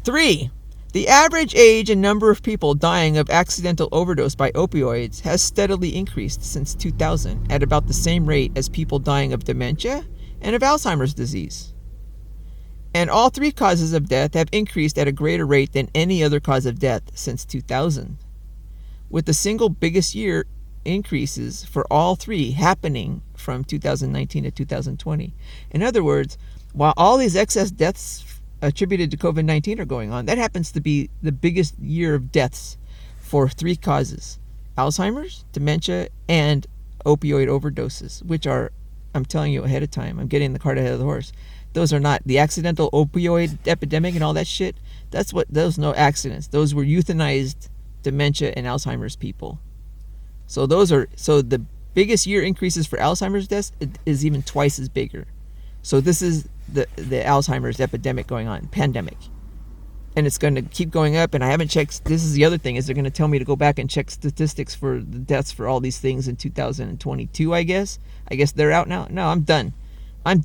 3. The average age and number of people dying of accidental overdose by opioids has steadily increased since 2000 at about the same rate as people dying of dementia and of Alzheimer's disease. And all 3 causes of death have increased at a greater rate than any other cause of death since 2000, with the single biggest year increases for all 3 happening from 2019 to 2020. In other words, while all these excess deaths attributed to COVID-19 are going on, that happens to be the biggest year of deaths for 3 causes: Alzheimer's, dementia, and opioid overdoses, which are, I'm telling you ahead of time, I'm getting the cart ahead of the horse. Those are not the accidental opioid epidemic and all that shit. Those no accidents. Those were euthanized dementia and Alzheimer's people. So the biggest year increases for Alzheimer's deaths is even twice as bigger. So this is the Alzheimer's epidemic going on, pandemic. And it's going to keep going up, and I haven't checked. This is the other thing, is they're going to tell me to go back and check statistics for the deaths for all these things in 2022, I guess. I guess they're out now. No, I'm done. I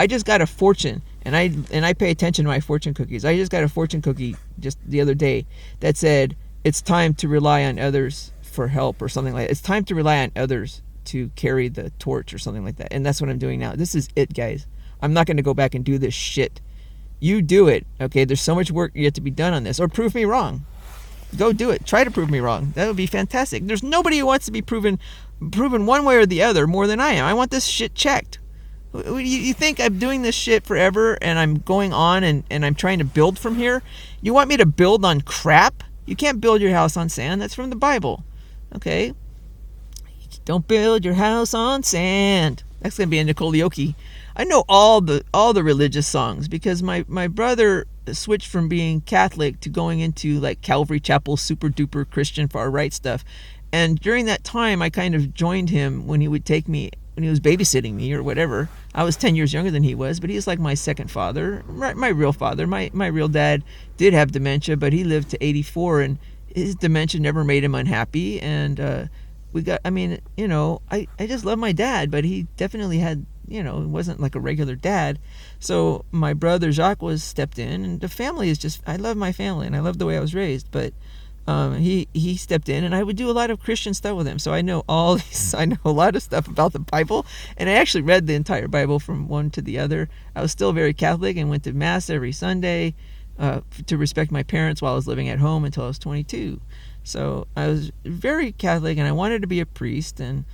just got a fortune, and I pay attention to my fortune cookies. I just got a fortune cookie just the other day that said it's time to rely on others for help or something like that. It's time to rely on others to carry the torch or something like that. And that's what I'm doing now. This is it, guys. I'm not going to go back and do this shit. You do it, okay? There's so much work yet to be done on this. Or prove me wrong. Go do it. Try to prove me wrong. That would be fantastic. There's nobody who wants to be proven one way or the other more than I am. I want this shit checked. You think I'm doing this shit forever and I'm going on and I'm trying to build from here? You want me to build on crap? You can't build your house on sand. That's from the Bible. Okay? Don't build your house on sand. That's going to be a Nicole Young. I know all the religious songs because my brother switched from being Catholic to going into like Calvary Chapel super duper Christian far right stuff. And during that time I kind of joined him when he would take me, when he was babysitting me or whatever. I was 10 years younger than he was, but he's like my second father, my real father. My real dad did have dementia, but he lived to 84 and his dementia never made him unhappy. And I just love my dad, but he definitely had, it wasn't like a regular dad. So my brother Jacques was stepped in, and the family is just, I love my family and I love the way I was raised, but he stepped in, and I would do a lot of Christian stuff with him. So I know I know a lot of stuff about the Bible, and I actually read the entire Bible from one to the other. I was still very Catholic and went to Mass every Sunday to respect my parents while I was living at home until I was 22. So I was very Catholic, and I wanted to be a priest, and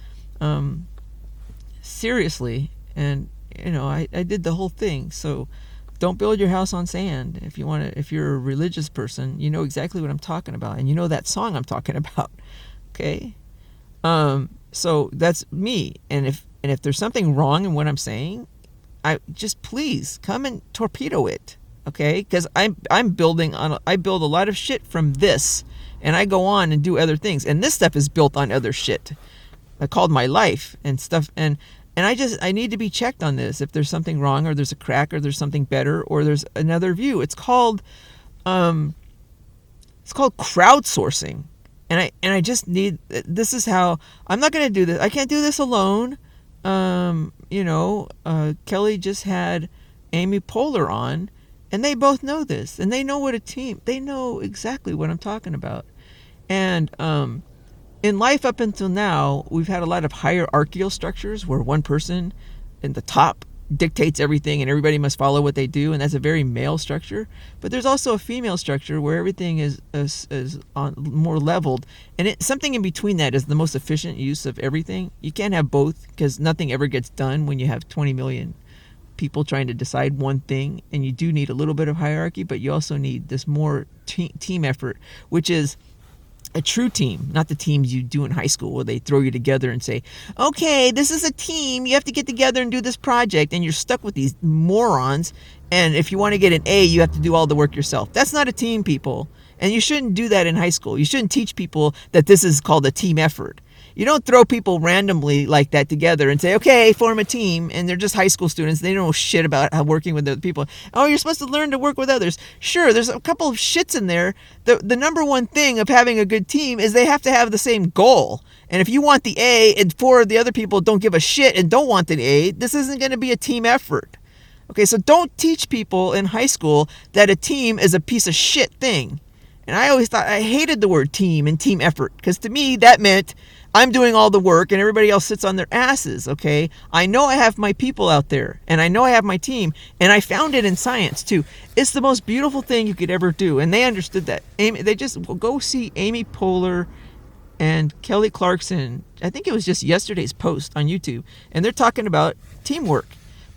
seriously. And I did the whole thing. So don't build your house on sand. If you're a religious person, you know exactly what I'm talking about, and you know that song I'm talking about. Okay. So that's me. And if there's something wrong in what I'm saying, I just please come and torpedo it. Okay, because I build a lot of shit from this, and I go on and do other things, and this stuff is built on other shit. I called my life and stuff, and I need to be checked on this if there's something wrong, or there's a crack, or there's something better, or there's another view. It's called crowdsourcing, and I just need. This is how I'm not going to do this. I can't do this alone. Kelly just had Amy Poehler on. And they both know this, and they know what they know exactly what I'm talking about. And in life up until now, we've had a lot of hierarchical structures where one person in the top dictates everything and everybody must follow what they do, and that's a very male structure. But there's also a female structure where everything is on more leveled, and something in between that is the most efficient use of everything. You can't have both, because nothing ever gets done when you have 20 million people trying to decide one thing, and you do need a little bit of hierarchy, but you also need this more team effort, which is a true team, not the teams you do in high school where they throw you together and say, okay, this is a team, you have to get together and do this project, and you're stuck with these morons, and if you want to get an A, you have to do all the work yourself. That's not a team, people, and you shouldn't do that in high school. You shouldn't teach people that this is called a team effort. You don't throw people randomly like that together and say, okay, form a team, and they're just high school students. They don't know shit about how working with other people. Oh, you're supposed to learn to work with others. Sure, there's a couple of shits in there. The number one thing of having a good team is they have to have the same goal. And if you want the A and four of the other people don't give a shit and don't want the A, this isn't going to be a team effort. Okay, so don't teach people in high school that a team is a piece of shit thing. And I hated the word team and team effort, because to me that meant I'm doing all the work and everybody else sits on their asses, okay? I know I have my people out there, and I know I have my team, and I found it in science too. It's the most beautiful thing you could ever do, and they understood that. They just go see Amy Poehler and Kelly Clarkson. I think it was just yesterday's post on YouTube, and they're talking about teamwork.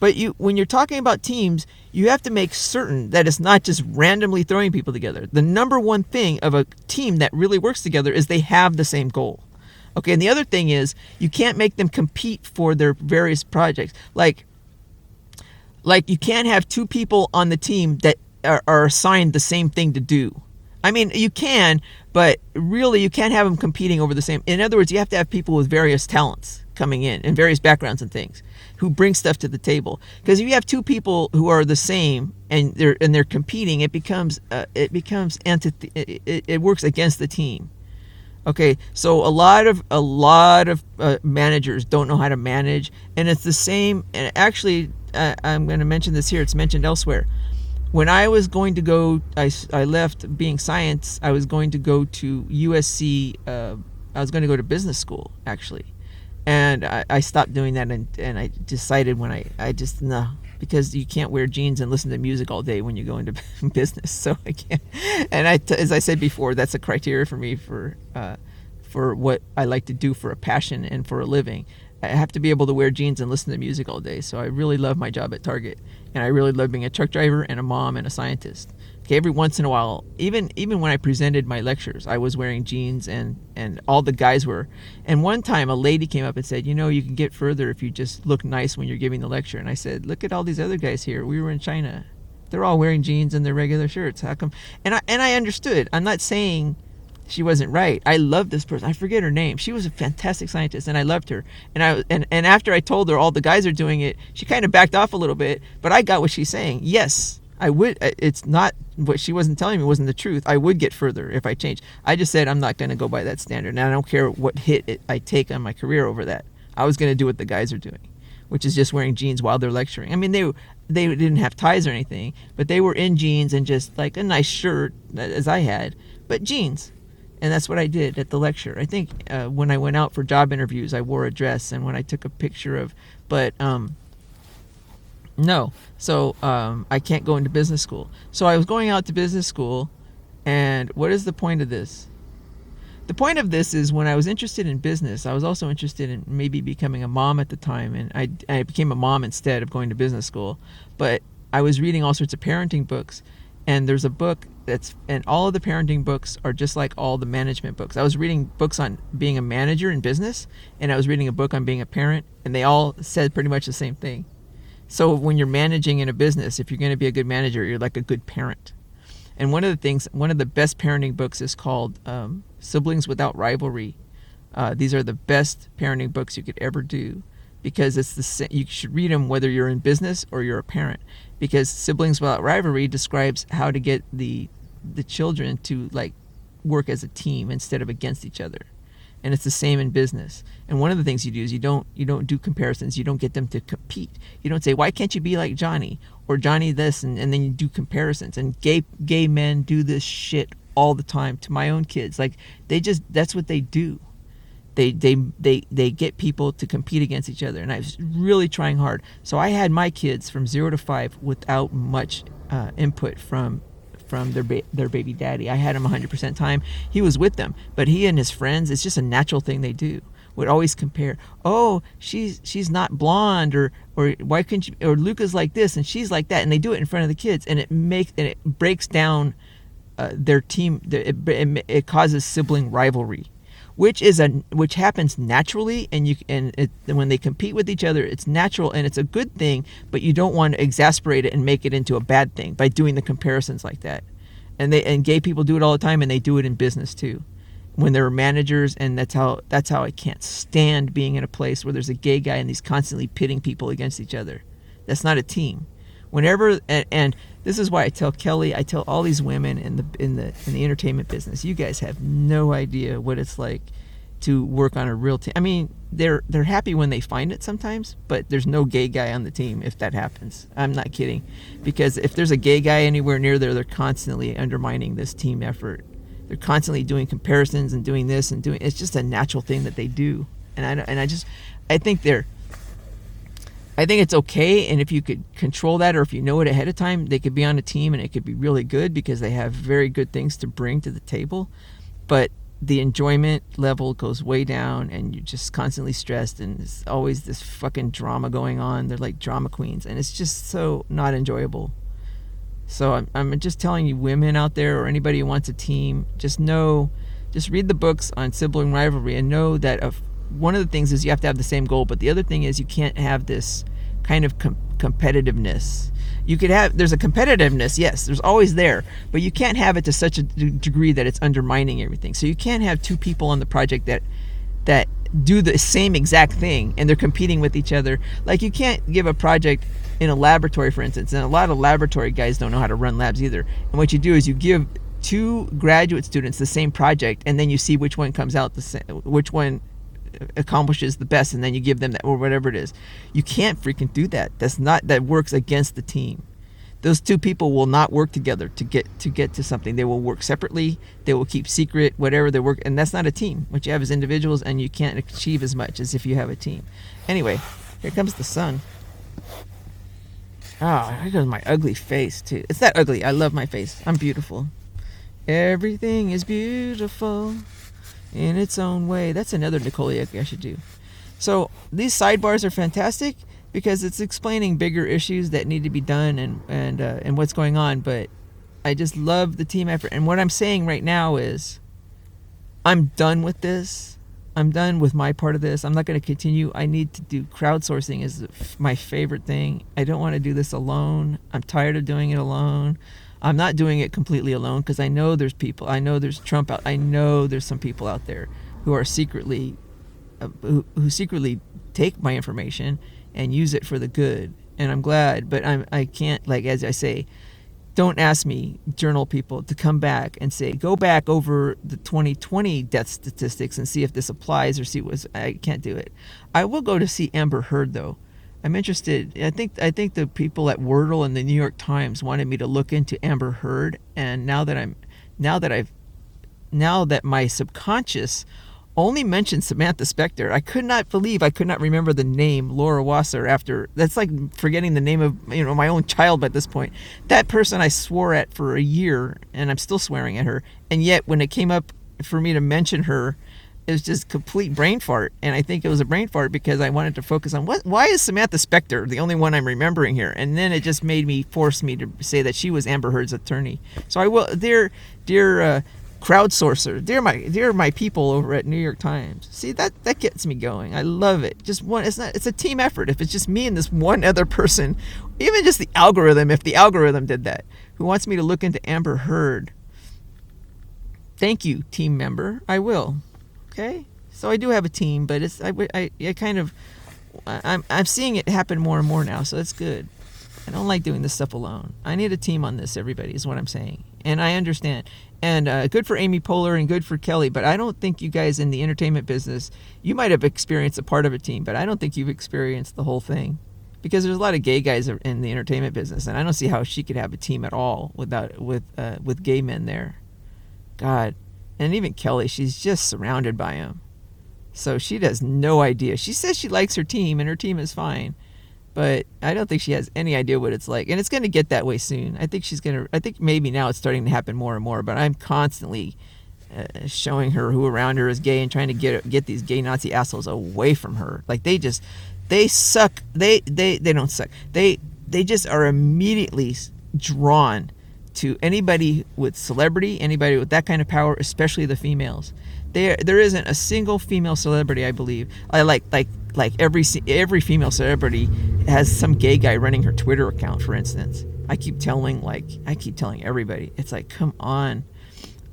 But when you're talking about teams, you have to make certain that it's not just randomly throwing people together. The number one thing of a team that really works together is they have the same goal. Okay, and the other thing is you can't make them compete for their various projects. Like you can't have two people on the team that are assigned the same thing to do. I mean, you can, but really you can't have them competing over the same. In other words, you have to have people with various talents coming in and various backgrounds and things who bring stuff to the table. Because if you have two people who are the same and they're competing, it works against the team. Okay, so a lot of managers don't know how to manage, and it's the same. And actually, I'm going to mention this here. It's mentioned elsewhere. When I was going to go, I left being science. I was going to go to USC. I was going to go to business school, actually. And I stopped doing that, and I decided because you can't wear jeans and listen to music all day when you go into business. So I can't. And as I said before, that's a criteria for me for what I like to do for a passion and for a living. I have to be able to wear jeans and listen to music all day. So I really love my job at Target, and I really love being a truck driver and a mom and a scientist. Okay, every once in a while, even when I presented my lectures, I was wearing jeans, and all the guys were. And one time a lady came up and said, you can get further if you just look nice when you're giving the lecture. And I said, look at all these other guys here. We were in China. They're all wearing jeans and their regular shirts. How come? And I understood. I'm not saying she wasn't right. I love this person. I forget her name. She was a fantastic scientist, and I loved her. And after I told her all the guys are doing it, she kind of backed off a little bit. But I got what she's saying. Yes, I would. It's not what she wasn't telling me wasn't the truth. I would get further if I changed. I just said I'm not going to go by that standard, and I don't care what hit I take on my career over that. I was going to do what the guys are doing, which is just wearing jeans while they're lecturing. I mean, they didn't have ties or anything, but they were in jeans and just like a nice shirt, as I had, but jeans. And that's what I did at the lecture. I think when I went out for job interviews, I wore a dress, and when I took a picture of, no. So I can't go into business school. So I was going out to business school, and what is the point of this? the point of this is when I was interested in business, I was also interested in maybe becoming a mom at the time, and I became a mom instead of going to business school. But I was reading all sorts of parenting books, and there's a book and all of the parenting books are just like all the management books. I was reading books on being a manager in business, and I was reading a book on being a parent, and they all said pretty much the same thing. So when you're managing in a business, if you're going to be a good manager, you're like a good parent. And one of the best parenting books is called Siblings Without Rivalry. These are the best parenting books you could ever do, because you should read them whether you're in business or you're a parent, because Siblings Without Rivalry describes how to get the children to like work as a team instead of against each other. And it's the same in business. And one of the things you do is you don't do comparisons. You don't get them to compete. You don't say, why can't you be like Johnny, or Johnny this, and then you do comparisons. And gay men do this shit all the time to my own kids. Like that's what they do. They get people to compete against each other. And I was really trying hard. So I had my kids from 0 to 5 without much input from their baby daddy. I had him 100% time. He was with them, but he and his friends, it's just a natural thing they do, would always compare. Oh, she's not blonde, or why couldn't you, or Luca's like this and she's like that, and they do it in front of the kids, and it breaks down their team. It causes sibling rivalry, which happens naturally, and when they compete with each other, it's natural and it's a good thing, but you don't want to exasperate it and make it into a bad thing by doing the comparisons like that. And gay people do it all the time, and they do it in business too, when they're managers. And that's how I can't stand being in a place where there's a gay guy and he's constantly pitting people against each other. That's not a team. Whenever and this is why I tell Kelly, I tell all these women in the entertainment business, you guys have no idea what it's like to work on a real team. I mean, they're happy when they find it sometimes, but there's no gay guy on the team if that happens. I'm not kidding, because if there's a gay guy anywhere near there, they're constantly undermining this team effort. They're constantly doing comparisons and doing this and doing. It's just a natural thing that they do, and I think it's okay, and if you could control that, or if you know it ahead of time, they could be on a team and it could be really good because they have very good things to bring to the table. But the enjoyment level goes way down, and you're just constantly stressed, and there's always this fucking drama going on. They're like drama queens, and it's just so not enjoyable. So I'm just telling you, women out there, or anybody who wants a team, just read the books on sibling rivalry, and know that one of the things is you have to have the same goal, but the other thing is you can't have this kind of competitiveness. There's a competitiveness, yes, there's always there, but you can't have it to such a degree that it's undermining everything. So you can't have two people on the project that do the same exact thing and they're competing with each other. Like, you can't give a project in a laboratory, for instance, and a lot of laboratory guys don't know how to run labs either. And what you do is you give two graduate students the same project, and then you see which one comes out the same, which one accomplishes the best, and then you give them that, or whatever it is. You can't freaking do that. That works against the team. Those two people will not work together to get to something. They will work separately. They will keep secret whatever they work, and that's not a team. What you have is individuals, and you can't achieve as much as if you have a team. Anyway, here comes the sun. Oh, here goes my ugly face too. It's that ugly. I love my face. I'm beautiful. Everything is beautiful in its own way. That's another Nicole Young I should do. So these sidebars are fantastic because it's explaining bigger issues that need to be done and what's going on. But I just love the team effort. And what I'm saying right now is I'm done with this. I'm done with my part of this. I'm not going to continue. I need to do crowdsourcing is my favorite thing. I don't want to do this alone. I'm tired of doing it alone. I'm not doing it completely alone because I know there's people. I know there's Trump out. I know there's some people out there who are secretly, who secretly take my information and use it for the good. And I'm glad, but I can't, like, as I say, don't ask me, journal people, to come back and say, go back over the 2020 death statistics and see if this applies or see what. I can't do it. I will go to see Amber Heard though. I'm interested. I think the people at Wordle and the New York Times wanted me to look into Amber Heard, and now that my subconscious only mentioned Samantha Spector, I could not believe I could not remember the name Laura Wasser after. That's like forgetting the name of my own child at this point. That person I swore at for a year, and I'm still swearing at her. And yet when it came up for me to mention her, it was just complete brain fart. And I think it was a brain fart because I wanted to focus on why is Samantha Spector the only one I'm remembering here? And then it just forced me to say that she was Amber Heard's attorney. So I will, dear crowdsourcer, dear my people over at New York Times. See, that gets me going. I love it. Just one, it's a team effort. If it's just me and this one other person, even just the algorithm, if the algorithm did that, who wants me to look into Amber Heard, thank you, team member. I will. Okay, so I do have a team, but I'm seeing it happen more and more now, so it's good. I don't like doing this stuff alone. I need a team on this, everybody, is what I'm saying. And I understand. And good for Amy Poehler and good for Kelly, but I don't think you guys in the entertainment business, you might have experienced a part of a team, but I don't think you've experienced the whole thing. Because there's a lot of gay guys in the entertainment business, and I don't see how she could have a team at all with gay men there. God. And even Kelly, she's just surrounded by them. So she has no idea. She says she likes her team, and her team is fine. But I don't think she has any idea what it's like. And it's going to get that way soon. I think maybe now it's starting to happen more and more. But I'm constantly showing her who around her is gay and trying to get these gay Nazi assholes away from her. Like they suck. They don't suck. They just are immediately drawn to anybody with celebrity, anybody with that kind of power, especially the females. There isn't a single female celebrity, I believe. I like every female celebrity has some gay guy running her Twitter account, for instance. I keep telling everybody, it's like, come on,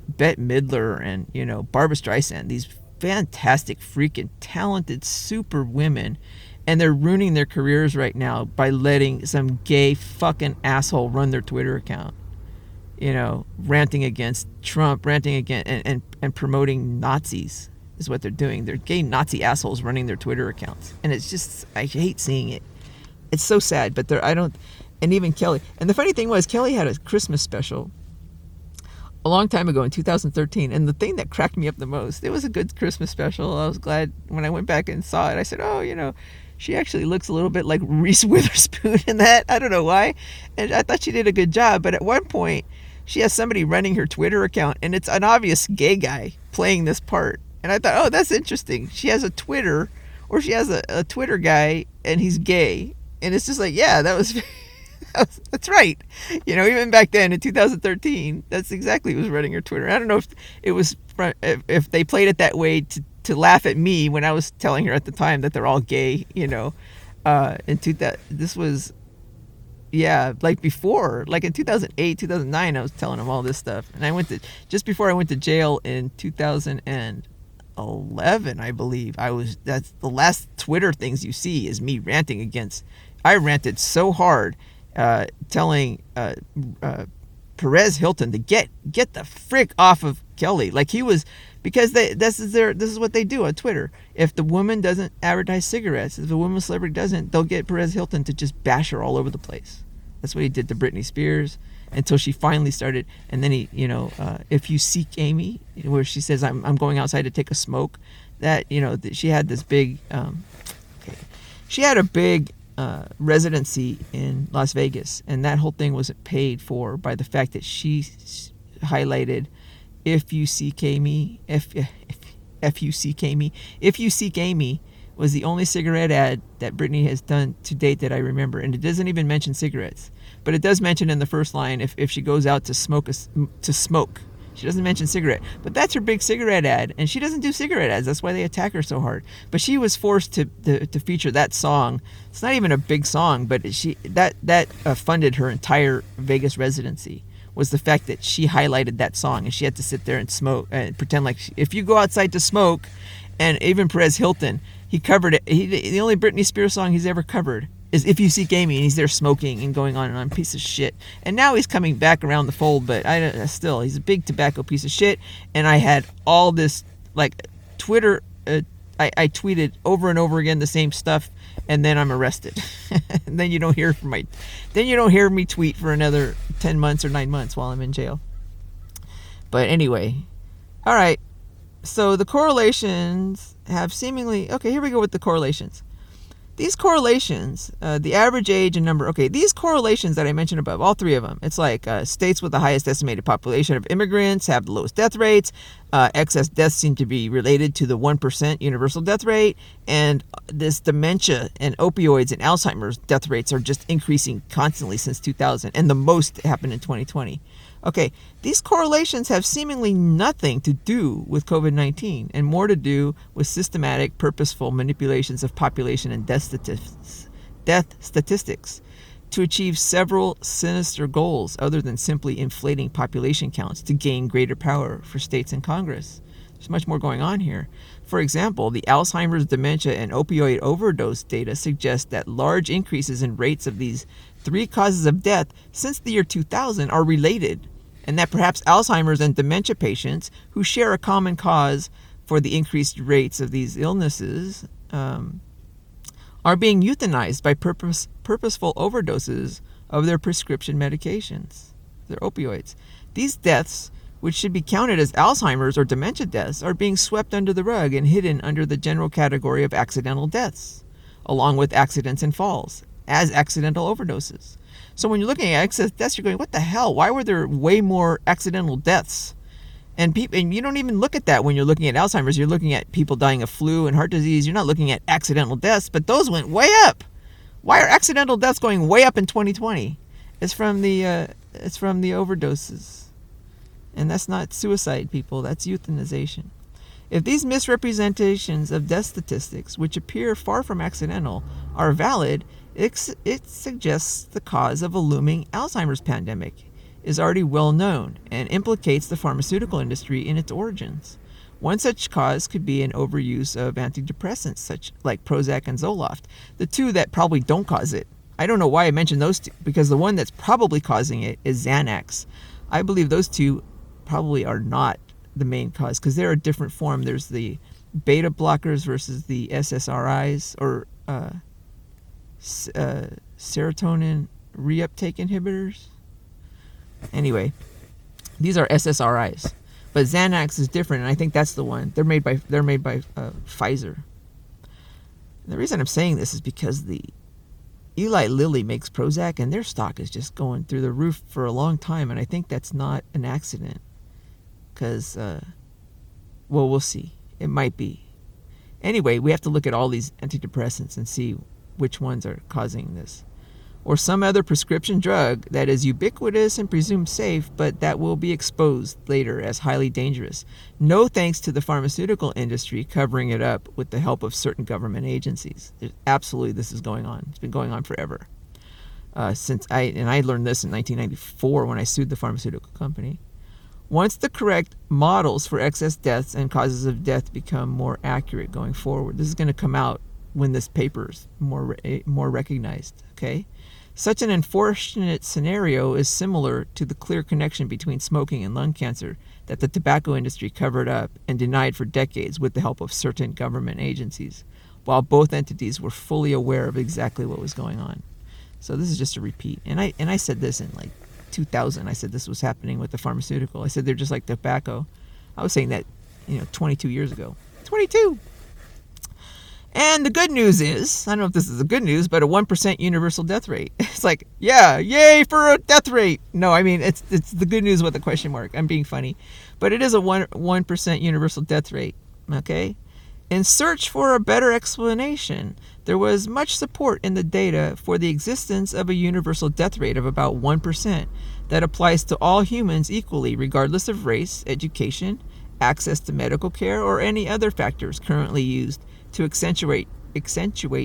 Bette Midler and Barbra Streisand, these fantastic, freaking talented, super women, and they're ruining their careers right now by letting some gay fucking asshole run their Twitter account. Ranting against Trump, ranting against and promoting Nazis is what they're doing. They're gay Nazi assholes running their Twitter accounts, and it's just, I hate seeing it. It's so sad, but and even Kelly. And the funny thing was, Kelly had a Christmas special a long time ago in 2013, and the thing that cracked me up the most, it was a good Christmas special. I was glad when I went back and saw it. I said, oh, she actually looks a little bit like Reese Witherspoon in that. I don't know why, and I thought she did a good job. But at one point, she has somebody running her Twitter account, and it's an obvious gay guy playing this part. And I thought, oh, that's interesting. She has a Twitter, or she has a Twitter guy, and he's gay. And it's just like, yeah, that's right. Even back then in 2013, that's exactly who was running her Twitter. I don't know if it was, if they played it that way to laugh at me when I was telling her at the time that they're all gay, this was, yeah, like before, like in 2008, 2009, I was telling them all this stuff. And just before I went to jail in 2011, I believe, that's the last Twitter things you see is me ranting against. I ranted so hard, telling Perez Hilton to get the frick off of Kelly. Like he was, because this is what they do on Twitter. If the woman doesn't advertise cigarettes, if the woman celebrity doesn't, they'll get Perez Hilton to just bash her all over the place. That's what he did to Britney Spears until she finally started. And then he, if you seek Amy, where she says, I'm going outside to take a smoke, that, she had this big, she had a big residency in Las Vegas, and that whole thing wasn't paid for by the fact that she highlighted, if you seek Amy, if you seek Amy was the only cigarette ad that Britney has done to date that I remember, and it doesn't even mention cigarettes, but it does mention in the first line if she goes out to smoke. She doesn't mention cigarette, but that's her big cigarette ad, and she doesn't do cigarette ads. That's why they attack her so hard. But she was forced to feature that song. It's not even a big song, but that funded her entire Vegas residency. Was the fact that she highlighted that song, and she had to sit there and smoke and pretend like if you go outside to smoke. And even Perez Hilton, he covered it. The only Britney Spears song he's ever covered is If You Seek Amy, and he's there smoking and going on and on, piece of shit. And now he's coming back around the fold, but still, he's a big tobacco piece of shit. And I had all this, like, Twitter, I tweeted over and over again the same stuff, and then I'm arrested. And then you don't hear me tweet for another 10 months or 9 months while I'm in jail. But anyway, all right. So the correlations have seemingly... Okay, here we go with the correlations. These correlations, the average age and number... Okay, these correlations that I mentioned above, all three of them, it's like states with the highest estimated population of immigrants have the lowest death rates. Excess deaths seem to be related to the 1% universal death rate, and this dementia and opioids and Alzheimer's death rates are just increasing constantly since 2000, and the most happened in 2020. Okay, these correlations have seemingly nothing to do with COVID-19 and more to do with systematic, purposeful manipulations of population and death statistics to achieve several sinister goals other than simply inflating population counts to gain greater power for states and Congress. There's much more going on here. For example, the Alzheimer's, dementia, and opioid overdose data suggest that large increases in rates of these three causes of death since the year 2000 are related, and that perhaps Alzheimer's and dementia patients who share a common cause for the increased rates of these illnesses are being euthanized by purposeful overdoses of their prescription medications, their opioids. These deaths, which should be counted as Alzheimer's or dementia deaths, are being swept under the rug and hidden under the general category of accidental deaths, along with accidents and falls, as accidental overdoses. So when you're looking at excess deaths, you're going, what the hell? Why were there way more accidental deaths? And you don't even look at that when you're looking at Alzheimer's. You're looking at people dying of flu and heart disease. You're not looking at accidental deaths, but those went way up. Why are accidental deaths going way up in 2020? It's from the overdoses, and that's not suicide, people. That's euthanization. If these misrepresentations of death statistics, which appear far from accidental, are valid, it suggests the cause of a looming Alzheimer's pandemic is already well known and implicates the pharmaceutical industry in its origins. One such cause could be an overuse of antidepressants, such like Prozac and Zoloft, the two that probably don't cause it. I don't know why I mentioned those two, because the one that's probably causing it is Xanax. I believe those two probably are not the main cause, because they're a different form. There's the beta blockers versus the SSRIs, or serotonin reuptake inhibitors. Anyway, these are SSRIs, but Xanax is different, and I think that's the one. They're made by Pfizer. And the reason I'm saying this is because the Eli Lilly makes Prozac, and their stock is just going through the roof for a long time, and I think that's not an accident. Because, well, we'll see. It might be. Anyway, we have to look at all these antidepressants and see which ones are causing this. Or some other prescription drug that is ubiquitous and presumed safe, but that will be exposed later as highly dangerous. No thanks to the pharmaceutical industry covering it up with the help of certain government agencies. Absolutely, this is going on. It's been going on forever. I learned this in 1994 when I sued the pharmaceutical company. Once the correct models for excess deaths and causes of death become more accurate going forward, this is going to come out when this paper is more recognized. Okay. Such an unfortunate scenario is similar to the clear connection between smoking and lung cancer that the tobacco industry covered up and denied for decades with the help of certain government agencies, while both entities were fully aware of exactly what was going on. So this is just a repeat. And I said this in like 2000. I said this was happening with the pharmaceutical. I said they're just like tobacco. I was saying that, 22 years ago. 22! And the good news is, I don't know if this is the good news, but a 1% universal death rate. It's like, yeah, yay for a death rate. No, I mean, it's the good news with a question mark. I'm being funny. But it is a 1% universal death rate, okay? In search for a better explanation, there was much support in the data for the existence of a universal death rate of about 1% that applies to all humans equally, regardless of race, education, access to medical care, or any other factors currently used to accentuate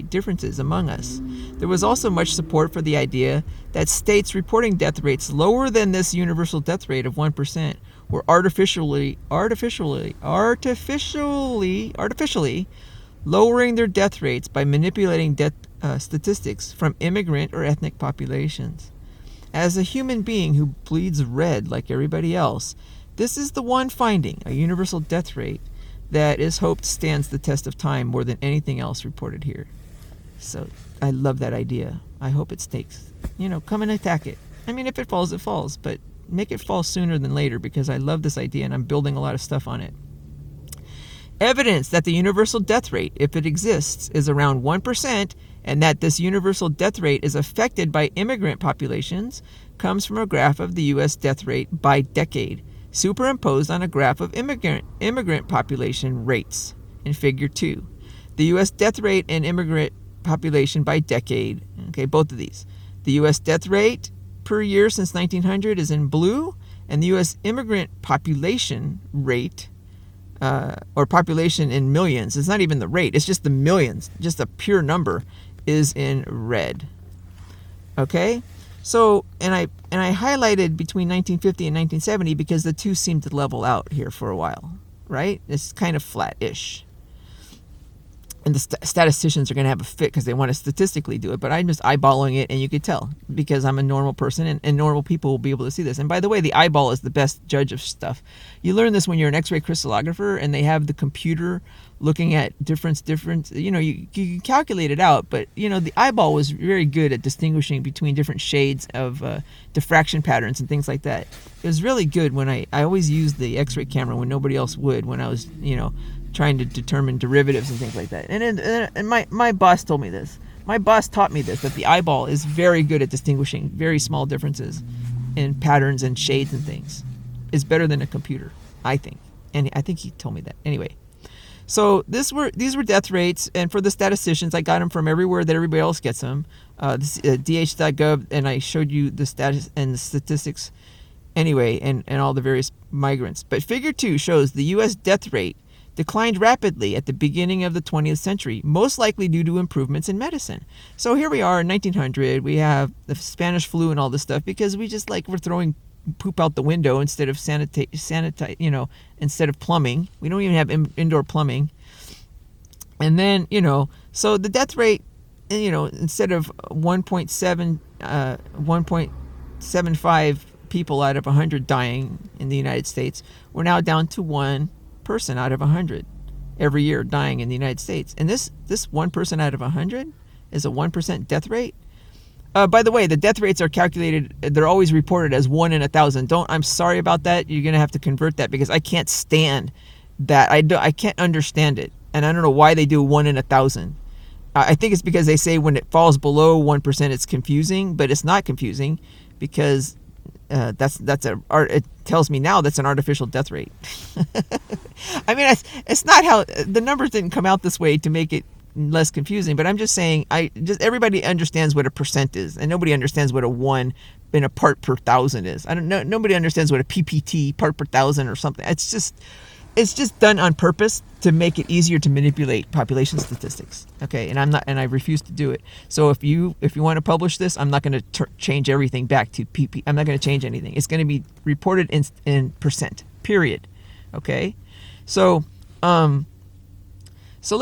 differences among us. There was also much support for the idea that states reporting death rates lower than this universal death rate of 1% were artificially lowering their death rates by manipulating death statistics from immigrant or ethnic populations. As a human being who bleeds red like everybody else, this is the one finding, a universal death rate, that is hoped stands the test of time more than anything else reported here. So I love that idea. I hope it stakes. Come and attack it. I mean, if it falls, it falls, but make it fall sooner than later, because I love this idea and I'm building a lot of stuff on it. Evidence that the universal death rate, if it exists, is around 1%, and that this universal death rate is affected by immigrant populations, comes from a graph of the U.S. death rate by decade, superimposed on a graph of immigrant population rates in Figure 2. The U.S. death rate and immigrant population by decade, okay, both of these. The U.S. death rate per year since 1900 is in blue, and the U.S. immigrant population rate, or population in millions, it's not even the rate, it's just the millions, just a pure number, is in red. Okay? So, and I highlighted between 1950 and 1970 because the two seem to level out here for a while, right? It's kind of flat-ish. And the statisticians are going to have a fit because they want to statistically do it, but I'm just eyeballing it, and you could tell because I'm a normal person, and normal people will be able to see this. And by the way, the eyeball is the best judge of stuff. You learn this when you're an X-ray crystallographer, and they have the computer looking at different. You can calculate it out, but the eyeball was very good at distinguishing between different shades of diffraction patterns and things like that. It was really good when I always used the X-ray camera when nobody else would, when I was trying to determine derivatives and things like that. And my boss told me this. My boss taught me this, that the eyeball is very good at distinguishing very small differences in patterns and shades and things. It's better than a computer, I think. And I think he told me that. Anyway, so these were death rates, and for the statisticians, I got them from everywhere that everybody else gets them. DH.gov, and I showed you the status and the statistics anyway, and all the various migrants. But Figure 2 shows the U.S. death rate declined rapidly at the beginning of the 20th century, most likely due to improvements in medicine. So here we are in 1900, we have the Spanish flu and all this stuff because we just we're throwing poop out the window instead of instead of plumbing. We don't even have indoor plumbing. And then, so the death rate, instead of 1.75 people out of 100 dying in the United States, we're now down to 1 person out of 100 every year dying in the United States. And this 1 person out of 100 is a 1% death rate. By the way, the death rates are calculated, they're always reported as 1 in 1,000. I'm sorry about that. You're going to have to convert that because I can't stand that. I can't understand it. And I don't know why they do 1 in 1,000. I think it's because they say when it falls below 1%, it's confusing, but it's not confusing because it tells me now that's an artificial death rate. I mean, it's not how the numbers didn't come out this way to make it less confusing, but I'm just saying everybody understands what a percent is, and nobody understands what a 1 in a part per thousand is. I don't know. Nobody understands what a PPT, part per thousand, or something. It's just done on purpose to make it easier to manipulate population statistics. Okay, and I refuse to do it. So if you want to publish this, I'm not going to change everything back to PP. I'm not going to change anything. It's going to be reported in percent. Period. Okay, so look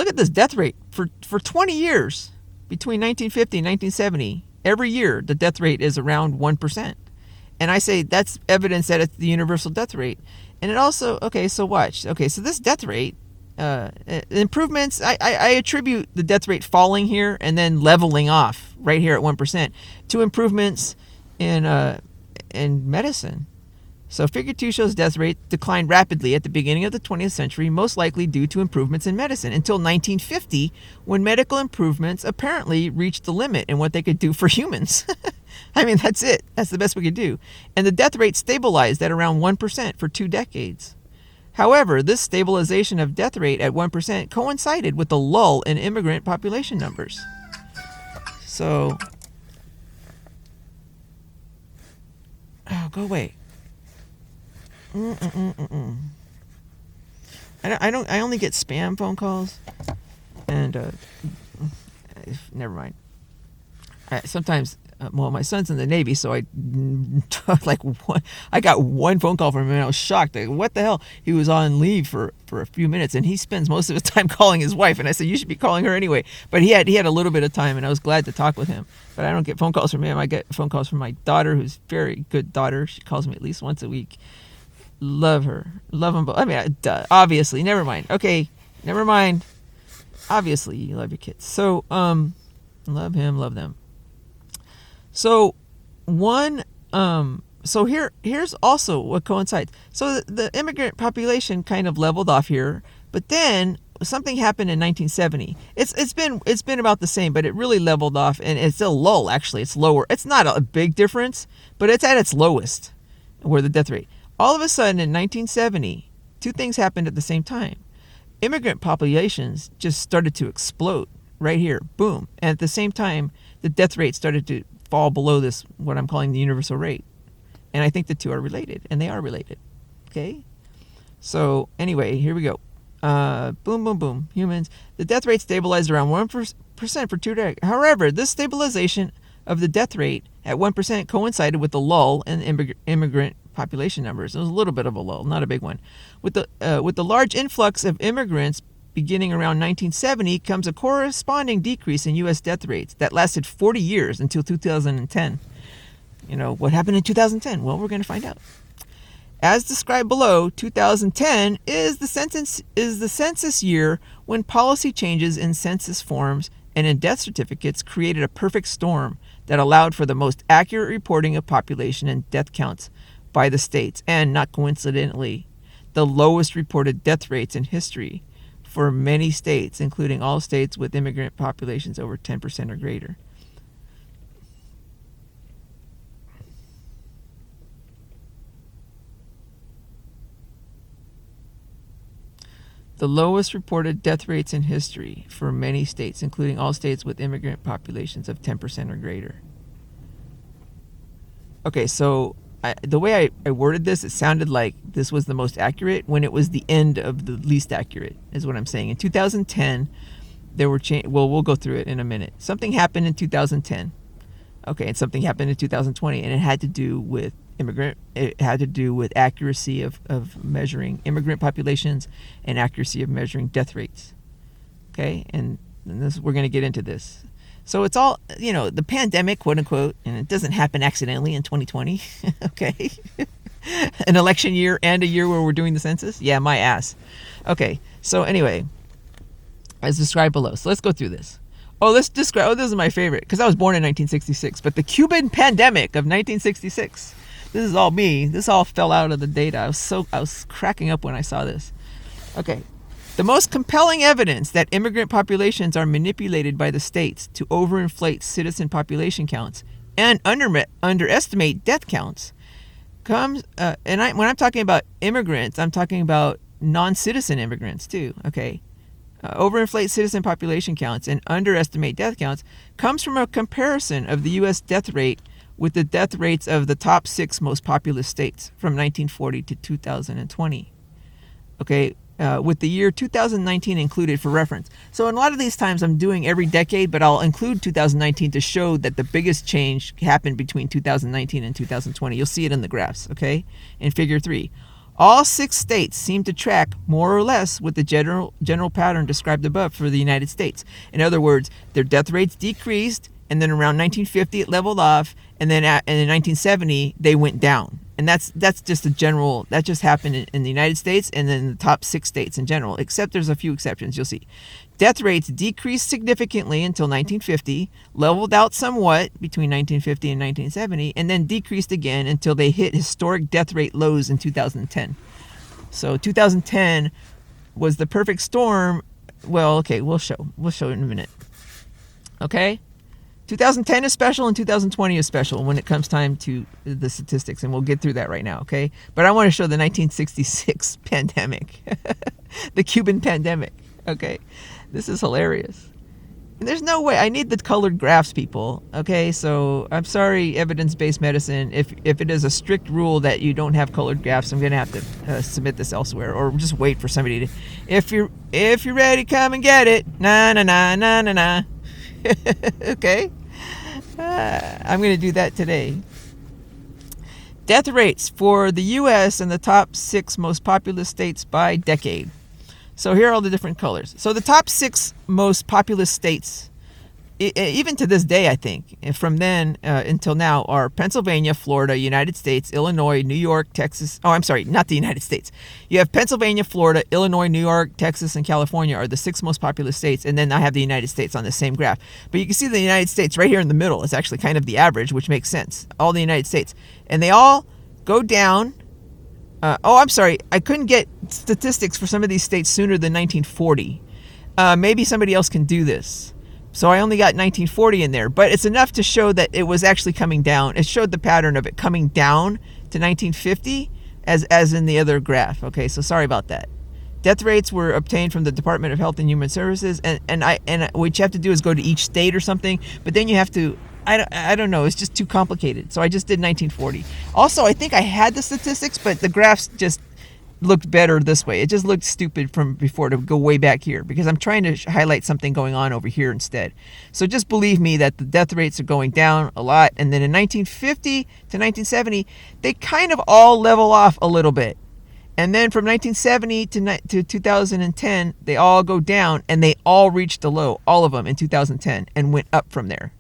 at this death rate for 20 years between 1950 and 1970. Every year the death rate is around 1%, and I say that's evidence that it's the universal death rate. And it also, so watch. So this death rate, improvements, I attribute the death rate falling here and then leveling off right here at 1% to improvements in medicine. So Figure 2 shows death rate declined rapidly at the beginning of the 20th century, most likely due to improvements in medicine, until 1950, when medical improvements apparently reached the limit in what they could do for humans. I mean, that's it. That's the best we could do. And the death rate stabilized at around 1% for 2 decades. However, this stabilization of death rate at 1% coincided with the lull in immigrant population numbers. So, go away. I only get spam phone calls, and never mind. Sometimes, my son's in the Navy, so I got one phone call from him, and I was shocked. What the hell? He was on leave for a few minutes, and he spends most of his time calling his wife. And I said, you should be calling her anyway. But he had a little bit of time, and I was glad to talk with him. But I don't get phone calls from him. I get phone calls from my daughter, who's a very good daughter. She calls me at least once a week. Love her. Love them both. I mean, obviously. Never mind. Okay. Never mind. Obviously, you love your kids. So, love him, love them. So, here's also what coincides. So the immigrant population kind of leveled off here, but then something happened in 1970. It's been about the same, but it really leveled off, and it's still low. Actually, it's lower. It's not a big difference, but it's at its lowest, where the death rate. All of a sudden in 1970, two things happened at the same time. Immigrant populations just started to explode right here, boom. And at the same time, the death rate started to fall below this, what I'm calling the universal rate. And I think the two are related, and they are related. Okay? So anyway, here we go. Boom, boom, boom. Humans. The death rate stabilized around 1% for 2 days. However, this stabilization of the death rate at 1% coincided with the lull in immigrant population numbers. It was a little bit of a lull, not a big one. With the large influx of immigrants beginning around 1970 comes a corresponding decrease in U.S. death rates that lasted 40 years until 2010. You know, what happened in 2010? Well, we're going to find out. As described below, 2010 is the census year when policy changes in census forms and in death certificates created a perfect storm that allowed for the most accurate reporting of population and death counts by the states, and not coincidentally, the lowest reported death rates in history for many states, including all states with immigrant populations over 10% or greater. The lowest reported death rates in history for many states, including all states with immigrant populations of 10% or greater. Okay, so the way I worded this, it sounded like this was the most accurate when it was the end of the least accurate, is what I'm saying. In 2010, there were we'll go through it in a minute. Something happened in 2010. Okay, and something happened in 2020, and it had to do with accuracy of measuring immigrant populations and accuracy of measuring death rates. Okay, and this, we're going to get into this. So it's all, you know, the pandemic, quote unquote, and it doesn't happen accidentally in 2020. Okay, an election year and a year where we're doing the census. Yeah, my ass. Okay, so anyway, as described below. So let's go through this. This is my favorite, because I was born in 1966, but the Cuban pandemic of 1966. This is all me. This all fell out of the data. I was cracking up when I saw this. Okay. The most compelling evidence that immigrant populations are manipulated by the states to overinflate citizen population counts and underestimate death counts comes, when I'm talking about immigrants, I'm talking about non-citizen immigrants too, okay? Overinflate citizen population counts and underestimate death counts comes from a comparison of the U.S. death rate with the death rates of the top 6 most populous states from 1940 to 2020. Okay, with the year 2019 included for reference. So in a lot of these times I'm doing every decade, but I'll include 2019 to show that the biggest change happened between 2019 and 2020. You'll see it in the graphs, okay, in figure 3. All 6 states seem to track more or less with the general pattern described above for the United States. In other words, their death rates decreased, and then around 1950 it leveled off, and then in 1970 they went down. And that's just a general, that just happened in the United States and then the top 6 states in general, except there's a few exceptions, you'll see. Death rates decreased significantly until 1950, leveled out somewhat between 1950 and 1970, and then decreased again until they hit historic death rate lows in 2010. So 2010 was the perfect storm. Well, okay, we'll show in a minute. Okay? 2010 is special and 2020 is special when it comes time to the statistics, and we'll get through that right now, okay? But I want to show the 1966 pandemic, the Cuban pandemic, okay? This is hilarious. And there's no way, I need the colored graphs, people, okay? So I'm sorry, evidence-based medicine, if it is a strict rule that you don't have colored graphs, I'm going to have to submit this elsewhere, or just wait for somebody to, if you're ready, come and get it, na. Okay? I'm going to do that today. Death rates for the U.S. and the top 6 most populous states by decade. So here are all the different colors. So the top 6 most populous states, even to this day, I think, from then until now, are Pennsylvania, Florida, United States, Illinois, New York, Texas. Oh, I'm sorry, not the United States. You have Pennsylvania, Florida, Illinois, New York, Texas, and California are the 6 most populous states. And then I have the United States on the same graph. But you can see the United States right here in the middle is actually kind of the average, which makes sense. All the United States. And they all go down. I'm sorry, I couldn't get statistics for some of these states sooner than 1940. Maybe somebody else can do this. So I only got 1940 in there, but it's enough to show that it was actually coming down. It showed the pattern of it coming down to 1950, as in the other graph. Okay, so sorry about that. Death rates were obtained from the Department of Health and Human Services, and what you have to do is go to each state or something, but then you have to, I don't know, it's just too complicated. So I just did 1940. Also, I think I had the statistics, but the graphs just looked better this way. It just looked stupid from before to go way back here, because I'm trying to highlight something going on over here instead. So just believe me that the death rates are going down a lot, and then in 1950 to 1970, they kind of all level off a little bit. And then from 1970 to 2010, they all go down, and they all reached a low, all of them in 2010, and went up from there.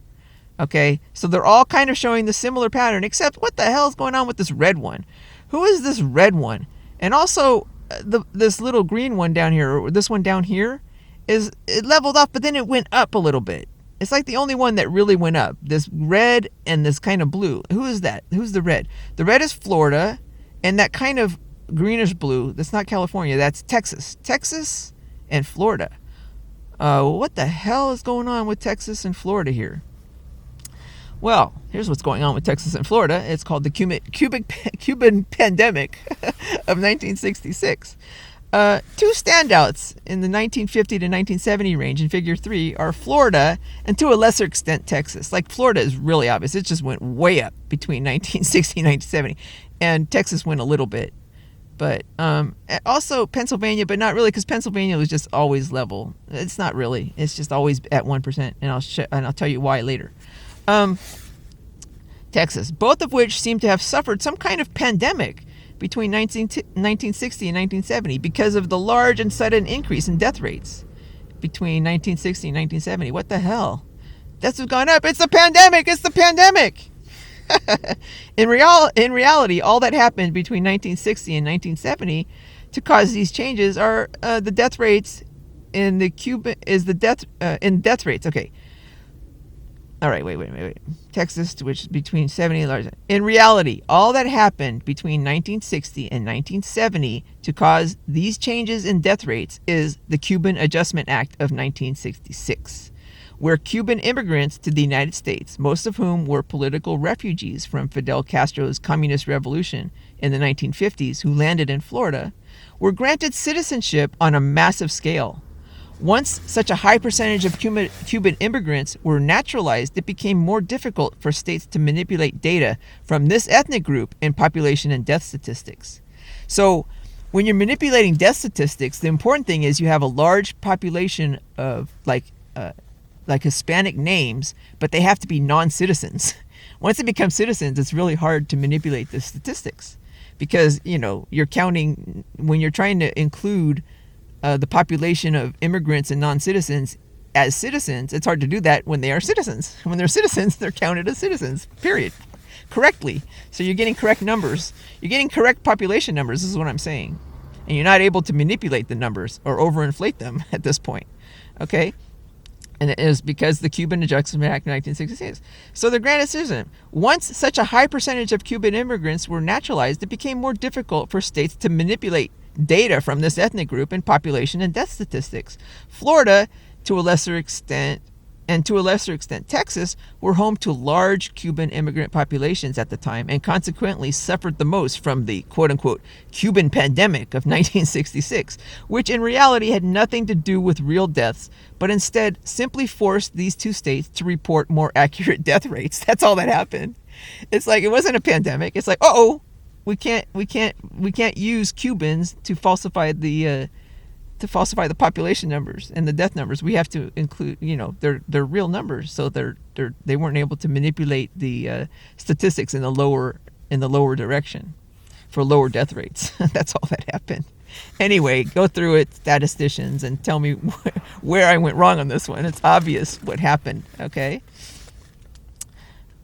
Okay, so they're all kind of showing the similar pattern, except what the hell is going on with this red one? Who is this red one? And also, this little green one down here, or this one down here, it leveled off, but then it went up a little bit. It's like the only one that really went up. This red and this kind of blue. Who is that? Who's the red? The red is Florida, and that kind of greenish blue, that's not California, that's Texas. Texas and Florida. What the hell is going on with Texas and Florida here? Well, here's what's going on with Texas and Florida. It's called the Cuban pandemic of 1966. Two standouts in the 1950 to 1970 range in Figure 3 are Florida and, to a lesser extent, Texas. Like, Florida is really obvious. It just went way up between 1960 and 1970. And Texas went a little bit. But also Pennsylvania, but not really, because Pennsylvania was just always level. It's not really. It's just always at 1%. And I'll tell you why later. Texas, both of which seem to have suffered some kind of pandemic between 1960 and 1970 because of the large and sudden increase in death rates between 1960 and 1970. What the hell? Deaths have gone up. It's the pandemic. It's the pandemic. In reality, all that happened between 1960 and 1970 to cause these changes are the death rates in the in death rates. Okay. All right, wait. Texas, which is between 70 and large. In reality, all that happened between 1960 and 1970 to cause these changes in death rates is the Cuban Adjustment Act of 1966, where Cuban immigrants to the United States, most of whom were political refugees from Fidel Castro's communist revolution in the 1950s who landed in Florida, were granted citizenship on a massive scale. Once such a high percentage of Cuban immigrants were naturalized, it became more difficult for states to manipulate data from this ethnic group in population and death statistics. So when you're manipulating death statistics, the important thing is you have a large population of like Hispanic names, but they have to be non-citizens. Once they become citizens, it's really hard to manipulate the statistics, because you're counting, when you're trying to include the population of immigrants and non-citizens as citizens. It's hard to do that when they are citizens. When they're citizens, they're counted as citizens, period. Correctly. So you're getting correct numbers. You're getting correct population numbers, is what I'm saying. And you're not able to manipulate the numbers or overinflate them at this point. Okay? And it is because the Cuban Adjustment Act of 1966. So they're granted citizenship. Once such a high percentage of Cuban immigrants were naturalized, it became more difficult for states to manipulate data from this ethnic group in population and death statistics. Florida, to a lesser extent Texas, were home to large Cuban immigrant populations at the time, and consequently suffered the most from the quote-unquote Cuban pandemic of 1966, which in reality had nothing to do with real deaths, but instead simply forced these two states to report more accurate death rates. That's all that happened. It's like, it wasn't a pandemic. It's like, we can't use Cubans to falsify the population numbers and the death numbers. We have to include, they're real numbers, so they weren't able to manipulate the statistics in the lower direction for lower death rates. That's all that happened. Anyway, go through it, statisticians, and tell me where I went wrong on this one. It's obvious what happened. Okay.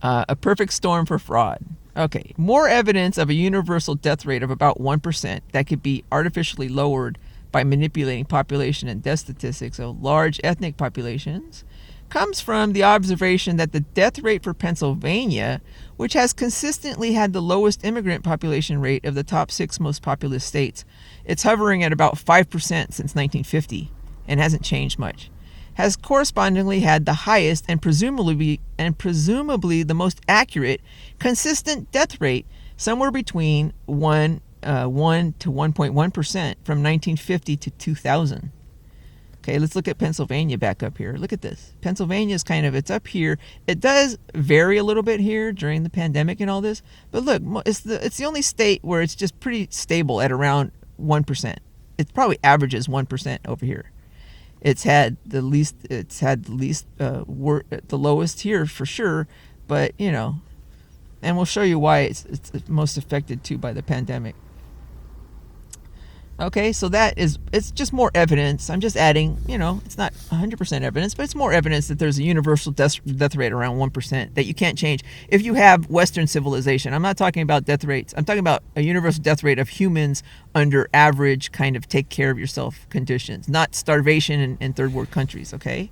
A perfect storm for fraud. Okay, more evidence of a universal death rate of about 1% that could be artificially lowered by manipulating population and death statistics of large ethnic populations comes from the observation that the death rate for Pennsylvania, which has consistently had the lowest immigrant population rate of the top 6 most populous states, it's hovering at about 5% since 1950 and hasn't changed much, has correspondingly had the highest and presumably the most accurate, consistent death rate, somewhere between 1 1 to 1.1% from 1950 to 2000. Okay, let's look at Pennsylvania back up here. Look at this. Pennsylvania is it's up here. It does vary a little bit here during the pandemic and all this, but look, it's the only state where it's just pretty stable at around 1%. It probably averages 1% over here. It's had the lowest here for sure, but and we'll show you why it's most affected too by the pandemic. Okay, so it's just more evidence. I'm just adding, it's not 100% evidence, but it's more evidence that there's a universal death rate around 1% that you can't change. If you have Western civilization, I'm not talking about death rates. I'm talking about a universal death rate of humans under average kind of take care of yourself conditions, not starvation in third world countries, okay?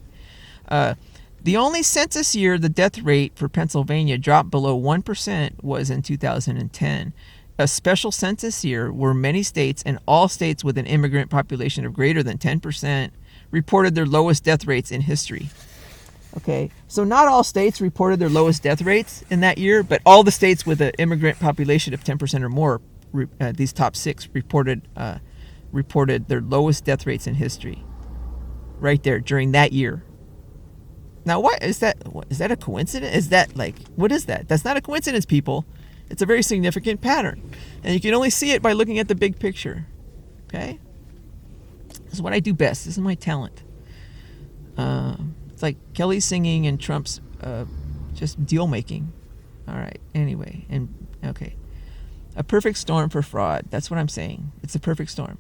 The only census year the death rate for Pennsylvania dropped below 1% was in 2010. A special census year where many states and all states with an immigrant population of greater than 10% reported their lowest death rates in history. Okay, so not all states reported their lowest death rates in that year, but all the states with an immigrant population of 10% or more, these top 6 reported their lowest death rates in history. Right there during that year. Now, what is that? Is that a coincidence? Is that what is that? That's not a coincidence, people. It's a very significant pattern. And you can only see it by looking at the big picture. Okay? This is what I do best. This is my talent. It's like Kelly singing and Trump's just deal making. All right. Anyway. Okay. A perfect storm for fraud. That's what I'm saying. It's a perfect storm.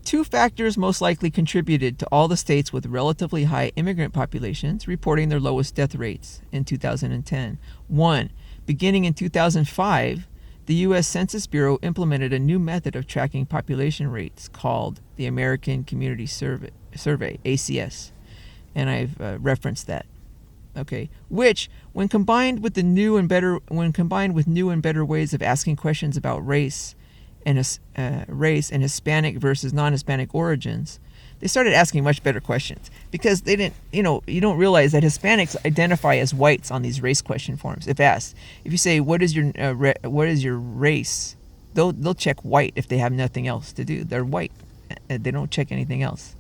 2 factors most likely contributed to all the states with relatively high immigrant populations reporting their lowest death rates in 2010. 1. Beginning in 2005, the U.S. Census Bureau implemented a new method of tracking population rates called the American Community Survey, ACS, and I've referenced that. Okay, which, when combined with new and better ways of asking questions about race and Hispanic versus non-Hispanic origins, they started asking much better questions because they didn't, you don't realize that Hispanics identify as whites on these race question forms. If asked, if you say, what is your race? They'll check white if they have nothing else to do. They're white. They don't check anything else.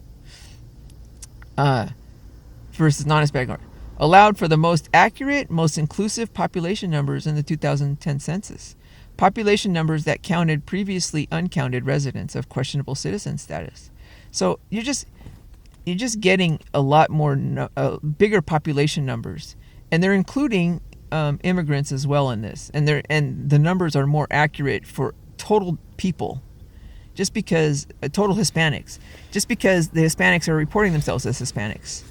Versus non-Hispanic. Allowed for the most accurate, most inclusive population numbers in the 2010 census. Population numbers that counted previously uncounted residents of questionable citizen status. So you're just getting a lot more bigger population numbers, and they're including immigrants as well in this, and the numbers are more accurate for total people, just because total Hispanics, just because the Hispanics are reporting themselves as Hispanics,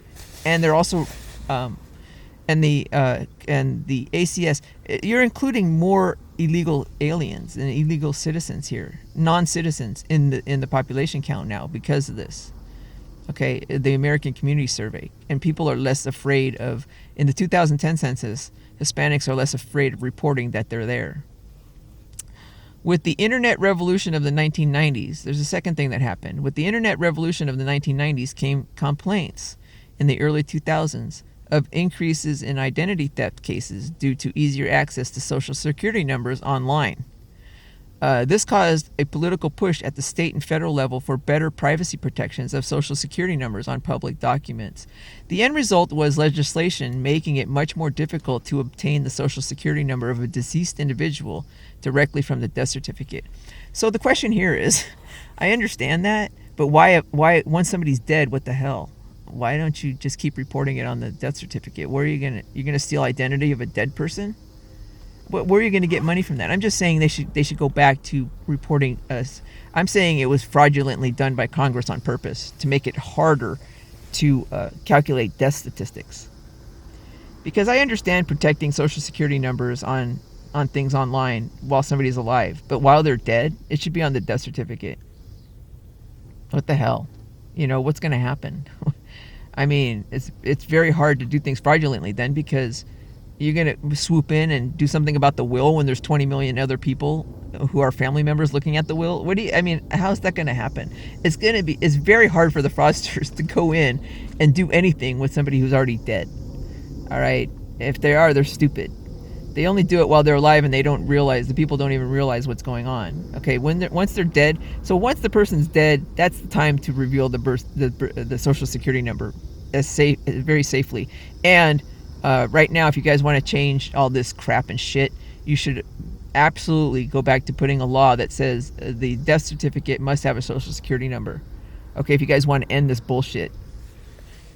and they're also and the ACS, you're including more illegal aliens and illegal citizens here, non-citizens in the population count now because of this. Okay, the American Community Survey, and people are less afraid of, in the 2010 census, Hispanics are less afraid of reporting that they're there. With the internet revolution of the 1990s, there's a second thing that happened. With the internet revolution of the 1990s came complaints in the early 2000s of increases in identity theft cases due to easier access to social security numbers online. This caused a political push at the state and federal level for better privacy protections of social security numbers on public documents. The end result was legislation making it much more difficult to obtain the social security number of a deceased individual directly from the death certificate. So the question here is, I understand that, but why once somebody's dead, what the hell? Why don't you just keep reporting it on the death certificate? Where are you're gonna steal identity of a dead person? Where are you gonna get money from that? I'm just saying they should go back to reporting us. I'm saying it was fraudulently done by Congress on purpose to make it harder to calculate death statistics. Because I understand protecting social security numbers on things online while somebody's alive, but while they're dead, it should be on the death certificate. What the hell? What's gonna happen? I mean, it's very hard to do things fraudulently then, because you're going to swoop in and do something about the will when there's 20 million other people who are family members looking at the will. How's that going to happen? It's very hard for the fraudsters to go in and do anything with somebody who's already dead. All right. If they are, they're stupid. They only do it while they're alive, and they don't realize, the people don't even realize what's going on. Okay, once they're dead, so once the person's dead, that's the time to reveal the social security number very safely. And right now, if you guys want to change all this crap and shit, you should absolutely go back to putting a law that says the death certificate must have a social security number. Okay, if you guys want to end this bullshit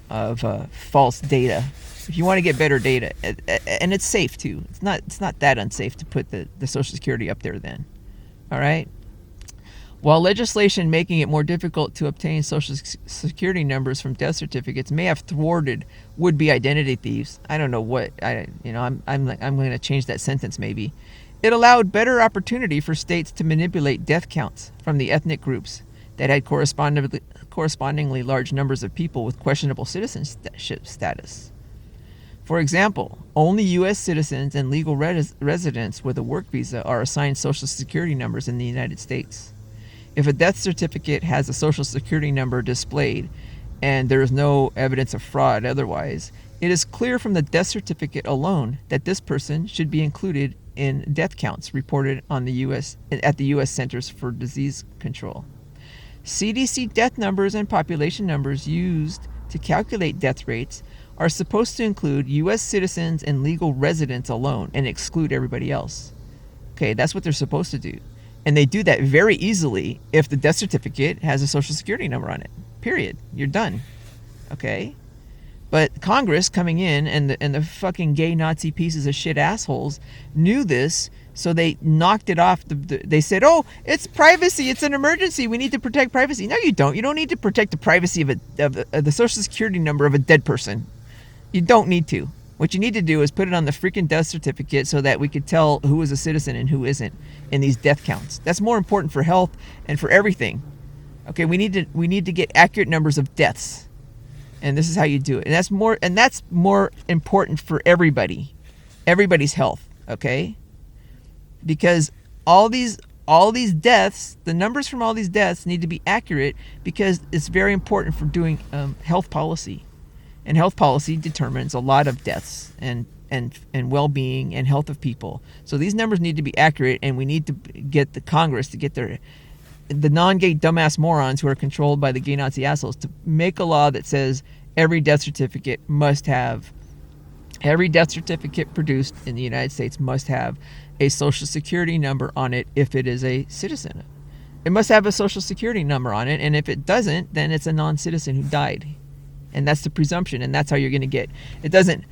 of false data, if you want to get better data, and it's safe too. It's not that unsafe to put the social security up there then. All right. While legislation making it more difficult to obtain social security numbers from death certificates may have thwarted would-be identity thieves, I don't know what I'm going to change that sentence maybe. It allowed better opportunity for states to manipulate death counts from the ethnic groups that had correspondingly large numbers of people with questionable citizenship status. For example, only U.S. citizens and legal residents with a work visa are assigned social security numbers in the United States. If a death certificate has a social security number displayed and there is no evidence of fraud otherwise, it is clear from the death certificate alone that this person should be included in death counts reported at the U.S. Centers for Disease Control. CDC death numbers and population numbers used to calculate death rates are supposed to include U.S. citizens and legal residents alone and exclude everybody else. Okay, that's what they're supposed to do. And they do that very easily if the death certificate has a social security number on it. Period. You're done. Okay? But Congress coming in and the fucking gay Nazi pieces of shit assholes knew this, so they knocked it off. They said, oh, it's privacy. It's an emergency. We need to protect privacy. No, you don't. You don't need to protect the privacy of the social security number of a dead person. You don't need to. What you need to do is put it on the freaking death certificate so that we could tell who is a citizen and who isn't in these death counts. That's more important for health and for everything. Okay, we need to get accurate numbers of deaths. And this is how you do it. And that's more important for everybody's health, okay? Because all these deaths, the numbers from all these deaths need to be accurate because it's very important for doing health policy. And health policy determines a lot of deaths and well-being and health of people. So these numbers need to be accurate, and we need to get the Congress to get the non-gay dumbass morons who are controlled by the gay Nazi assholes to make a law that says every death certificate produced in the United States must have a social security number on it if it is a citizen. It must have a social security number on it, and if it doesn't, then it's a non-citizen who died. And that's the presumption, and that's how you're going to get. It doesn't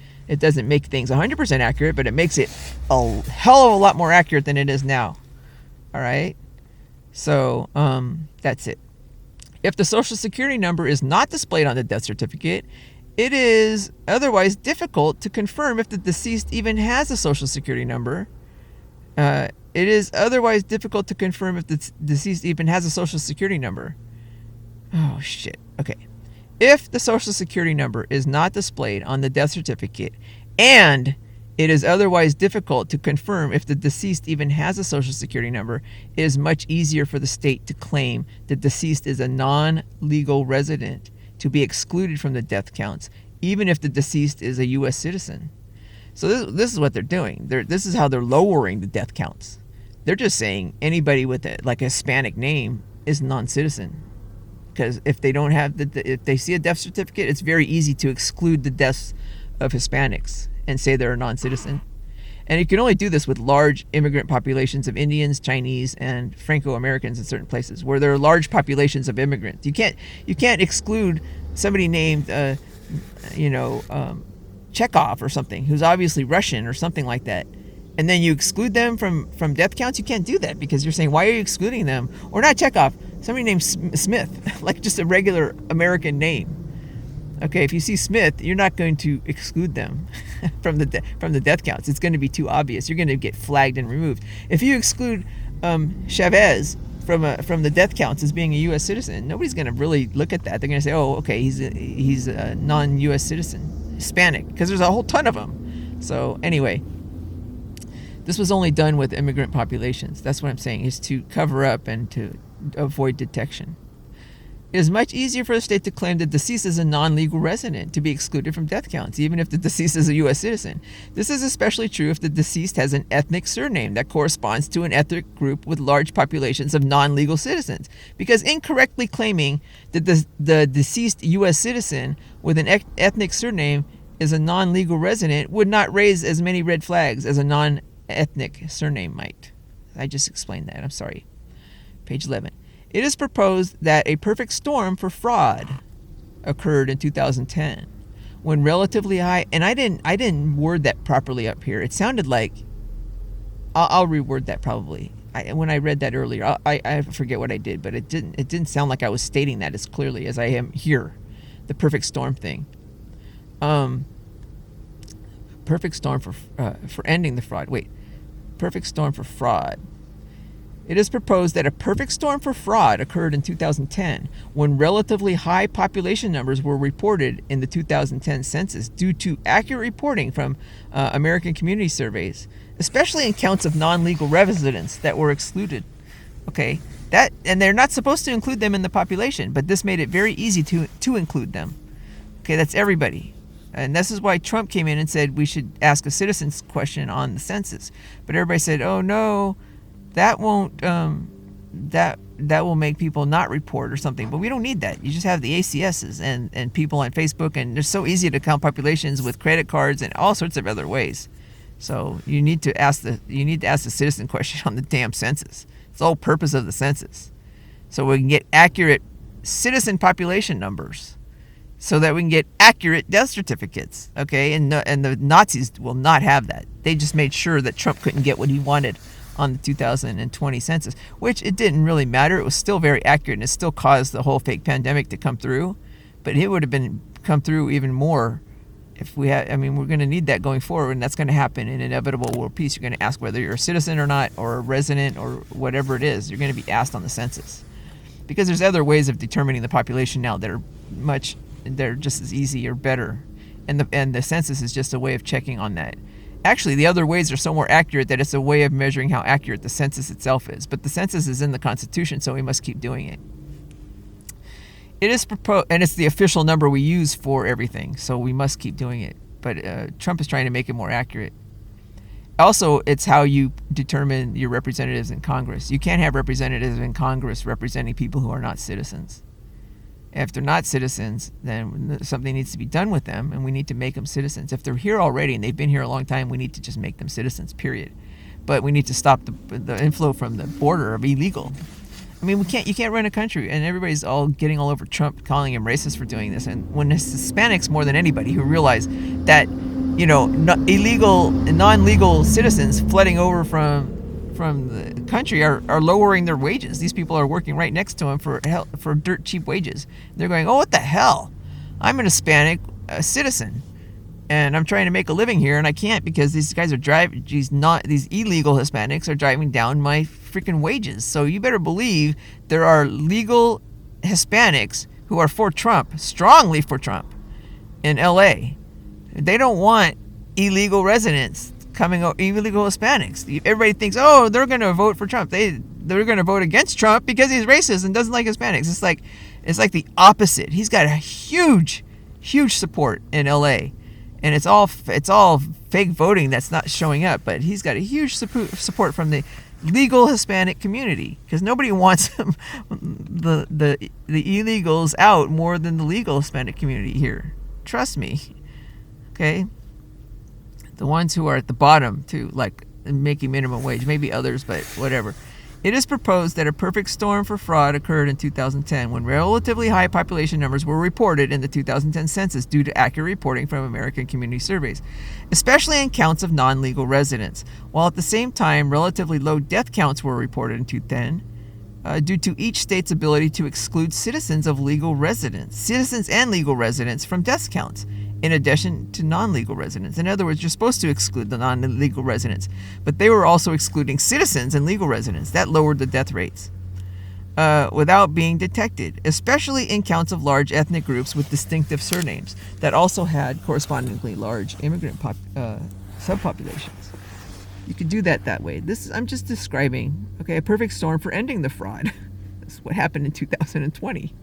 make things 100% accurate, but it makes it a hell of a lot more accurate than it is now. All right? So, that's it. If the social security number is not displayed on the death certificate, it is otherwise difficult to confirm if the deceased even has a social security number. It is otherwise difficult to confirm if the deceased even has a social security number. Oh, shit. Okay. If the social security number is not displayed on the death certificate, and it is otherwise difficult to confirm if the deceased even has a social security number, it is much easier for the state to claim the deceased is a non-legal resident to be excluded from the death counts, even if the deceased is a U.S. citizen. So this is what they're doing. This is how they're lowering the death counts. They're just saying anybody with a Hispanic name is non-citizen. Because if they don't have if they see a death certificate, it's very easy to exclude the deaths of Hispanics and say they're a non-citizen. And you can only do this with large immigrant populations of Indians, Chinese, and Franco-Americans in certain places where there are large populations of immigrants. You can't exclude somebody named Chekhov or something who's obviously Russian or something like that. And then you exclude them from death counts. You can't do that because you're saying, why are you excluding them? Or not Chekhov, somebody named Smith, like just a regular American name. Okay, if you see Smith, you're not going to exclude them from the death counts. It's going to be too obvious. You're going to get flagged and removed. If you exclude Chavez from the death counts as being a U.S. citizen, nobody's going to really look at that. They're going to say, oh, okay, he's a non-U.S. citizen, Hispanic, because there's a whole ton of them. So anyway. This was only done with immigrant populations. That's what I'm saying, is to cover up and to avoid detection. It is much easier for the state to claim the deceased is a non-legal resident to be excluded from death counts, even if the deceased is a U.S. citizen. This is especially true if the deceased has an ethnic surname that corresponds to an ethnic group with large populations of non-legal citizens, because incorrectly claiming that the deceased U.S. citizen with an ethnic surname is a non-legal resident would not raise as many red flags as a non-ethnic surname might. I just explained that. I'm sorry. Page 11. It is proposed that a perfect storm for fraud occurred in 2010 when relatively high, and I didn't word that properly up here. It sounded like, I'll reword that probably. When I read that earlier, I forget what I did, but it didn't sound like I was stating that as clearly as I am here. The perfect storm thing. Perfect storm for ending the fraud. Wait, perfect storm for fraud. It is proposed that a perfect storm for fraud occurred in 2010 when relatively high population numbers were reported in the 2010 census due to accurate reporting from American community surveys, especially in counts of non-legal residents that were excluded. Okay, and they're not supposed to include them in the population, but this made it very easy to include them. Okay, that's everybody. And this is why Trump came in and said we should ask a citizen's question on the census. But everybody said, oh no, that won't that will make people not report or something. But we don't need that. You just have the ACSs and people on Facebook, and they're so easy to count populations with credit cards and all sorts of other ways. So you need to ask the citizen question on the damn census. It's the whole purpose of the census, so we can get accurate citizen population numbers, so that we can get accurate death certificates. Okay, and the Nazis will not have that. They just made sure that Trump couldn't get what he wanted on the 2020 census, which it didn't really matter. It was still very accurate, and it still caused the whole fake pandemic to come through. But it would have come through even more if we had. I mean, we're going to need that going forward, and that's going to happen in inevitable world peace. You're going to ask whether you're a citizen or not, or a resident, or whatever it is. You're going to be asked on the census, because there's other ways of determining the population now that are they're just as easy or better, and the census is just a way of checking on that. Actually, the other ways are so more accurate that it's a way of measuring how accurate the census itself is. But the census is in the Constitution, so we must keep doing it. It is proposed, and it's the official number we use for everything, so we must keep doing it. But Trump is trying to make it more accurate. Also, it's how you determine your representatives in Congress. You can't have representatives in Congress representing people who are not citizens. If they're not citizens, then something needs to be done with them, and we need to make them citizens. If they're here already and they've been here a long time, we need to just make them citizens, period. But we need to stop the inflow from the border of illegal. I mean, you can't run a country, and everybody's all getting all over Trump, calling him racist for doing this. And when it's Hispanics more than anybody who realize that, illegal and non-legal citizens flooding over from the country are lowering their wages. These people are working right next to them for dirt cheap wages. They're going, oh, what the hell? I'm an Hispanic citizen, and I'm trying to make a living here, and I can't because these guys are these illegal Hispanics are driving down my freaking wages. So you better believe there are legal Hispanics who are for Trump, strongly for Trump, in LA. They don't want illegal residents illegal Hispanics. Everybody thinks, oh, they're going to vote for Trump. They're going to vote against Trump because he's racist and doesn't like Hispanics. It's like the opposite. He's got a huge support in LA, and it's all fake voting that's not showing up. But he's got a huge support from the legal Hispanic community, because nobody wants the illegals out more than the legal Hispanic community here. Trust me. Okay. The ones who are at the bottom, too, like making minimum wage, maybe others, but whatever. It is proposed that a perfect storm for fraud occurred in 2010 when relatively high population numbers were reported in the 2010 census due to accurate reporting from American community surveys, especially in counts of non-legal residents, while at the same time relatively low death counts were reported in 2010 due to each state's ability to exclude citizens and legal residents from death counts, in addition to non-legal residents. In other words, you're supposed to exclude the non-legal residents, but they were also excluding citizens and legal residents. That lowered the death rates without being detected, especially in counts of large ethnic groups with distinctive surnames that also had correspondingly large immigrant subpopulations. You could do that way. I'm just describing, a perfect storm for ending the fraud. That's what happened in 2020.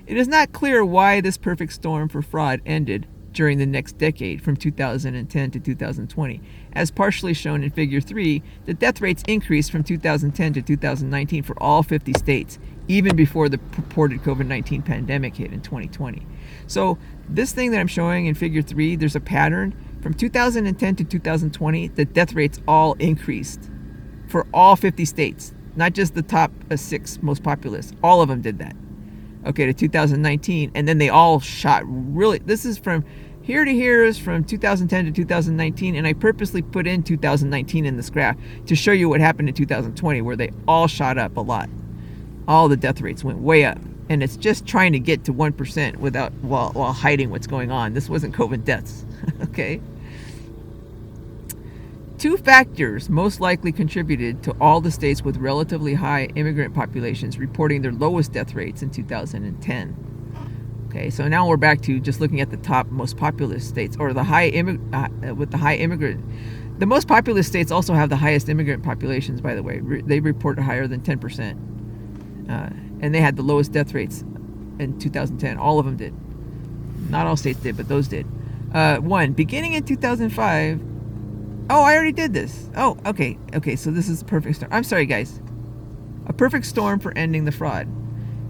It is not clear why this perfect storm for fraud ended during the next decade from 2010 to 2020. As partially shown in Figure 3, the death rates increased from 2010 to 2019 for all 50 states, even before the purported COVID-19 pandemic hit in 2020. So this thing that I'm showing in Figure 3, there's a pattern. From 2010 to 2020, the death rates all increased for all 50 states, not just the top 6 most populous. All of them did that. Okay, to 2019, and then they all shot really. This is from here to here is from 2010 to 2019, and I purposely put in 2019 in this graph to show you what happened in 2020, where they all shot up a lot. All the death rates went way up, and it's just trying to get to 1% without while hiding what's going on. This wasn't COVID deaths. Okay. 2 factors most likely contributed to all the states with relatively high immigrant populations reporting their lowest death rates in 2010. Okay, so now we're back to just looking at the top most populous states, or the with the high immigrant. The most populous states also have the highest immigrant populations, by the way. They report higher than 10%. And they had the lowest death rates in 2010. All of them did. Not all states did, but those did. 1, beginning in 2005. Oh, I already did this. Oh, okay. Okay, so this is a perfect storm. I'm sorry, guys. A perfect storm for ending the fraud.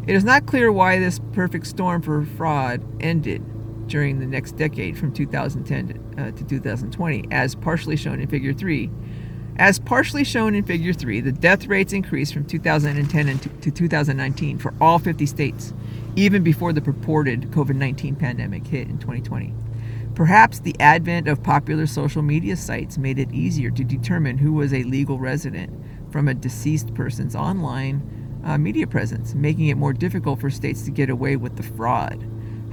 It is not clear why this perfect storm for fraud ended during the next decade from 2010 to 2020, as partially shown in Figure 3. As partially shown in Figure 3, the death rates increased from 2010 to 2019 for all 50 states, even before the purported COVID-19 pandemic hit in 2020. Perhaps the advent of popular social media sites made it easier to determine who was a legal resident from a deceased person's online media presence, making it more difficult for states to get away with the fraud.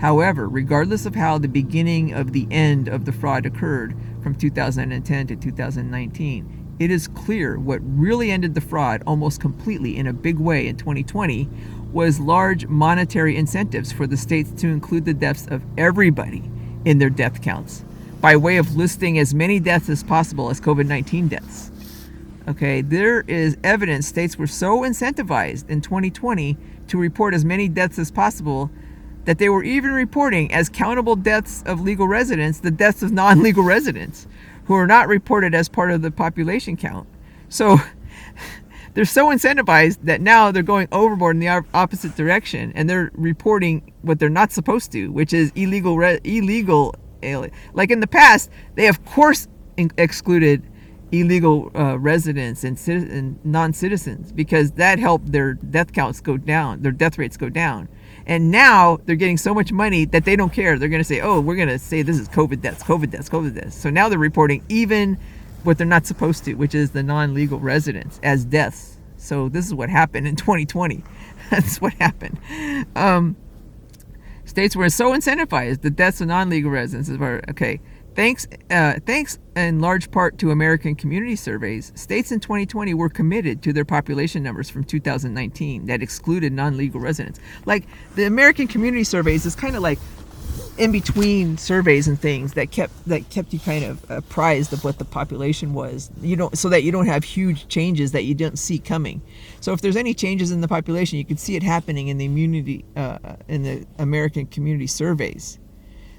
However, regardless of how the beginning of the end of the fraud occurred from 2010 to 2019, it is clear what really ended the fraud almost completely in a big way in 2020 was large monetary incentives for the states to include the deaths of everybody in their death counts, by way of listing as many deaths as possible as COVID-19 deaths. Okay, there is evidence states were so incentivized in 2020 to report as many deaths as possible that they were even reporting as countable deaths of legal residents the deaths of non-legal residents who are not reported as part of the population count. So they're so incentivized that now they're going overboard in the opposite direction, and they're reporting what they're not supposed to, which is illegal. Like in the past, they of course excluded illegal residents and non-citizens because that helped their death counts go down, their death rates go down. And now they're getting so much money that they don't care. They're going to say, oh, we're going to say this is COVID deaths, COVID deaths, COVID deaths. So now they're reporting even what they're not supposed to, which is the non-legal residents, as deaths. So this is what happened in 2020. That's what happened. States were so incentivized, the deaths of non-legal residents were okay. Thanks in large part to American community surveys, states in 2020 were committed to their population numbers from 2019 that excluded non-legal residents. Like the American community surveys is kind of like in between surveys and things that kept you kind of apprised of what the population was, so that you don't have huge changes that you don't see coming. So if there's any changes in the population, you can see it happening in the in the American community surveys.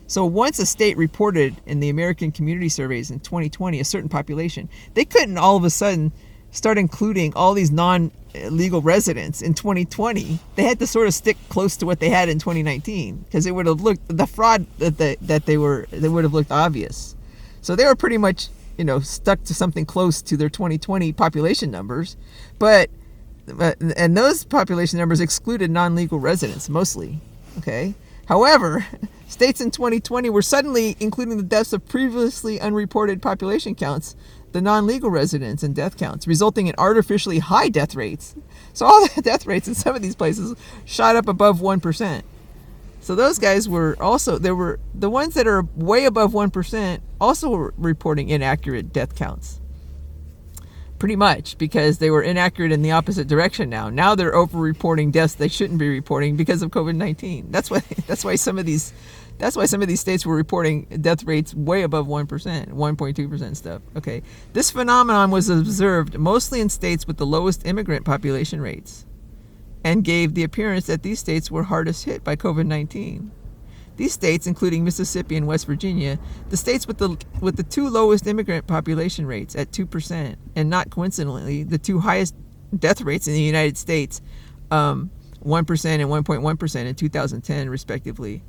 So once a state reported in the American community surveys in 2020 a certain population, they couldn't all of a sudden start including all these non-legal residents in 2020. They had to sort of stick close to what they had in 2019 because it would have looked, the fraud that they would have looked obvious. So they were pretty much stuck to something close to their 2020 population numbers, and those population numbers excluded non-legal residents mostly. Okay. However, states in 2020 were suddenly including the deaths of previously unreported population counts, the non-legal residents and death counts, resulting in artificially high death rates. So all the death rates in some of these places shot up above 1%. So those guys were also, there were the ones that are way above 1% also were reporting inaccurate death counts. Pretty much, because they were inaccurate in the opposite direction now. Now they're over-reporting deaths they shouldn't be reporting because of COVID-19. That's why some of these states were reporting death rates way above 1%, 1.2% stuff. Okay. This phenomenon was observed mostly in states with the lowest immigrant population rates and gave the appearance that these states were hardest hit by COVID-19. These states, including Mississippi and West Virginia, the states with the two lowest immigrant population rates at 2%, and not coincidentally, the two highest death rates in the United States, 1% and 1.1% in 2010, respectively,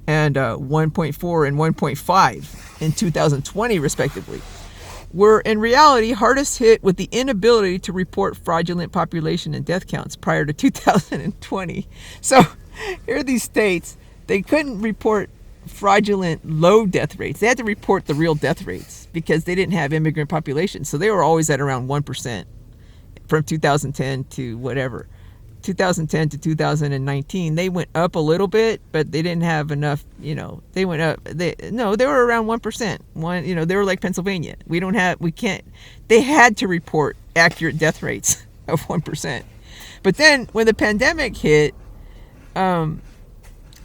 and 1.4 and 1.5 in 2020, respectively, were in reality hardest hit with the inability to report fraudulent population and death counts prior to 2020. So here are these states. They couldn't report fraudulent low death rates. They had to report the real death rates because they didn't have immigrant population. So they were always at around 1% from 2010 to whatever. 2010 to 2019, they went up a little bit, but they didn't have enough, they went up. They were around 1%. They were like Pennsylvania. They had to report accurate death rates of 1%. But then when the pandemic hit,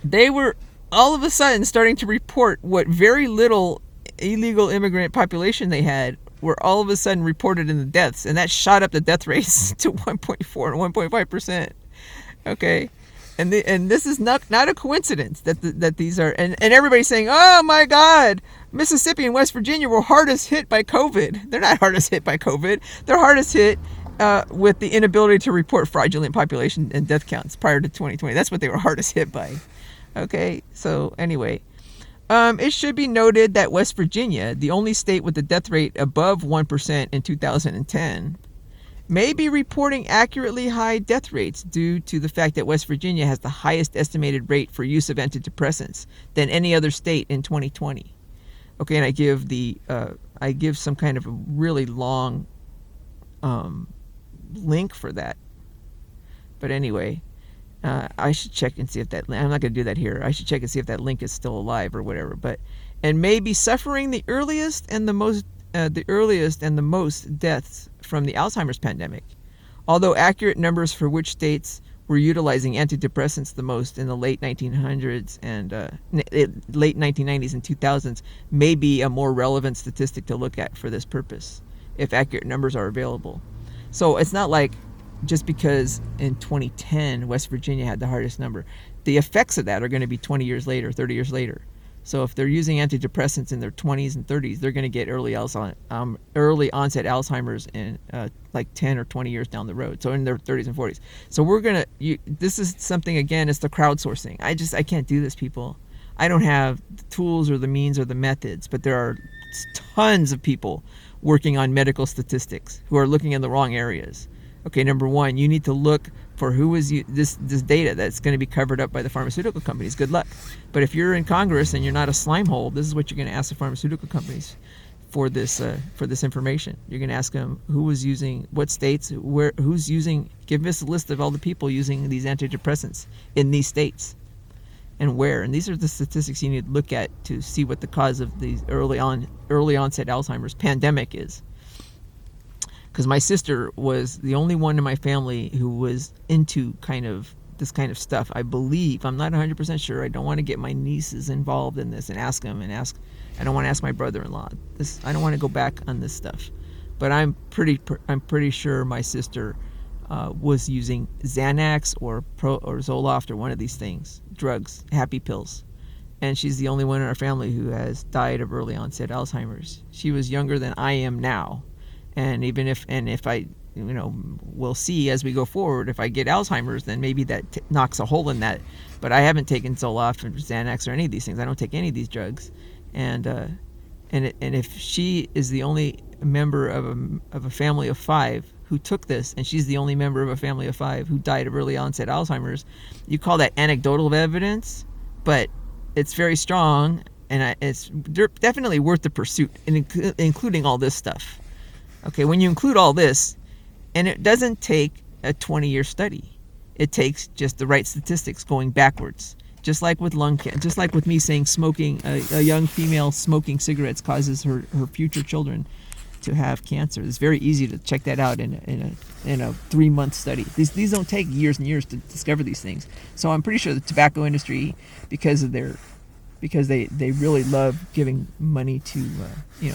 they were all of a sudden starting to report what very little illegal immigrant population they had were all of a sudden reported in the deaths, and that shot up the death rates to 1.4 and 1.5%. Okay, and this is not a coincidence that these are, and everybody's saying, oh my God, Mississippi and West Virginia were hardest hit by COVID. They're not hardest hit by COVID. They're hardest hit with the inability to report fraudulent population and death counts prior to 2020. That's what they were hardest hit by. Okay, so anyway, it should be noted that West Virginia, the only state with a death rate above 1% in 2010, may be reporting accurately high death rates due to the fact that West Virginia has the highest estimated rate for use of antidepressants than any other state in 2020. Okay, and I give some kind of a really long link for that. But anyway, I should check and see if that, I'm not going to do that here. I should check and see if that link is still alive or whatever. And may be suffering the earliest and the most deaths from the Alzheimer's pandemic. Although accurate numbers for which states were utilizing antidepressants the most in the late 1900s and late 1990s and 2000s may be a more relevant statistic to look at for this purpose, if accurate numbers are available. So it's not like just because in 2010 West Virginia had the hardest number, the effects of that are going to be 20 years later, 30 years later. So if they're using antidepressants in their 20s and 30s, they're going to get early onset Alzheimer's in like 10 or 20 years down the road. So in their 30s and 40s. So this is something, again, it's the crowdsourcing. I can't do this, people. I don't have the tools or the means or the methods, but there are tons of people working on medical statistics who are looking in the wrong areas. Okay, number one, you need to look for who is this data that's going to be covered up by the pharmaceutical companies. Good luck. But if you're in Congress and you're not a slime hole, this is what you're going to ask the pharmaceutical companies for this information. You're going to ask them who was using, what states, who's using. Give us a list of all the people using these antidepressants in these states and where. And these are the statistics you need to look at to see what the cause of these early onset Alzheimer's pandemic is. Because my sister was the only one in my family who was into this kind of stuff. I believe, I'm not 100% sure. I don't want to get my nieces involved in this and ask them I don't want to ask my brother-in-law. I don't want to go back on this stuff. But I'm pretty sure my sister was using Xanax or Zoloft or one of these things, drugs, happy pills. And she's the only one in our family who has died of early onset Alzheimer's. She was younger than I am now. And if I, we'll see as we go forward, if I get Alzheimer's, then maybe that knocks a hole in that. But I haven't taken Zoloft or Xanax or any of these things. I don't take any of these drugs. And if she is the only member of a family of 5 who took this, and she's the only member of a family of 5 who died of early onset Alzheimer's, you call that anecdotal evidence, but it's very strong, and it's definitely worth the pursuit, including all this stuff. Okay, when you include all this, and it doesn't take a 20-year study. It takes just the right statistics going backwards. Just like with lung cancer, just like with me saying smoking, a young female smoking cigarettes causes her future children to have cancer. It's very easy to check that out in a 3-month study. These don't take years and years to discover these things. So I'm pretty sure the tobacco industry, because they really love giving money to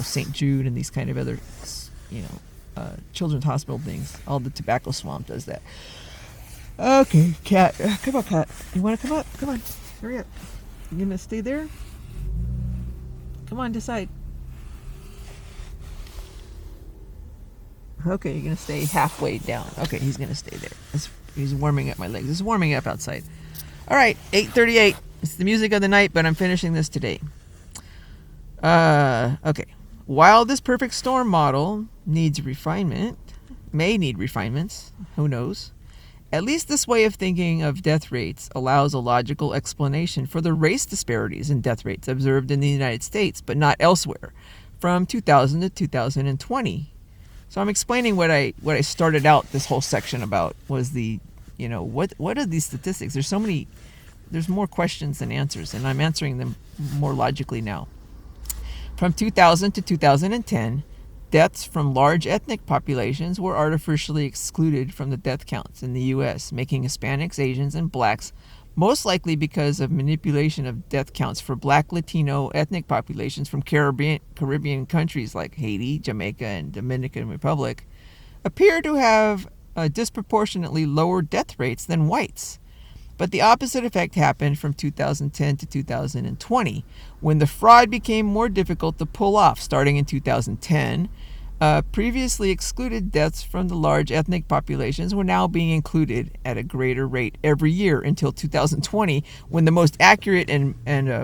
St. Jude and these kind of other children's hospital things. All the tobacco swamp does that. Okay, cat. Come on, cat. You want to come up? Come on. Hurry up. You gonna stay there? Come on, decide. Okay, you're gonna stay halfway down. Okay, he's gonna stay there. He's warming up my legs. It's warming up outside. All right, 8:38. It's the music of the night, but I'm finishing this today. Okay. While this perfect storm model may need refinements, who knows? At least this way of thinking of death rates allows a logical explanation for the race disparities in death rates observed in the United States, but not elsewhere, from 2000 to 2020. So I'm explaining what I started out this whole section about was what are these statistics? There's more questions than answers, and I'm answering them more logically now. From 2000 to 2010, deaths from large ethnic populations were artificially excluded from the death counts in the U.S., making Hispanics, Asians, and blacks most likely because of manipulation of death counts for black Latino ethnic populations from Caribbean countries like Haiti, Jamaica, and Dominican Republic, appear to have disproportionately lower death rates than whites. But the opposite effect happened from 2010 to 2020, when the fraud became more difficult to pull off. Starting in 2010, previously excluded deaths from the large ethnic populations were now being included at a greater rate every year until 2020, when the most accurate and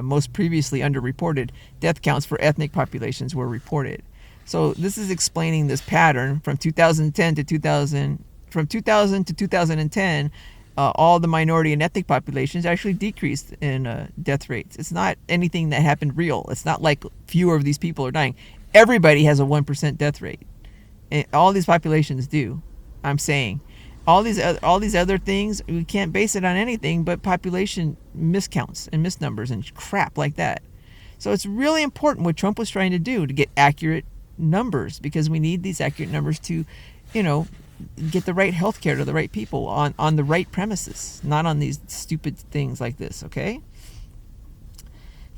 most previously underreported death counts for ethnic populations were reported. So this is explaining this pattern from 2010 to 2010. All the minority and ethnic populations actually decreased in death rates. It's not anything that happened real. It's not like fewer of these people are dying. Everybody has a 1% death rate. And all these populations do. I'm saying all these other things, we can't base it on anything but population miscounts and misnumbers and crap like that. So it's really important what Trump was trying to do to get accurate numbers, because we need these accurate numbers to, get the right health care to the right people on the right premises, not on these stupid things like this, okay?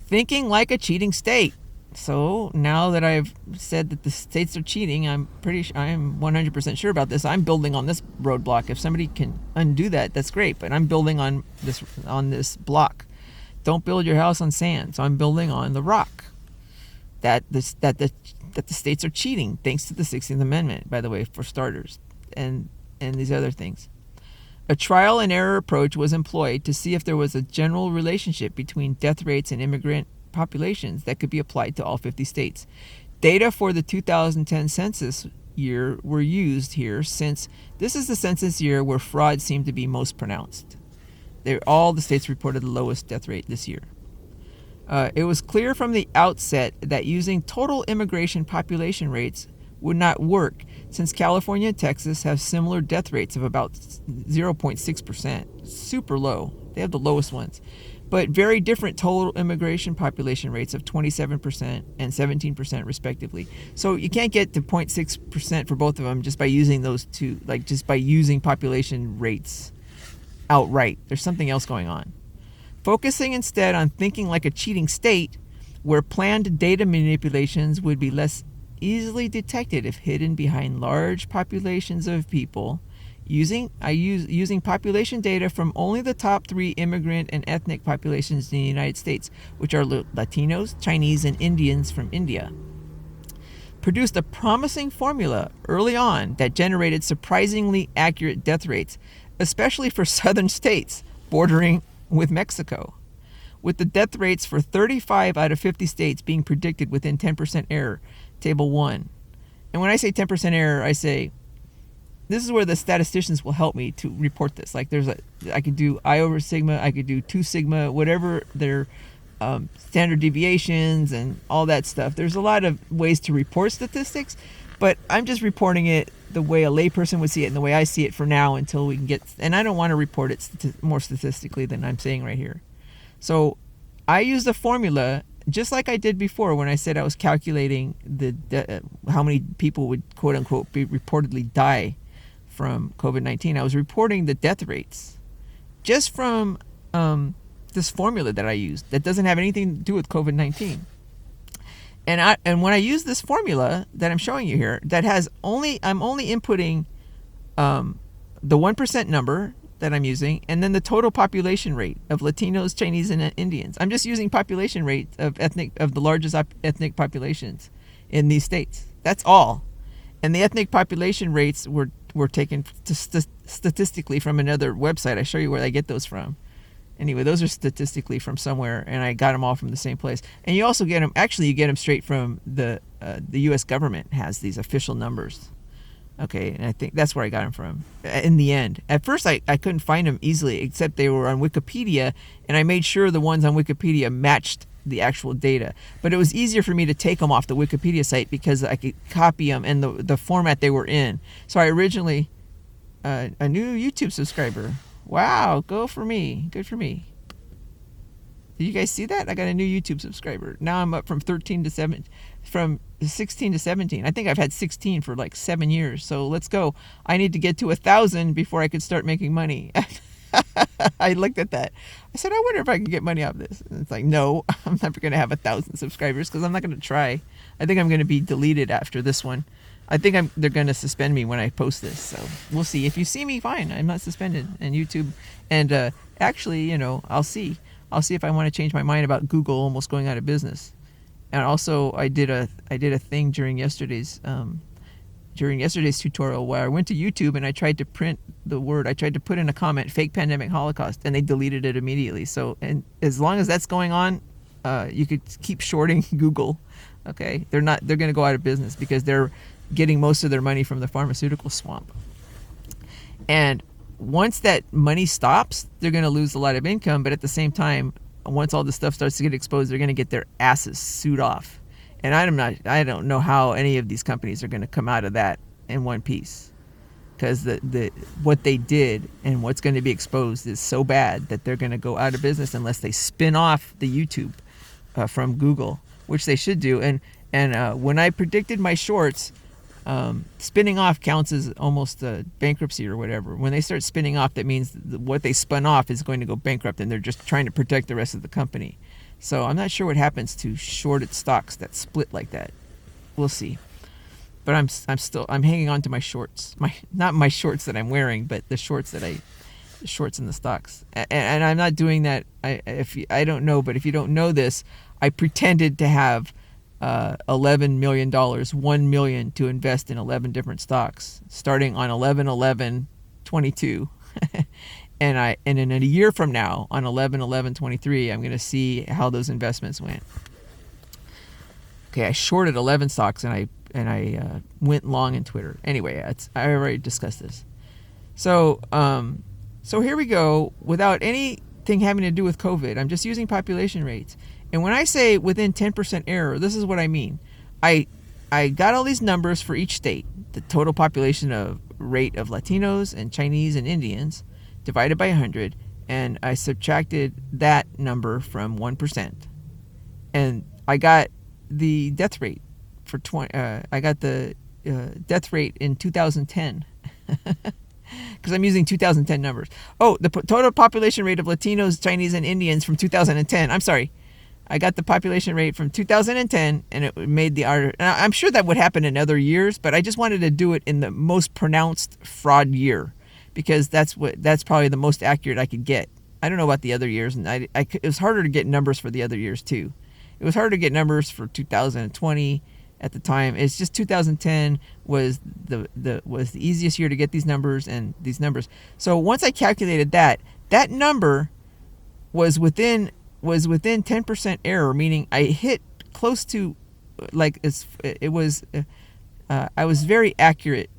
Thinking like a cheating state. So now that I've said that the states are cheating, I'm 100% sure about this. I'm building on this roadblock. If somebody can undo that, that's great. But I'm building on this block. Don't build your house on sand. So I'm building on the rock. That the states are cheating, thanks to the 16th Amendment, by the way, for starters, and these other things. A trial and error approach was employed to see if there was a general relationship between death rates and immigrant populations that could be applied to all 50 states. Data for the 2010 census year were used here, since this is the census year where fraud seemed to be most pronounced. All the states reported the lowest death rate this year. It was clear from the outset that using total immigration population rates would not work, since California and Texas have similar death rates of about 0.6%. Super low. They have the lowest ones. But very different total immigration population rates of 27% and 17% respectively. So you can't get to 0.6% for both of them just by using those two, just by using population rates outright. There's something else going on. Focusing instead on thinking like a cheating state, where planned data manipulations would be less easily detected if hidden behind large populations of people, using population data from only the top 3 immigrant and ethnic populations in the United States, which are Latinos, Chinese, and Indians from India. Produced a promising formula early on that generated surprisingly accurate death rates, especially for southern states bordering with Mexico, with the death rates for 35 out of 50 states being predicted within 10% error, Table 1. And when I say 10% error, I say, this is where the statisticians will help me to report this. I could do I over sigma, I could do 2 sigma, whatever their standard deviations and all that stuff. There's a lot of ways to report statistics, but I'm just reporting it the way a layperson would see it and the way I see it for now until we can get, and I don't want to report it more statistically than I'm saying right here. So I use the formula just like I did before when I said I was calculating how many people would quote unquote be reportedly die from COVID-19. I was reporting the death rates just from this formula that I used that doesn't have anything to do with COVID-19. And when I use this formula that I'm showing you here, I'm only inputting the 1% number that I'm using, and then the total population rate of Latinos, Chinese, and Indians. I'm just using population rate of the largest ethnic populations in these states. That's all. And the ethnic population rates were taken statistically from another website. I show you where I get those from. Anyway, those are statistically from somewhere, and I got them all from the same place. And you also get them. Actually, you get them straight from the U.S. government has these official numbers. Okay, and I think that's where I got them from. In the end, at first I couldn't find them easily, except they were on Wikipedia, and I made sure the ones on Wikipedia matched the actual data. But it was easier for me to take them off the Wikipedia site because I could copy them and the format they were in. So I originally a new YouTube subscriber. Wow, go for me. Good for me. Did you guys see that? I got a new YouTube subscriber. Now I'm up from 16 to 17. I think I've had 16 for like 7 years. So let's go. I need to get to 1,000 before I could start making money. I looked at that. I said, I wonder if I can get money out of this. And it's like, no, I'm never going to have 1,000 subscribers because I'm not going to try. I think I'm going to be deleted after this one. I think they're going to suspend me when I post this. So we'll see. If you see me, fine. I'm not suspended. And YouTube. And actually, I'll see. I'll see if I want to change my mind about Google almost going out of business. And also, I did a thing during yesterday's tutorial where I went to YouTube and I tried to print the word. I tried to put in a comment, "fake pandemic Holocaust," and they deleted it immediately. So, and as long as that's going on, you could keep shorting Google. Okay, they're going to go out of business because they're getting most of their money from the pharmaceutical swamp. And once that money stops, they're going to lose a lot of income. But at the same time, once all this stuff starts to get exposed, they're going to get their asses sued off. And I don't know how any of these companies are going to come out of that in one piece, because what they did and what's going to be exposed is so bad that they're going to go out of business unless they spin off the YouTube from Google, which they should do. And when I predicted my shorts, spinning off counts as almost a bankruptcy or whatever. When they start spinning off, that means what they spun off is going to go bankrupt, and they're just trying to protect the rest of the company. So I'm not sure what happens to shorted stocks that split like that. We'll see. But I'm hanging on to my shorts. Not my shorts that I'm wearing, but the shorts in the stocks. And I'm not doing that. I don't know, but if you don't know this, I pretended to have $11 million, $1 million to invest in 11 different stocks, starting on 11/11/22. And in a year from now, on 11/11/23, I'm going to see how those investments went. Okay, I shorted 11 stocks and I went long in Twitter. Anyway, I already discussed this. So here we go. Without anything having to do with COVID, I'm just using population rates. And when I say within 10% error, this is what I mean. I got all these numbers for each state, the total population rate of Latinos and Chinese and Indians, divided by 100, and I subtracted that number from 1%. And I got the death rate for death rate in 2010. Because I'm using 2010 numbers. Oh, the total population rate of Latinos, Chinese, and Indians from 2010. I'm sorry. I got the population rate from 2010, and it made the article. I'm sure that would happen in other years, but I just wanted to do it in the most pronounced fraud year, because that's probably the most accurate I could get. I don't know about the other years, and it was harder to get numbers for the other years too. It was harder to get numbers for 2020 at the time. It's just 2010 was the easiest year to get these numbers and these numbers. So once I calculated that number was within 10% error, meaning I hit close to, I was very accurate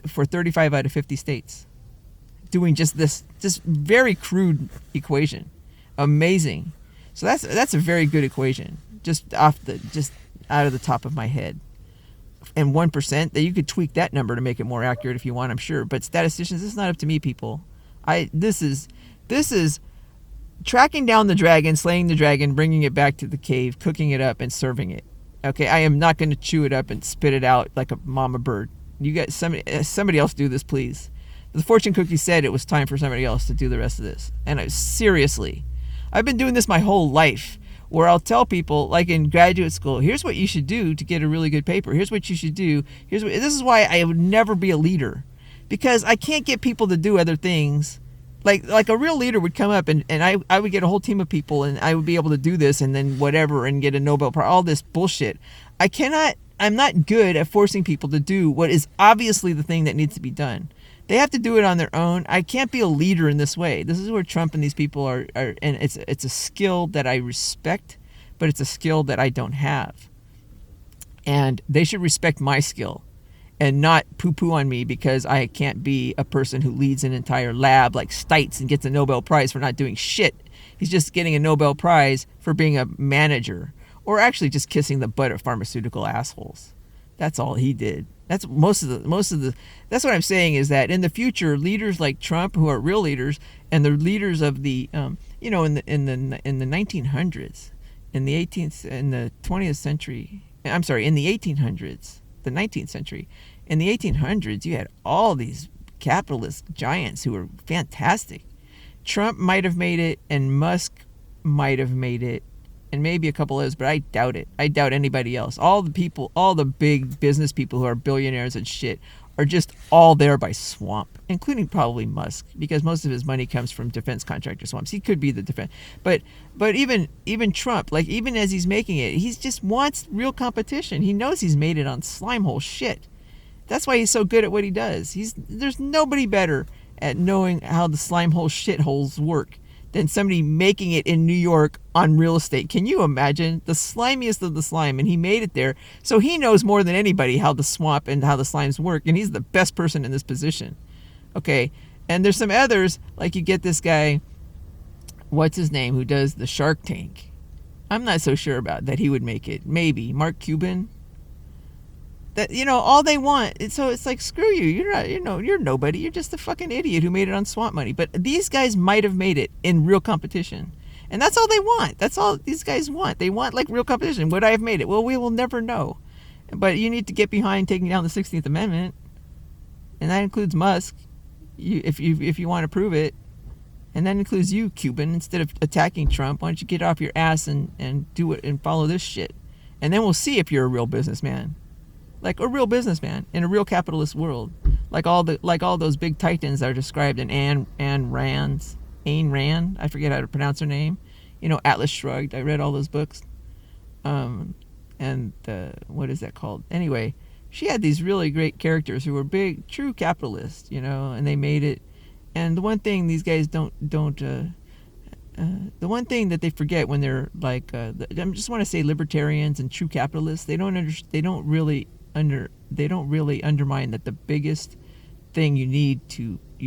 for 35 out of 50 states, doing just very crude equation. Amazing. So that's a very good equation, just out of the top of my head. And 1%, that you could tweak that number to make it more accurate if you want, I'm sure. But statisticians, this is not up to me, people. This is tracking down the dragon, slaying the dragon, bringing it back to the cave, cooking it up, and serving it. Okay, I am not going to chew it up and spit it out like a mama bird. You guys, somebody else do this, please. The fortune cookie said it was time for somebody else to do the rest of this. And seriously, I've been doing this my whole life, where I'll tell people, like in graduate school, here's what you should do to get a really good paper. Here's what you should do. This is why I would never be a leader, because I can't get people to do other things. Like a real leader would come up and I would get a whole team of people and I would be able to do this and then whatever and get a Nobel Prize, all this bullshit. I'm not good at forcing people to do what is obviously the thing that needs to be done. They have to do it on their own. I can't be a leader in this way. This is where Trump and these people are and it's a skill that I respect, but it's a skill that I don't have. And they should respect my skill and not poo-poo on me because I can't be a person who leads an entire lab like Stites and gets a Nobel Prize for not doing shit. He's just getting a Nobel Prize for being a manager or actually just kissing the butt of pharmaceutical assholes. That's all he did. That's most of the that's what I'm saying is that in the future, leaders like Trump, who are real leaders, and the leaders of the in the 1900s, in the 20th century, I'm sorry, in the 1800s, the 19th century, in the 1800s, you had all these capitalist giants who were fantastic. Trump might have made it, and Musk might have made it, and maybe a couple others, but I doubt it. I doubt anybody else. All the people, all the big business people who are billionaires and shit are just all there by swamp, including probably Musk, because most of his money comes from defense contractor swamps. He could be the defense, but even Trump, like even as he's making it, he just wants real competition. He knows he's made it on slimehole shit. That's why he's so good at what he does. There's nobody better at knowing how the slimehole shitholes work than somebody making it in New York on real estate. Can you imagine? The slimiest of the slime, and he made it there. So he knows more than anybody how the swamp and how the slimes work, and he's the best person in this position. Okay, and there's some others, like you get this guy, what's his name, who does the Shark Tank. I'm not so sure about that he would make it. Maybe Mark Cuban. That, all they want. So it's like, screw you. You're not, you're nobody. You're just a fucking idiot who made it on swamp money. But these guys might have made it in real competition. And that's all they want. That's all these guys want. They want like real competition. Would I have made it? Well, we will never know. But you need to get behind taking down the 16th Amendment. And that includes Musk, if you want to prove it. And that includes you, Cuban. Instead of attacking Trump, why don't you get off your ass and do it and follow this shit? And then we'll see if you're a real businessman. Like a real businessman in a real capitalist world, like all those big titans that are described in Ayn Rand. I forget how to pronounce her name. Atlas Shrugged. I read all those books. What is that called? Anyway, she had these really great characters who were big, true capitalists. And they made it. And the one thing these guys don't. The one thing that they forget when they're like, I just want to say libertarians and true capitalists. They don't really undermine that the biggest thing you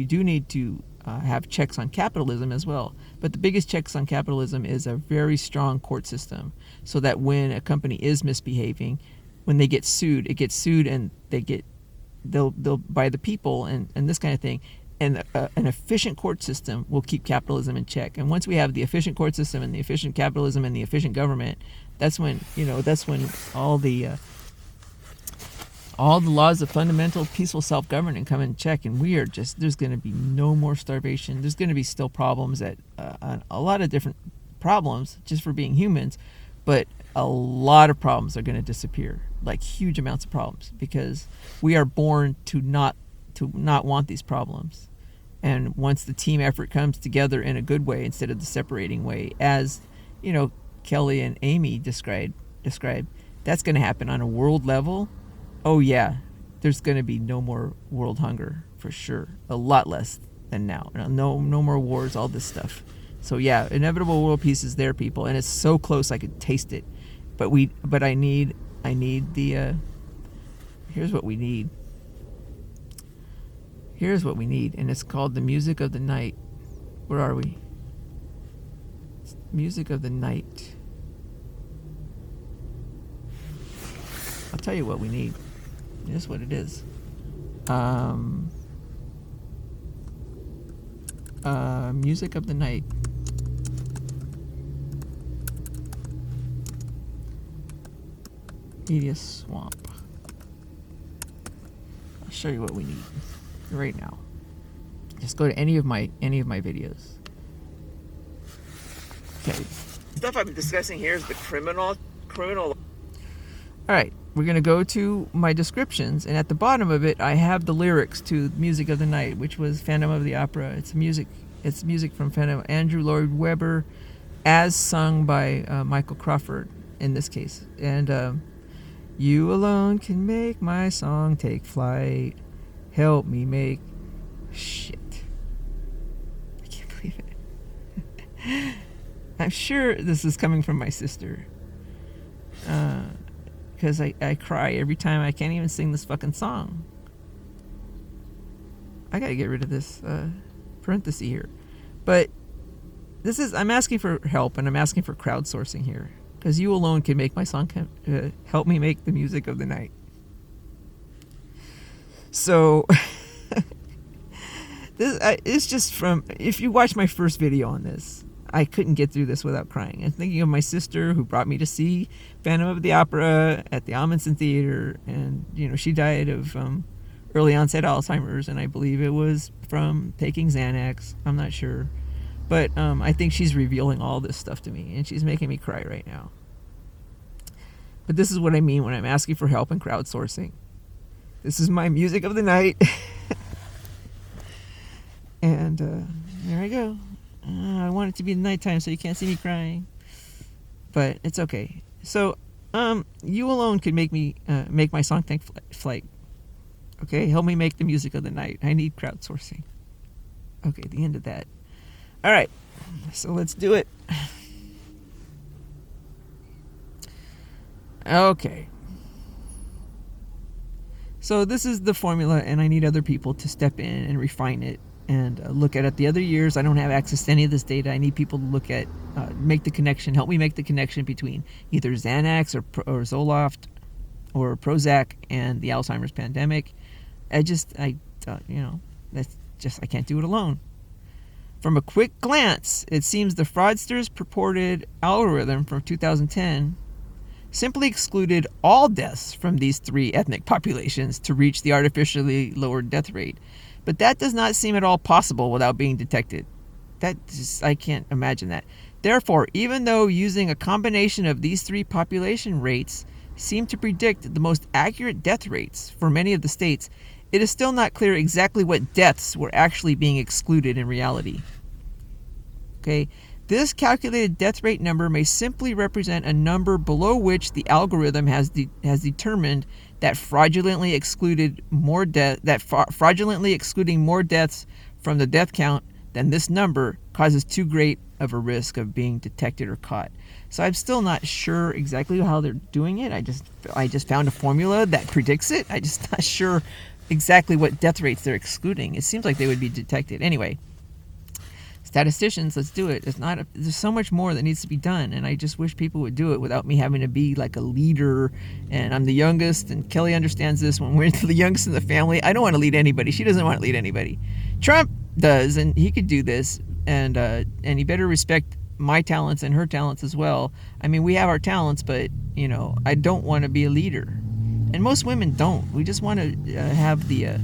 do need to have checks on capitalism as well. But the biggest checks on capitalism is a very strong court system, so that when a company is misbehaving, when they get sued, it gets sued and they'll by the people and this kind of thing. And an efficient court system will keep capitalism in check. And once we have the efficient court system and the efficient capitalism and the efficient government, that's when all the laws of fundamental peaceful self-governing come in check, and there's going to be no more starvation. There's going to be still problems a lot of different problems just for being humans, but a lot of problems are going to disappear, like huge amounts of problems, because we are born to not want these problems. And once the team effort comes together in a good way instead of the separating way, as Kelly and Amy described, that's going to happen on a world level. Oh yeah, there's going to be no more world hunger for sure. A lot less than now. No more wars, all this stuff. So yeah, inevitable world peace is there, people, and it's so close I could taste it. But I need the here's what we need. Here's what we need, and it's called the music of the night. Where are we? It's music of the night. I'll tell you what we need. Here's what it is. Music of the night. Media swamp. I'll show you what we need right now. Just go to any of my videos. Okay. Stuff I'm discussing here is the criminal. All right, we're gonna go to my descriptions, and at the bottom of it, I have the lyrics to "Music of the Night," which was Phantom of the Opera. It's a music It's music from Andrew Lloyd Webber, as sung by Michael Crawford in this case. And you alone can make my song take flight. Help me make... Shit. I can't believe it. I'm sure this is coming from my sister. Because I cry every time. I can't even sing this fucking song. I gotta get rid of this parenthesis here. But I'm asking for help, and I'm asking for crowdsourcing here. Because you alone can make my song help me make the music of the night. So, it's just from... If you watch my first video on this, I couldn't get through this without crying. And thinking of my sister who brought me to see Phantom of the Opera at the Amundsen Theater. And, she died of early onset Alzheimer's, and I believe it was from taking Xanax. I'm not sure. But I think she's revealing all this stuff to me, and she's making me cry right now. But this is what I mean when I'm asking for help and crowdsourcing. This is my music of the night. And there I go. I want it to be nighttime so you can't see me crying. But it's okay. So, you alone could make my song take flight. Okay? Help me make the music of the night. I need crowdsourcing. Okay, the end of that. All right, so let's do it. Okay. So this is the formula, and I need other people to step in and refine it and look at it. The other years, I don't have access to any of this data. I need people to look at, make the connection, help me make the connection between either Xanax or Zoloft or Prozac and the Alzheimer's pandemic. I can't do it alone. From a quick glance, it seems the fraudster's purported algorithm from 2010 simply excluded all deaths from these three ethnic populations to reach the artificially lowered death rate. But that does not seem at all possible without being detected. I can't imagine that. Therefore, even though using a combination of these three population rates seem to predict the most accurate death rates for many of the states, it is still not clear exactly what deaths were actually being excluded in reality. Okay, this calculated death rate number may simply represent a number below which the algorithm has determined that fraudulently excluding more deaths from the death count than this number causes too great of a risk of being detected or caught. So I'm still not sure exactly how they're doing it. I just found a formula that predicts it. I'm just not sure exactly what death rates they're excluding. It seems like they would be detected. Anyway, statisticians, let's do it. There's so much more that needs to be done, and I just wish people would do it without me having to be like a leader. And I'm the youngest, and Kelly understands this. When we're the youngest in the family, I don't want to lead anybody. She doesn't want to lead anybody. Trump does, and he could do this, and he better respect my talents and her talents as well. I mean, we have our talents, but I don't want to be a leader. And most women don't. We just want to have the,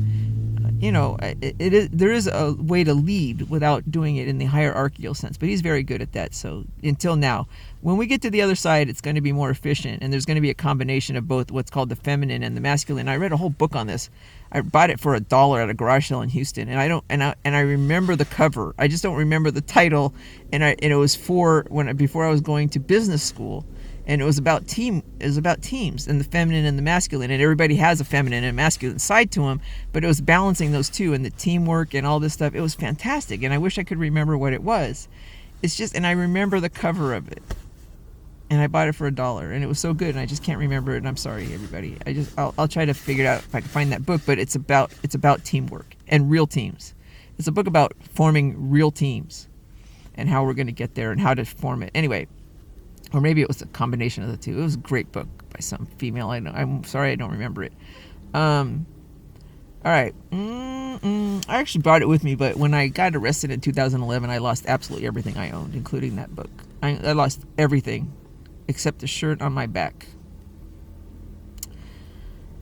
there is a way to lead without doing it in the hierarchical sense. But he's very good at that. So until now, when we get to the other side, it's going to be more efficient. And there's going to be a combination of both what's called the feminine and the masculine. I read a whole book on this. I bought it for $1 at a garage sale in Houston. And I remember the cover. I just don't remember the title. And it was before I was going to business school. And it was about teams and the feminine and the masculine, and everybody has a feminine and masculine side to them, but it was balancing those two and the teamwork and all this stuff. It was fantastic, and I wish I could remember what it was. And I remember the cover of it, and I bought it for $1, and it was so good, and I just can't remember it. And I'm sorry, everybody. I'll try to figure it out if I can find that book. But it's about teamwork and real teams. It's a book about forming real teams and how we're going to get there and how to form it. Anyway. Or maybe it was a combination of the two. It was a great book by some female. I'm sorry I don't remember it. All right. I actually brought it with me, but when I got arrested in 2011, I lost absolutely everything I owned, including that book. I lost everything except the shirt on my back.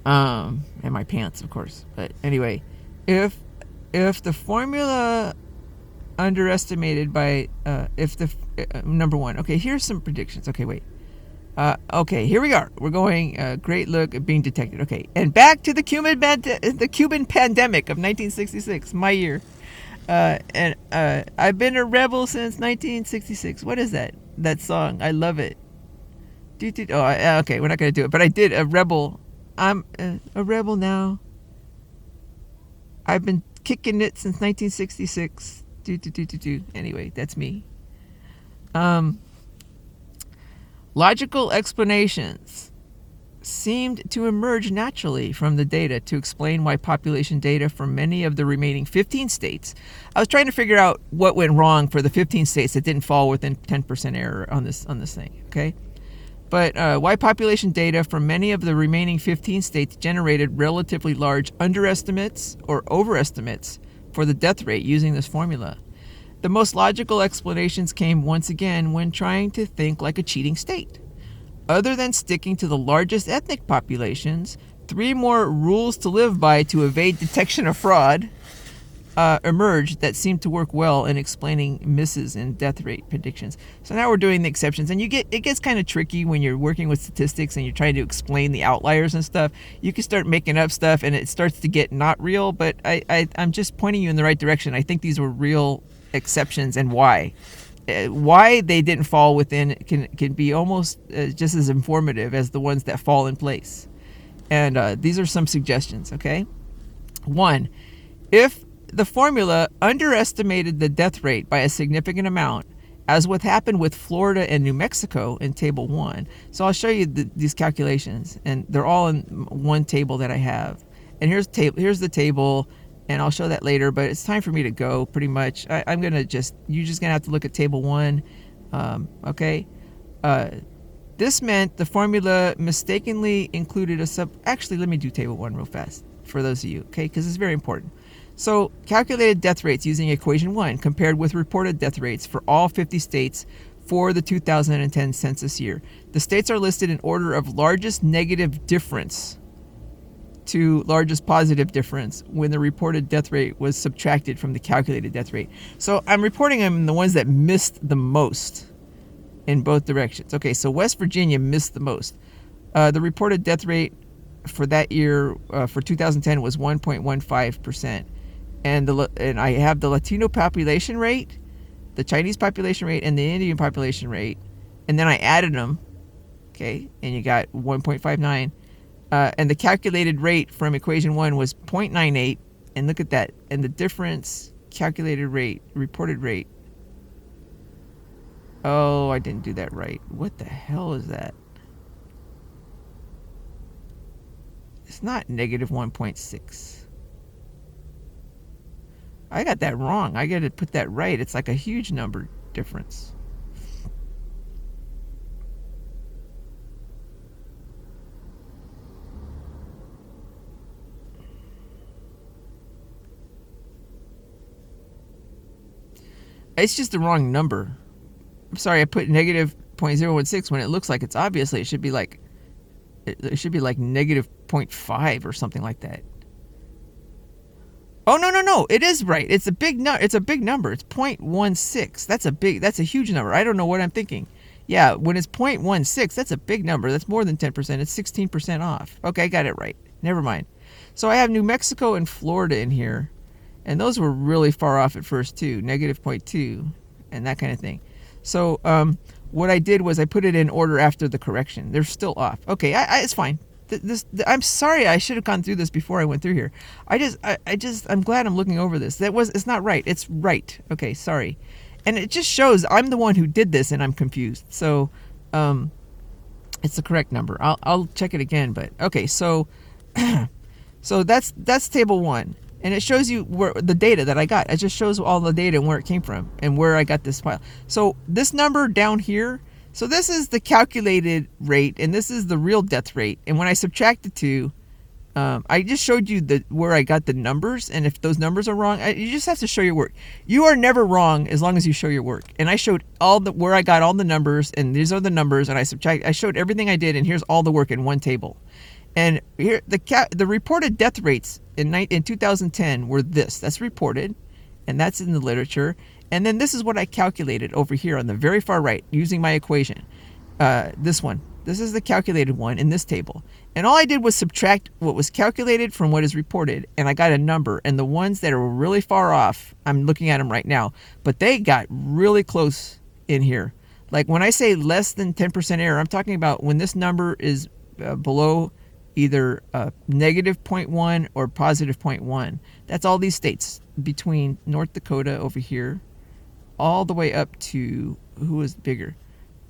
And my pants, of course. But anyway, if the formula underestimated by number one. Okay, here's some predictions. Okay, wait. Okay, here we are. We're going great look at being detected. Okay, and back to the Cuban pandemic of 1966, my year. And I've been a rebel since 1966. What is that? That song? I love it. Okay, we're not gonna do it. But I did a rebel. I'm a rebel now. I've been kicking it since 1966. Anyway, that's me. Logical explanations seemed to emerge naturally from the data to explain why population data from many of the remaining 15 states. I was trying to figure out what went wrong for the 15 states that didn't fall within 10% error on this thing, okay? But why population data from many of the remaining 15 states generated relatively large underestimates or overestimates for the death rate using this formula. The most logical explanations came once again when trying to think like a cheating state. Other than sticking to the largest ethnic populations, 3 more rules to live by to evade detection of fraud emerged that seemed to work well in explaining misses in death rate predictions. So now we're doing the exceptions, and it gets kind of tricky when you're working with statistics and you're trying to explain the outliers and stuff. You can start making up stuff, and it starts to get not real. But I'm just pointing you in the right direction. I think these were real exceptions, and why they didn't fall within can be almost just as informative as the ones that fall in place. And these are some suggestions. Okay, 1, if the formula underestimated the death rate by a significant amount, as what happened with Florida and New Mexico in Table 1. So I'll show you these calculations, and they're all in one table that I have. And here's the table, and I'll show that later, but it's time for me to go pretty much. You're just gonna have to look at Table 1, okay? This meant the formula mistakenly included actually, let me do Table 1 real fast for those of you, okay? Because it's very important. So, calculated death rates using equation 1 compared with reported death rates for all 50 states for the 2010 census year. The states are listed in order of largest negative difference to largest positive difference when the reported death rate was subtracted from the calculated death rate. So, I'm reporting them the ones that missed the most in both directions. Okay, so West Virginia missed the most. The reported death rate for that year, for 2010, was 1.15%. And I have the Latino population rate, the Chinese population rate, and the Indian population rate. And then I added them, okay, and you got 1.59. And the calculated rate from equation 1 was 0.98. And look at that. And the difference, calculated rate, reported rate. Oh, I didn't do that right. What the hell is that? It's not negative 1.6. I got that wrong. I got to put that right. It's like a huge number difference. It's just the wrong number. I'm sorry, I put negative 0.016 when it looks like it's obviously it should be like negative 0.5 or something like that. Oh, no. It is right. It's a big number. It's 0.16. That's a huge number. I don't know what I'm thinking. Yeah, when it's 0.16, that's a big number. That's more than 10%. It's 16% off. Okay, I got it right. Never mind. So I have New Mexico and Florida in here, and those were really far off at first too, negative 0.2 and that kind of thing. So what I did was I put it in order after the correction. They're still off. Okay, it's fine. I'm sorry, I should have gone through this before I went through here. I'm glad I'm looking over this. It's not right. It's right. Okay, sorry. And it just shows I'm the one who did this and I'm confused. So it's the correct number. I'll check it again, but okay, so so that's table 1. And it shows you where the data that I got. It just shows all the data and where it came from and where I got this file. So this number down here, so this is the calculated rate, and this is the real death rate. And when I subtract the two, I just showed you where I got the numbers. And if those numbers are wrong, you just have to show your work. You are never wrong as long as you show your work. And I showed where I got all the numbers, and these are the numbers, and I showed everything I did, and here's all the work in one table. And here the reported death rates in 2010 were this. That's reported, and that's in the literature. And then this is what I calculated over here on the very far right using my equation. This one, This is the calculated one in this table. And all I did was subtract what was calculated from what is reported, and I got a number. And the ones that are really far off, I'm looking at them right now, but they got really close in here. Like when I say less than 10% error, I'm talking about when this number is below either negative 0.1 or positive 0.1. That's all these states between North Dakota over here, all the way up to, who is bigger?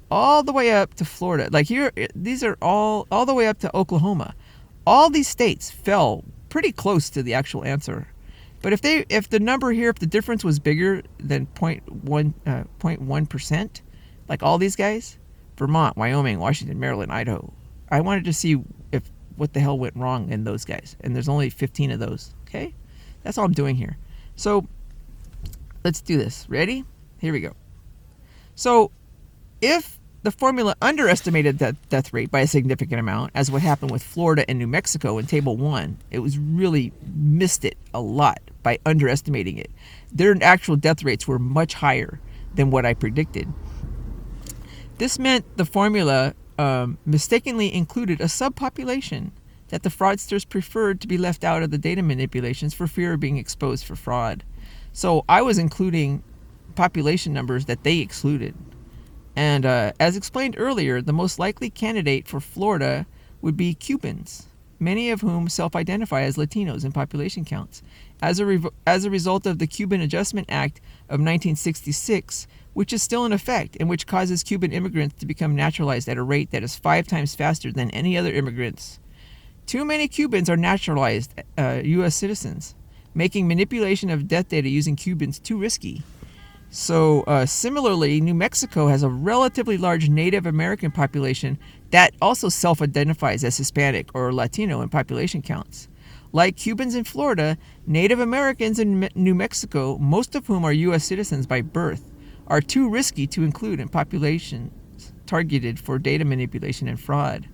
All the way up to Florida. Like here, these are all the way up to Oklahoma. All these states fell pretty close to the actual answer. But if the number here, if the difference was bigger than 0.1%, like all these guys, Vermont, Wyoming, Washington, Maryland, Idaho, I wanted to see what the hell went wrong in those guys. And there's only 15 of those. Okay, that's all I'm doing here. So let's do this. Ready? Here we go. So if the formula underestimated the death rate by a significant amount, as what happened with Florida and New Mexico in Table 1, it was really missed it a lot by underestimating it. Their actual death rates were much higher than what I predicted. This meant the formula mistakenly included a subpopulation that the fraudsters preferred to be left out of the data manipulations for fear of being exposed for fraud. So I was including population numbers that they excluded. And as explained earlier, the most likely candidate for Florida would be Cubans, many of whom self-identify as Latinos in population counts. As a result of the Cuban Adjustment Act of 1966, which is still in effect and which causes Cuban immigrants to become naturalized at a rate that is 5 times faster than any other immigrants. Too many Cubans are naturalized U.S. citizens, making manipulation of death data using Cubans too risky. So similarly, New Mexico has a relatively large Native American population that also self-identifies as Hispanic or Latino in population counts. Like Cubans in Florida, Native Americans in New Mexico, most of whom are U.S. citizens by birth, are too risky to include in populations targeted for data manipulation and fraud.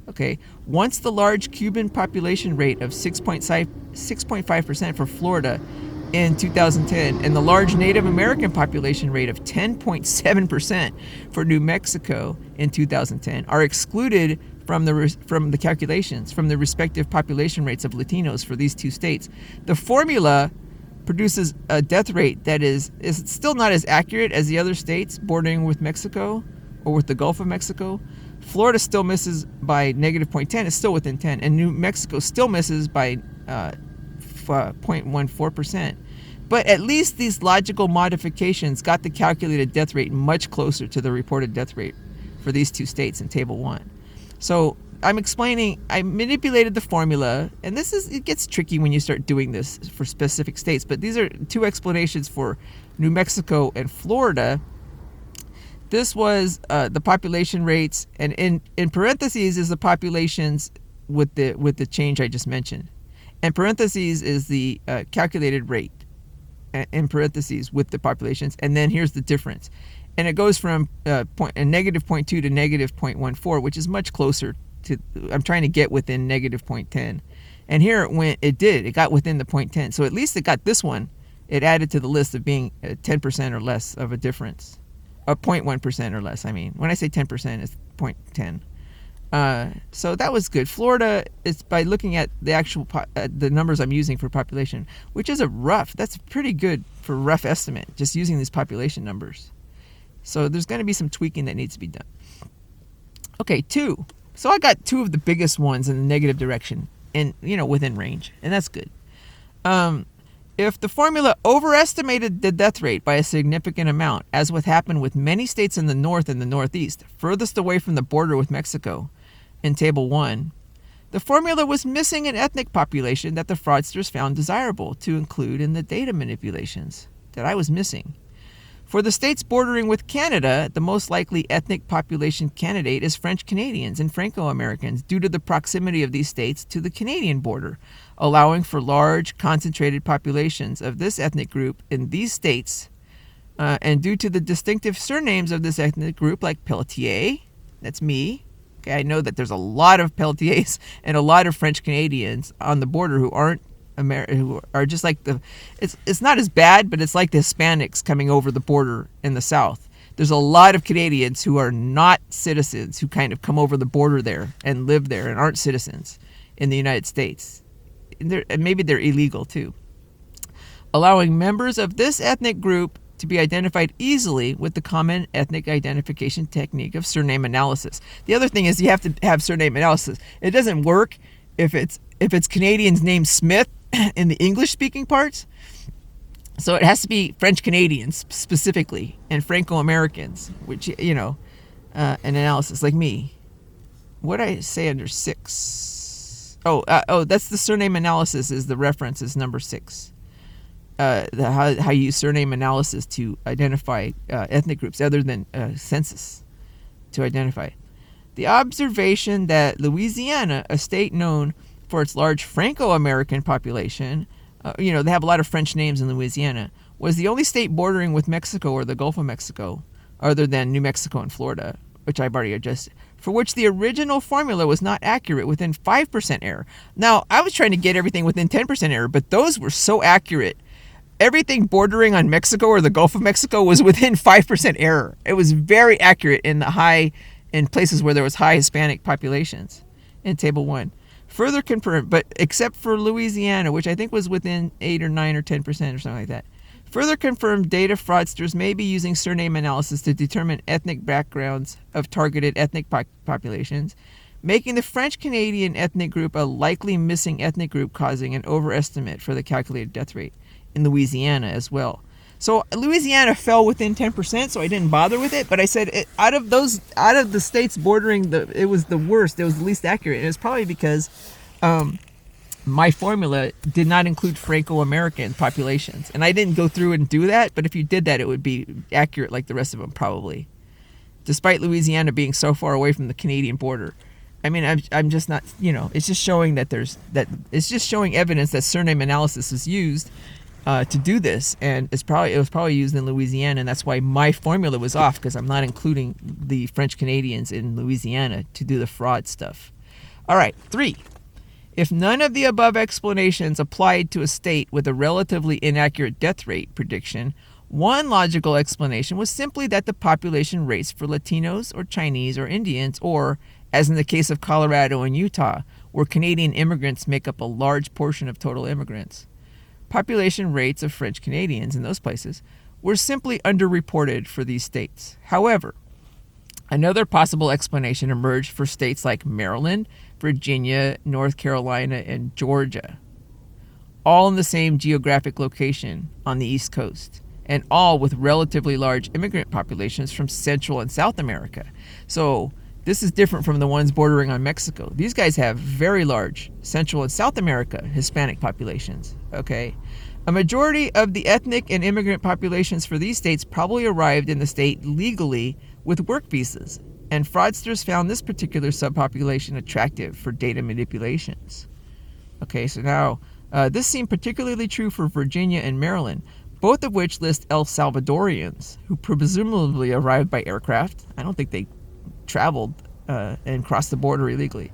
Okay, once the large Cuban population rate of 6.5% for Florida in 2010 and the large Native American population rate of 10.7% for New Mexico in 2010 are excluded from the calculations from the respective population rates of Latinos for these two states, the formula produces a death rate that is still not as accurate as the other states bordering with Mexico or with the Gulf of Mexico. Florida still misses by negative 0.10. It's still within 10. And New Mexico still misses by 0.14%. But at least these logical modifications got the calculated death rate much closer to the reported death rate for these two states in Table 1. So I'm explaining, I manipulated the formula, and it gets tricky when you start doing this for specific states, but these are two explanations for New Mexico and Florida. This was the population rates, and in parentheses is the populations with the change I just mentioned. And parentheses is the calculated rate, in parentheses with the populations, and then here's the difference. And it goes from negative 0.2 to negative 0.14, which is much closer to, I'm trying to get within negative 0.10. And here it got within the 0.10. So at least it got this one, it added to the list of being 10% or less of a difference. 0.1% or less, I mean. When I say 10%, it's 0.10. So that was good. Florida is by looking at the actual the numbers I'm using for population, which is that's pretty good for a rough estimate, just using these population numbers. So there's going to be some tweaking that needs to be done. Okay, 2. So I got 2 of the biggest ones in the negative direction, and within range, and that's good. If the formula overestimated the death rate by a significant amount, as what happened with many states in the north and the northeast, furthest away from the border with Mexico, in Table 1, the formula was missing an ethnic population that the fraudsters found desirable to include in the data manipulations that I was missing. For the states bordering with Canada, the most likely ethnic population candidate is French Canadians and Franco-Americans due to the proximity of these states to the Canadian border, allowing for large concentrated populations of this ethnic group in these states, and due to the distinctive surnames of this ethnic group like Pelletier, that's me. Okay, I know that there's a lot of Pelletiers and a lot of French Canadians on the border who who are just like it's not as bad, but it's like the Hispanics coming over the border in the south. there's a lot of Canadians who are not citizens who kind of come over the border there and live there and aren't citizens in the United States. And maybe they're illegal too. Allowing members of this ethnic group to be identified easily with the common ethnic identification technique of surname analysis. The other thing is you have to have surname analysis. It doesn't work if it's Canadians named Smith in the English-speaking parts. So it has to be French Canadians specifically and Franco-Americans, which, an analysis like me. What did I say under 6? That's the surname analysis is the reference is number 6. How you use surname analysis to identify ethnic groups other than census to identify. The observation that Louisiana, a state known for its large Franco-American population, they have a lot of French names in Louisiana, was the only state bordering with Mexico or the Gulf of Mexico, other than New Mexico and Florida, which I've already adjusted, for which the original formula was not accurate within 5% error. Now, I was trying to get everything within 10% error, but those were so accurate. Everything bordering on Mexico or the Gulf of Mexico was within 5% error. It was very accurate in places where there was high Hispanic populations in Table 1. Further confirmed, but except for Louisiana, which I think was within 8 or 9 or 10% or something like that. Further confirmed, data fraudsters may be using surname analysis to determine ethnic backgrounds of targeted ethnic populations, making the French-Canadian ethnic group a likely missing ethnic group, causing an overestimate for the calculated death rate in Louisiana as well. So Louisiana fell within 10%, so I didn't bother with it. But I said out of the states bordering, it was the worst. It was the least accurate. And it's probably because my formula did not include Franco-American populations, and I didn't go through and do that. But if you did that, it would be accurate like the rest of them probably, despite Louisiana being so far away from the Canadian border. I mean, I'm just not. It's just showing it's just showing evidence that surname analysis is used to do this, and it was probably used in Louisiana, and that's why my formula was off, because I'm not including the French Canadians in Louisiana to do the fraud stuff. All right, 3. If none of the above explanations applied to a state with a relatively inaccurate death rate prediction, one logical explanation was simply that the population rates for Latinos or Chinese or Indians, or, as in the case of Colorado and Utah, where Canadian immigrants make up a large portion of total immigrants. Population rates of French Canadians in those places were simply underreported for these states. However, another possible explanation emerged for states like Maryland, Virginia, North Carolina, and Georgia, all in the same geographic location on the East Coast, and all with relatively large immigrant populations from Central and South America. So this is different from the ones bordering on Mexico. These guys have very large Central and South America Hispanic populations, okay? A majority of the ethnic and immigrant populations for these states probably arrived in the state legally with work visas, and fraudsters found this particular subpopulation attractive for data manipulations. Okay, so now, this seemed particularly true for Virginia and Maryland, both of which list El Salvadorians, who presumably arrived by aircraft. I don't think they traveled and crossed the border illegally,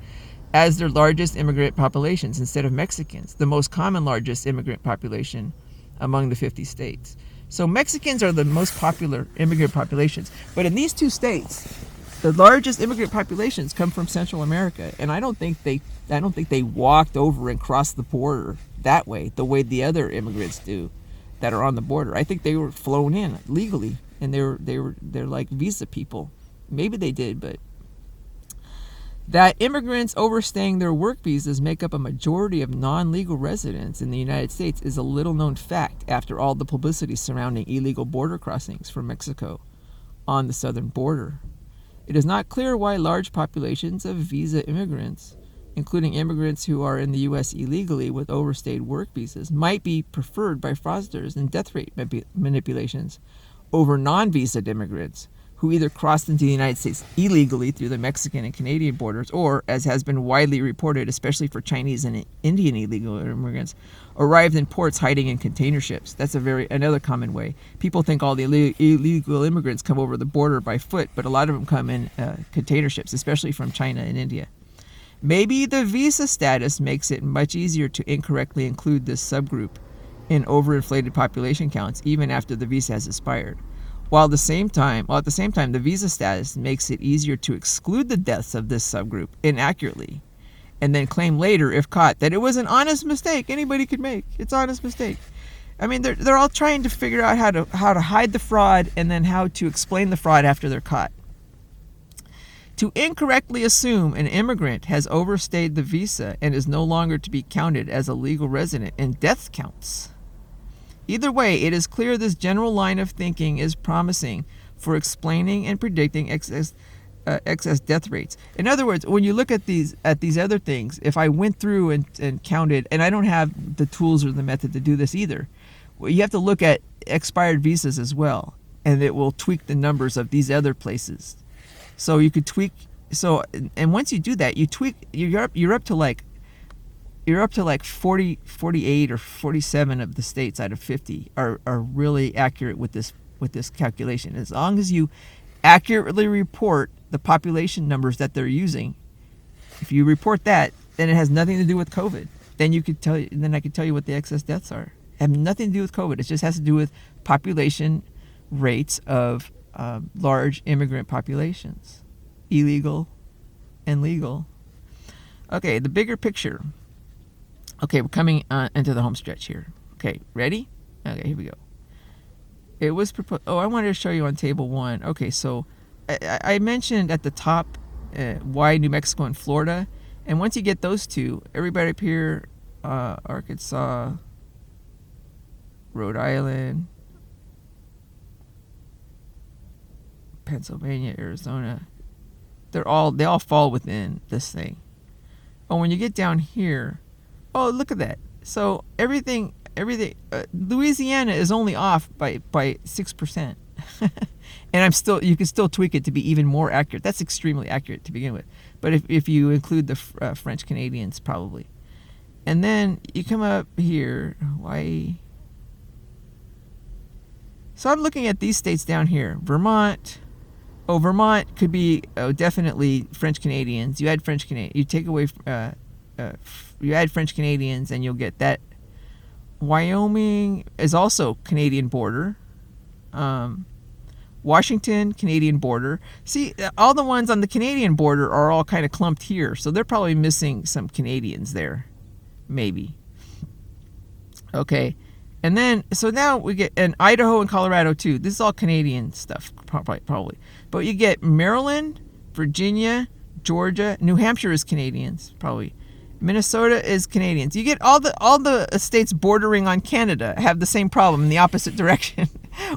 as their largest immigrant populations instead of Mexicans, the most common largest immigrant population among the 50 states. So Mexicans are the most popular immigrant populations, but in these 2 states, the largest immigrant populations come from Central America, and I don't think they walked over and crossed the border that way, the way the other immigrants do that are on the border. I think they were flown in legally, and they're like visa people. Maybe they did, but that immigrants overstaying their work visas make up a majority of non-legal residents in the United States is a little-known fact after all the publicity surrounding illegal border crossings from Mexico on the southern border. It is not clear why large populations of visa immigrants, including immigrants who are in the U.S. illegally with overstayed work visas, might be preferred by fraudsters in death rate manipulations over non-visaed immigrants who either crossed into the United States illegally through the Mexican and Canadian borders, or, as has been widely reported, especially for Chinese and Indian illegal immigrants, arrived in ports hiding in container ships. That's another common way. People think all the illegal immigrants come over the border by foot, but a lot of them come in container ships, especially from China and India. Maybe the visa status makes it much easier to incorrectly include this subgroup in overinflated population counts even after the visa has expired. While at the same time, the visa status makes it easier to exclude the deaths of this subgroup inaccurately, and then claim later, if caught, that it was an honest mistake anybody could make. It's an honest mistake. I mean, they're all trying to figure out how to hide the fraud and then how to explain the fraud after they're caught. To incorrectly assume an immigrant has overstayed the visa and is no longer to be counted as a legal resident in death counts. Either way, it is clear this general line of thinking is promising for explaining and predicting excess death rates. In other words, when you look at these other things, if I went through and counted, and I don't have the tools or the method to do this either, well, you have to look at expired visas as well, and it will tweak the numbers of these other places. So you could tweak. So, and once you do that, you tweak. You're up to like 40, 48 or 47 of the states out of 50 are really accurate with this calculation. As long as you accurately report the population numbers that they're using, if you report that, then it has nothing to do with COVID. Then I could tell you what the excess deaths are. It have nothing to do with COVID. It just has to do with population rates of large immigrant populations, illegal and legal. Okay, the bigger picture. Okay, we're coming into the home stretch here. Okay, ready? Okay, here we go. It was proposed. Oh, I wanted to show you on table 1. Okay, so I mentioned at the top why New Mexico and Florida, and once you get those two, everybody up here, Arkansas, Rhode Island, Pennsylvania, Arizona, they all fall within this thing. But when you get down here, oh, look at that. So everything Louisiana is only off by 6%. And you can still tweak it to be even more accurate. That's extremely accurate to begin with. But if you include the French Canadians, probably. And then you come up here, Hawaii. So I'm looking at these states down here. Vermont. Oh, Vermont could be definitely French Canadians. You add French Canadians. You take away, you add French Canadians, and you'll get that. Wyoming is also Canadian border. Washington, Canadian border. See, all the ones on the Canadian border are all kind of clumped here, so they're probably missing some Canadians there, maybe. Okay, and then so now we get and Idaho and Colorado too. This is all Canadian stuff, probably. But you get Maryland, Virginia, Georgia, New Hampshire is Canadians, probably. Minnesota is Canadians. You get all the states bordering on Canada have the same problem in the opposite direction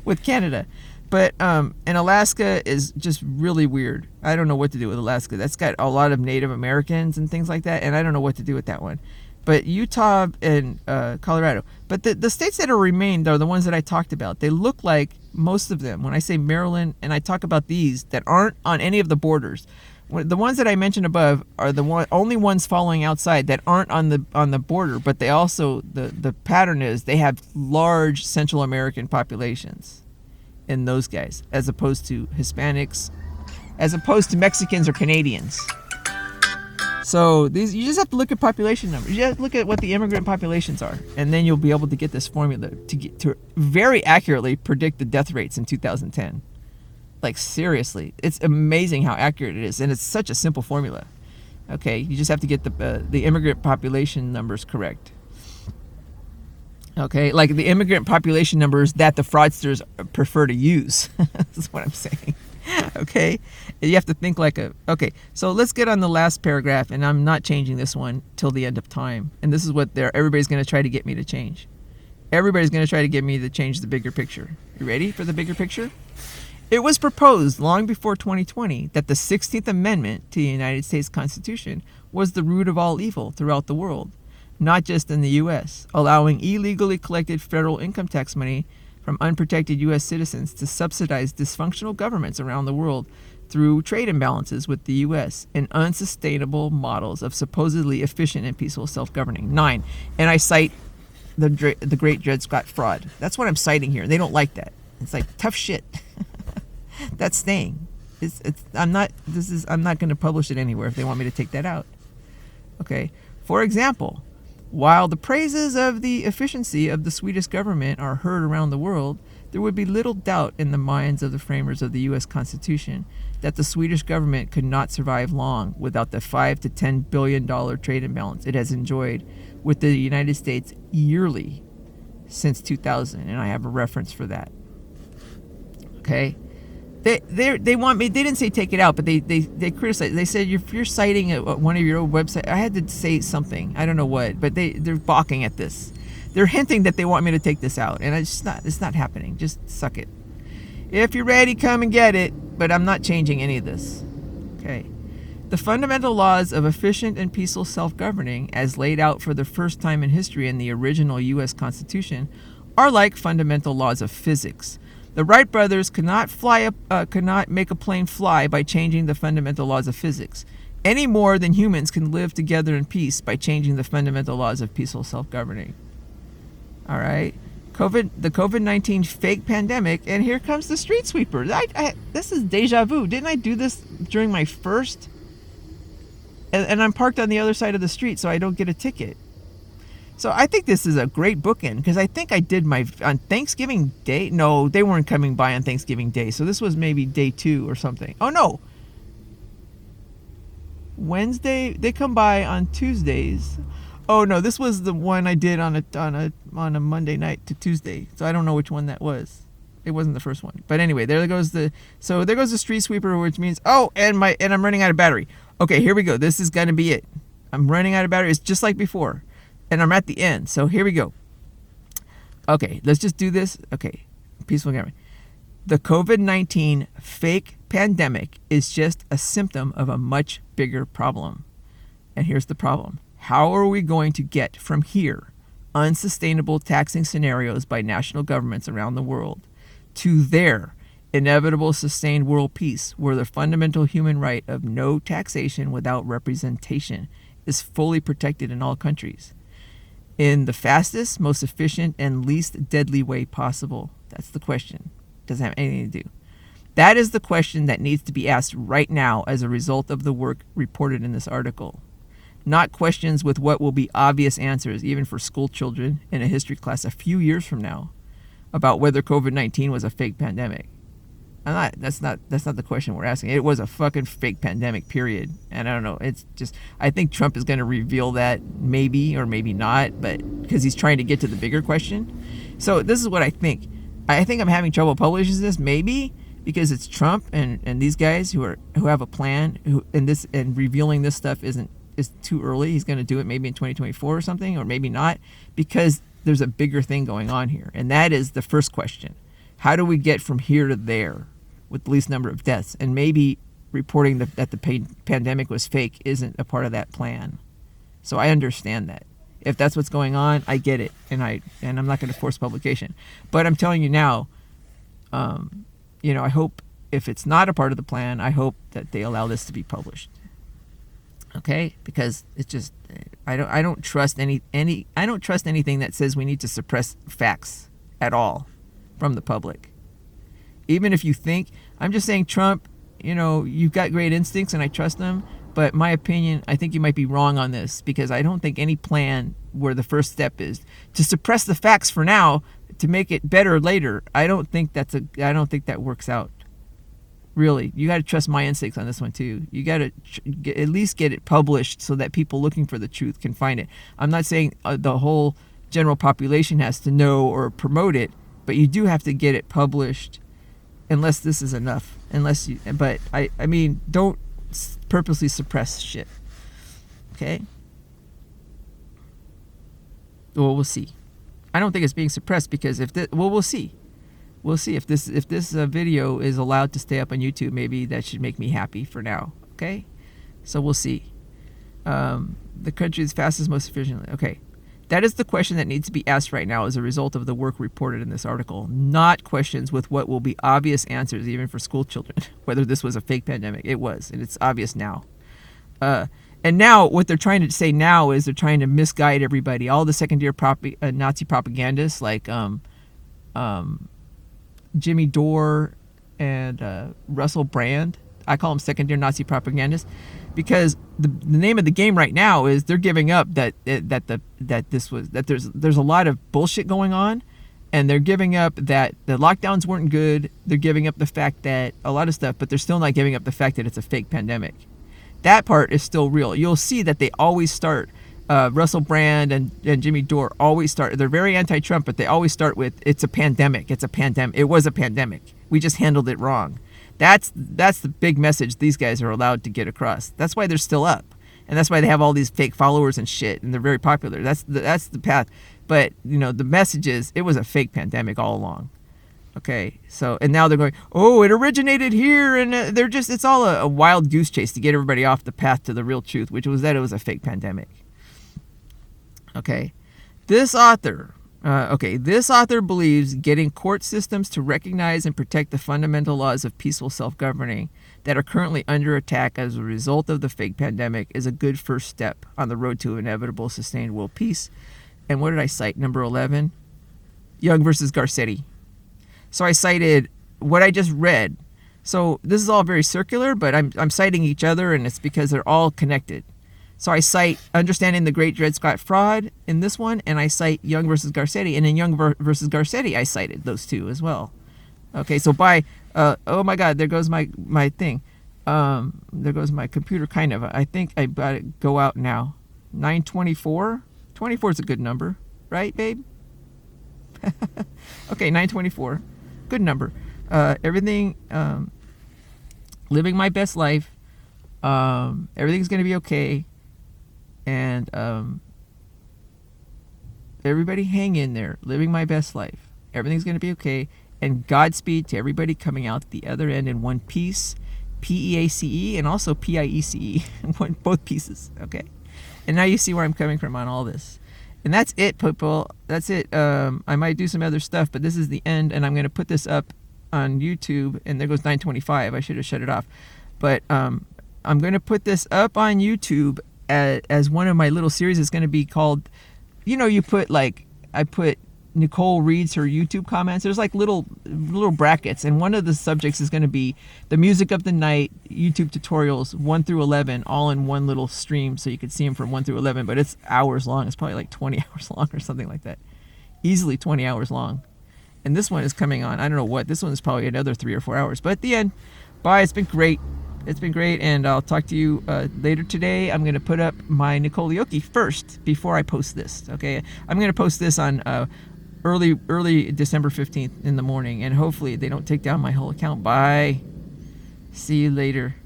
with Canada. But and Alaska is just really weird. I don't know what to do with Alaska. That's got a lot of Native Americans and things like that, and I don't know what to do with that one. But Utah and Colorado. But the states that are remained are the ones that I talked about. They look like most of them. When I say Maryland, and I talk about these that aren't on any of the borders, the ones that I mentioned above are the only ones following outside that aren't on the border. But they also the pattern is they have large Central American populations in those guys, as opposed to Hispanics, as opposed to Mexicans or Canadians. So these, you just have to look at population numbers. You have to look at what the immigrant populations are, and then you'll be able to get this formula to very accurately predict the death rates in 2010. Like, seriously, it's amazing how accurate it is, and it's such a simple formula. Okay, you just have to get the immigrant population numbers correct. Okay, like the immigrant population numbers that the fraudsters prefer to use. That's what I'm saying. Okay, you have to think like okay, so let's get on the last paragraph, and I'm not changing this one till the end of time. And this is what everybody's going to try to get me to change. Everybody's going to try to get me to change the bigger picture. You ready for the bigger picture? It was proposed long before 2020 that the 16th Amendment to the United States Constitution was the root of all evil throughout the world, not just in the U.S., allowing illegally collected federal income tax money from unprotected U.S. citizens to subsidize dysfunctional governments around the world through trade imbalances with the U.S. and unsustainable models of supposedly efficient and peaceful self-governing. 9. And I cite the great Dred Scott fraud. That's what I'm citing here. They don't like that. It's like tough shit. That's staying. I'm not going to publish it anywhere if they want me to take that out. Okay. For example, while the praises of the efficiency of the Swedish government are heard around the world, there would be little doubt in the minds of the framers of the U.S. Constitution that the Swedish government could not survive long without the $5 to $10 billion trade imbalance it has enjoyed with the United States yearly since 2000, and I have a reference for that. Okay, they want me. They didn't say take it out, but they criticize. They said if you're citing one of your own websites, I had to say something. I don't know what, but they're balking at this. They're hinting that they want me to take this out, and it's not happening. Just suck it. If you're ready, come and get it. But I'm not changing any of this. Okay. The fundamental laws of efficient and peaceful self-governing, as laid out for the first time in history in the original U.S. Constitution, are like fundamental laws of physics. The Wright brothers could not make a plane fly by changing the fundamental laws of physics, any more than humans can live together in peace by changing the fundamental laws of peaceful self-governing. All right. The COVID-19 fake pandemic, and here comes the street sweeper. This is deja vu. Didn't I do this during my first? And I'm parked on the other side of the street, so I don't get a ticket. So I think this is a great bookend, because I think I did on Thanksgiving Day. No, they weren't coming by on Thanksgiving Day, so this was maybe day 2 or something. Oh no, Wednesday. They come by on Tuesdays. Oh no, this was the one I did on a Monday night to Tuesday. So I don't know which one that was. It wasn't the first one. But anyway, there goes the street sweeper, which means and I'm running out of battery. Okay, here we go. This is gonna be it. I'm running out of battery. It's just like before. And I'm at the end. So here we go. Okay, let's just do this. Okay. Peaceful government. The COVID-19 fake pandemic is just a symptom of a much bigger problem. And here's the problem. How are we going to get from here unsustainable taxing scenarios by national governments around the world to their inevitable sustained world peace, where the fundamental human right of no taxation without representation is fully protected in all countries, in the fastest, most efficient, and least deadly way possible? That's the question. Doesn't have anything to do. That is the question that needs to be asked right now as a result of the work reported in this article. Not questions with what will be obvious answers, even for school children in a history class a few years from now, about whether COVID-19 was a fake pandemic. That's not the question we're asking. It was a fucking fake pandemic, period. And I don't know. It's just, I think Trump is going to reveal that, maybe or maybe not, but because he's trying to get to the bigger question. So this is what I think. I think I'm having trouble publishing this, maybe because it's Trump and these guys who have a plan, and revealing this stuff is too early. He's going to do it maybe in 2024 or something, or maybe not, because there's a bigger thing going on here. And that is the first question. How do we get from here to there with the least number of deaths? And maybe reporting that the pandemic was fake isn't a part of that plan. So I understand that. If that's what's going on, I get it. And I'm not going to force publication. But I'm telling you now, I hope if it's not a part of the plan, I hope that they allow this to be published. Okay, because it's just I don't trust I don't trust anything that says we need to suppress facts at all from the public. Even if you think, I'm just saying, Trump, you've got great instincts and I trust them, but my opinion, I think you might be wrong on this, because I don't think any plan where the first step is to suppress the facts for now to make it better later. I don't think that works out. Really, you got to trust my instincts on this one too. You got to at least get it published so that people looking for the truth can find it. I'm not saying the whole general population has to know or promote it, but you do have to get it published, unless this is enough. But I mean, don't purposely suppress shit. Okay? Well, we'll see. I don't think it's being suppressed, because we'll see. We'll see if this video is allowed to stay up on YouTube. Maybe that should make me happy for now. Okay, so we'll see. The country's fastest, most efficiently. Okay, that is the question that needs to be asked right now as a result of the work reported in this article. Not questions with what will be obvious answers, even for school children. Whether this was a fake pandemic, it was, and it's obvious now. And now what they're trying to say now is they're trying to misguide everybody. All the second-tier Nazi propagandists like Jimmy Dore and Russell Brand. I call them second-tier Nazi propagandists, because the name of the game right now is they're giving up that there's a lot of bullshit going on, And they're giving up that the lockdowns weren't good. They're giving up the fact that a lot of stuff, but they're still not giving up the fact that it's a fake pandemic. That part is still real. You'll see that they always start, Russell Brand and Jimmy Dore always start, they're very anti-Trump, but they always start with, it's a pandemic. It's a pandemic. It was a pandemic. We just handled it wrong. That's the big message these guys are allowed to get across. That's why they're still up. And that's why they have all these fake followers and shit, and they're very popular. That's the path. But, you know, the message is, it was a fake pandemic all along. Okay, so, and now they're going, oh, it originated here, and they're just, it's all a wild goose chase to get everybody off the path to the real truth, which was that it was a fake pandemic. Okay, this author believes getting court systems to recognize and protect the fundamental laws of peaceful self-governing that are currently under attack as a result of the fake pandemic is a good first step on the road to inevitable sustained world peace. And what did I cite? Number 11, Young versus Garcetti. So I cited what I just read. So this is all very circular, but I'm citing each other, and it's because they're all connected. So I cite Understanding the Great Dred Scott Fraud in this one, and I cite Young versus Garcetti. And in Young versus Garcetti, I cited those two as well. Okay, so by, oh my God, there goes my thing. There goes my computer, kind of. I think I got it go out now. 924? 24 is a good number, right, babe? Okay, 924. Good number. Everything, living my best life. Everything's going to be okay. And everybody hang in there. Living my best life. Everything's going to be okay. And Godspeed to everybody coming out the other end in one piece. P-E-A-C-E and also P-I-E-C-E. Both pieces. Okay. And now you see where I'm coming from on all this. And that's it, people. That's it. I might do some other stuff, but this is the end. And I'm going to put this up on YouTube. And there goes 925. I should have shut it off. But I'm going to put this up on YouTube as one of my little series. It's going to be called, you know, you put like, I put Nicole reads her YouTube comments. There's like little brackets, and one of the subjects is going to be the music of the night YouTube tutorials 1 through 11, all in one little stream, so you could see them from 1 through 11. But it's hours long. It's probably like 20 hours long or something like that. Easily 20 hours long. And this one is coming on, I don't know what. This one is probably another 3 or 4 hours. But at the end, bye. It's been great. It's been great, and I'll talk to you later today. I'm going to put up my Nicole Young first before I post this. Okay, I'm going to post this on early December 15th in the morning, and hopefully they don't take down my whole account. Bye. See you later.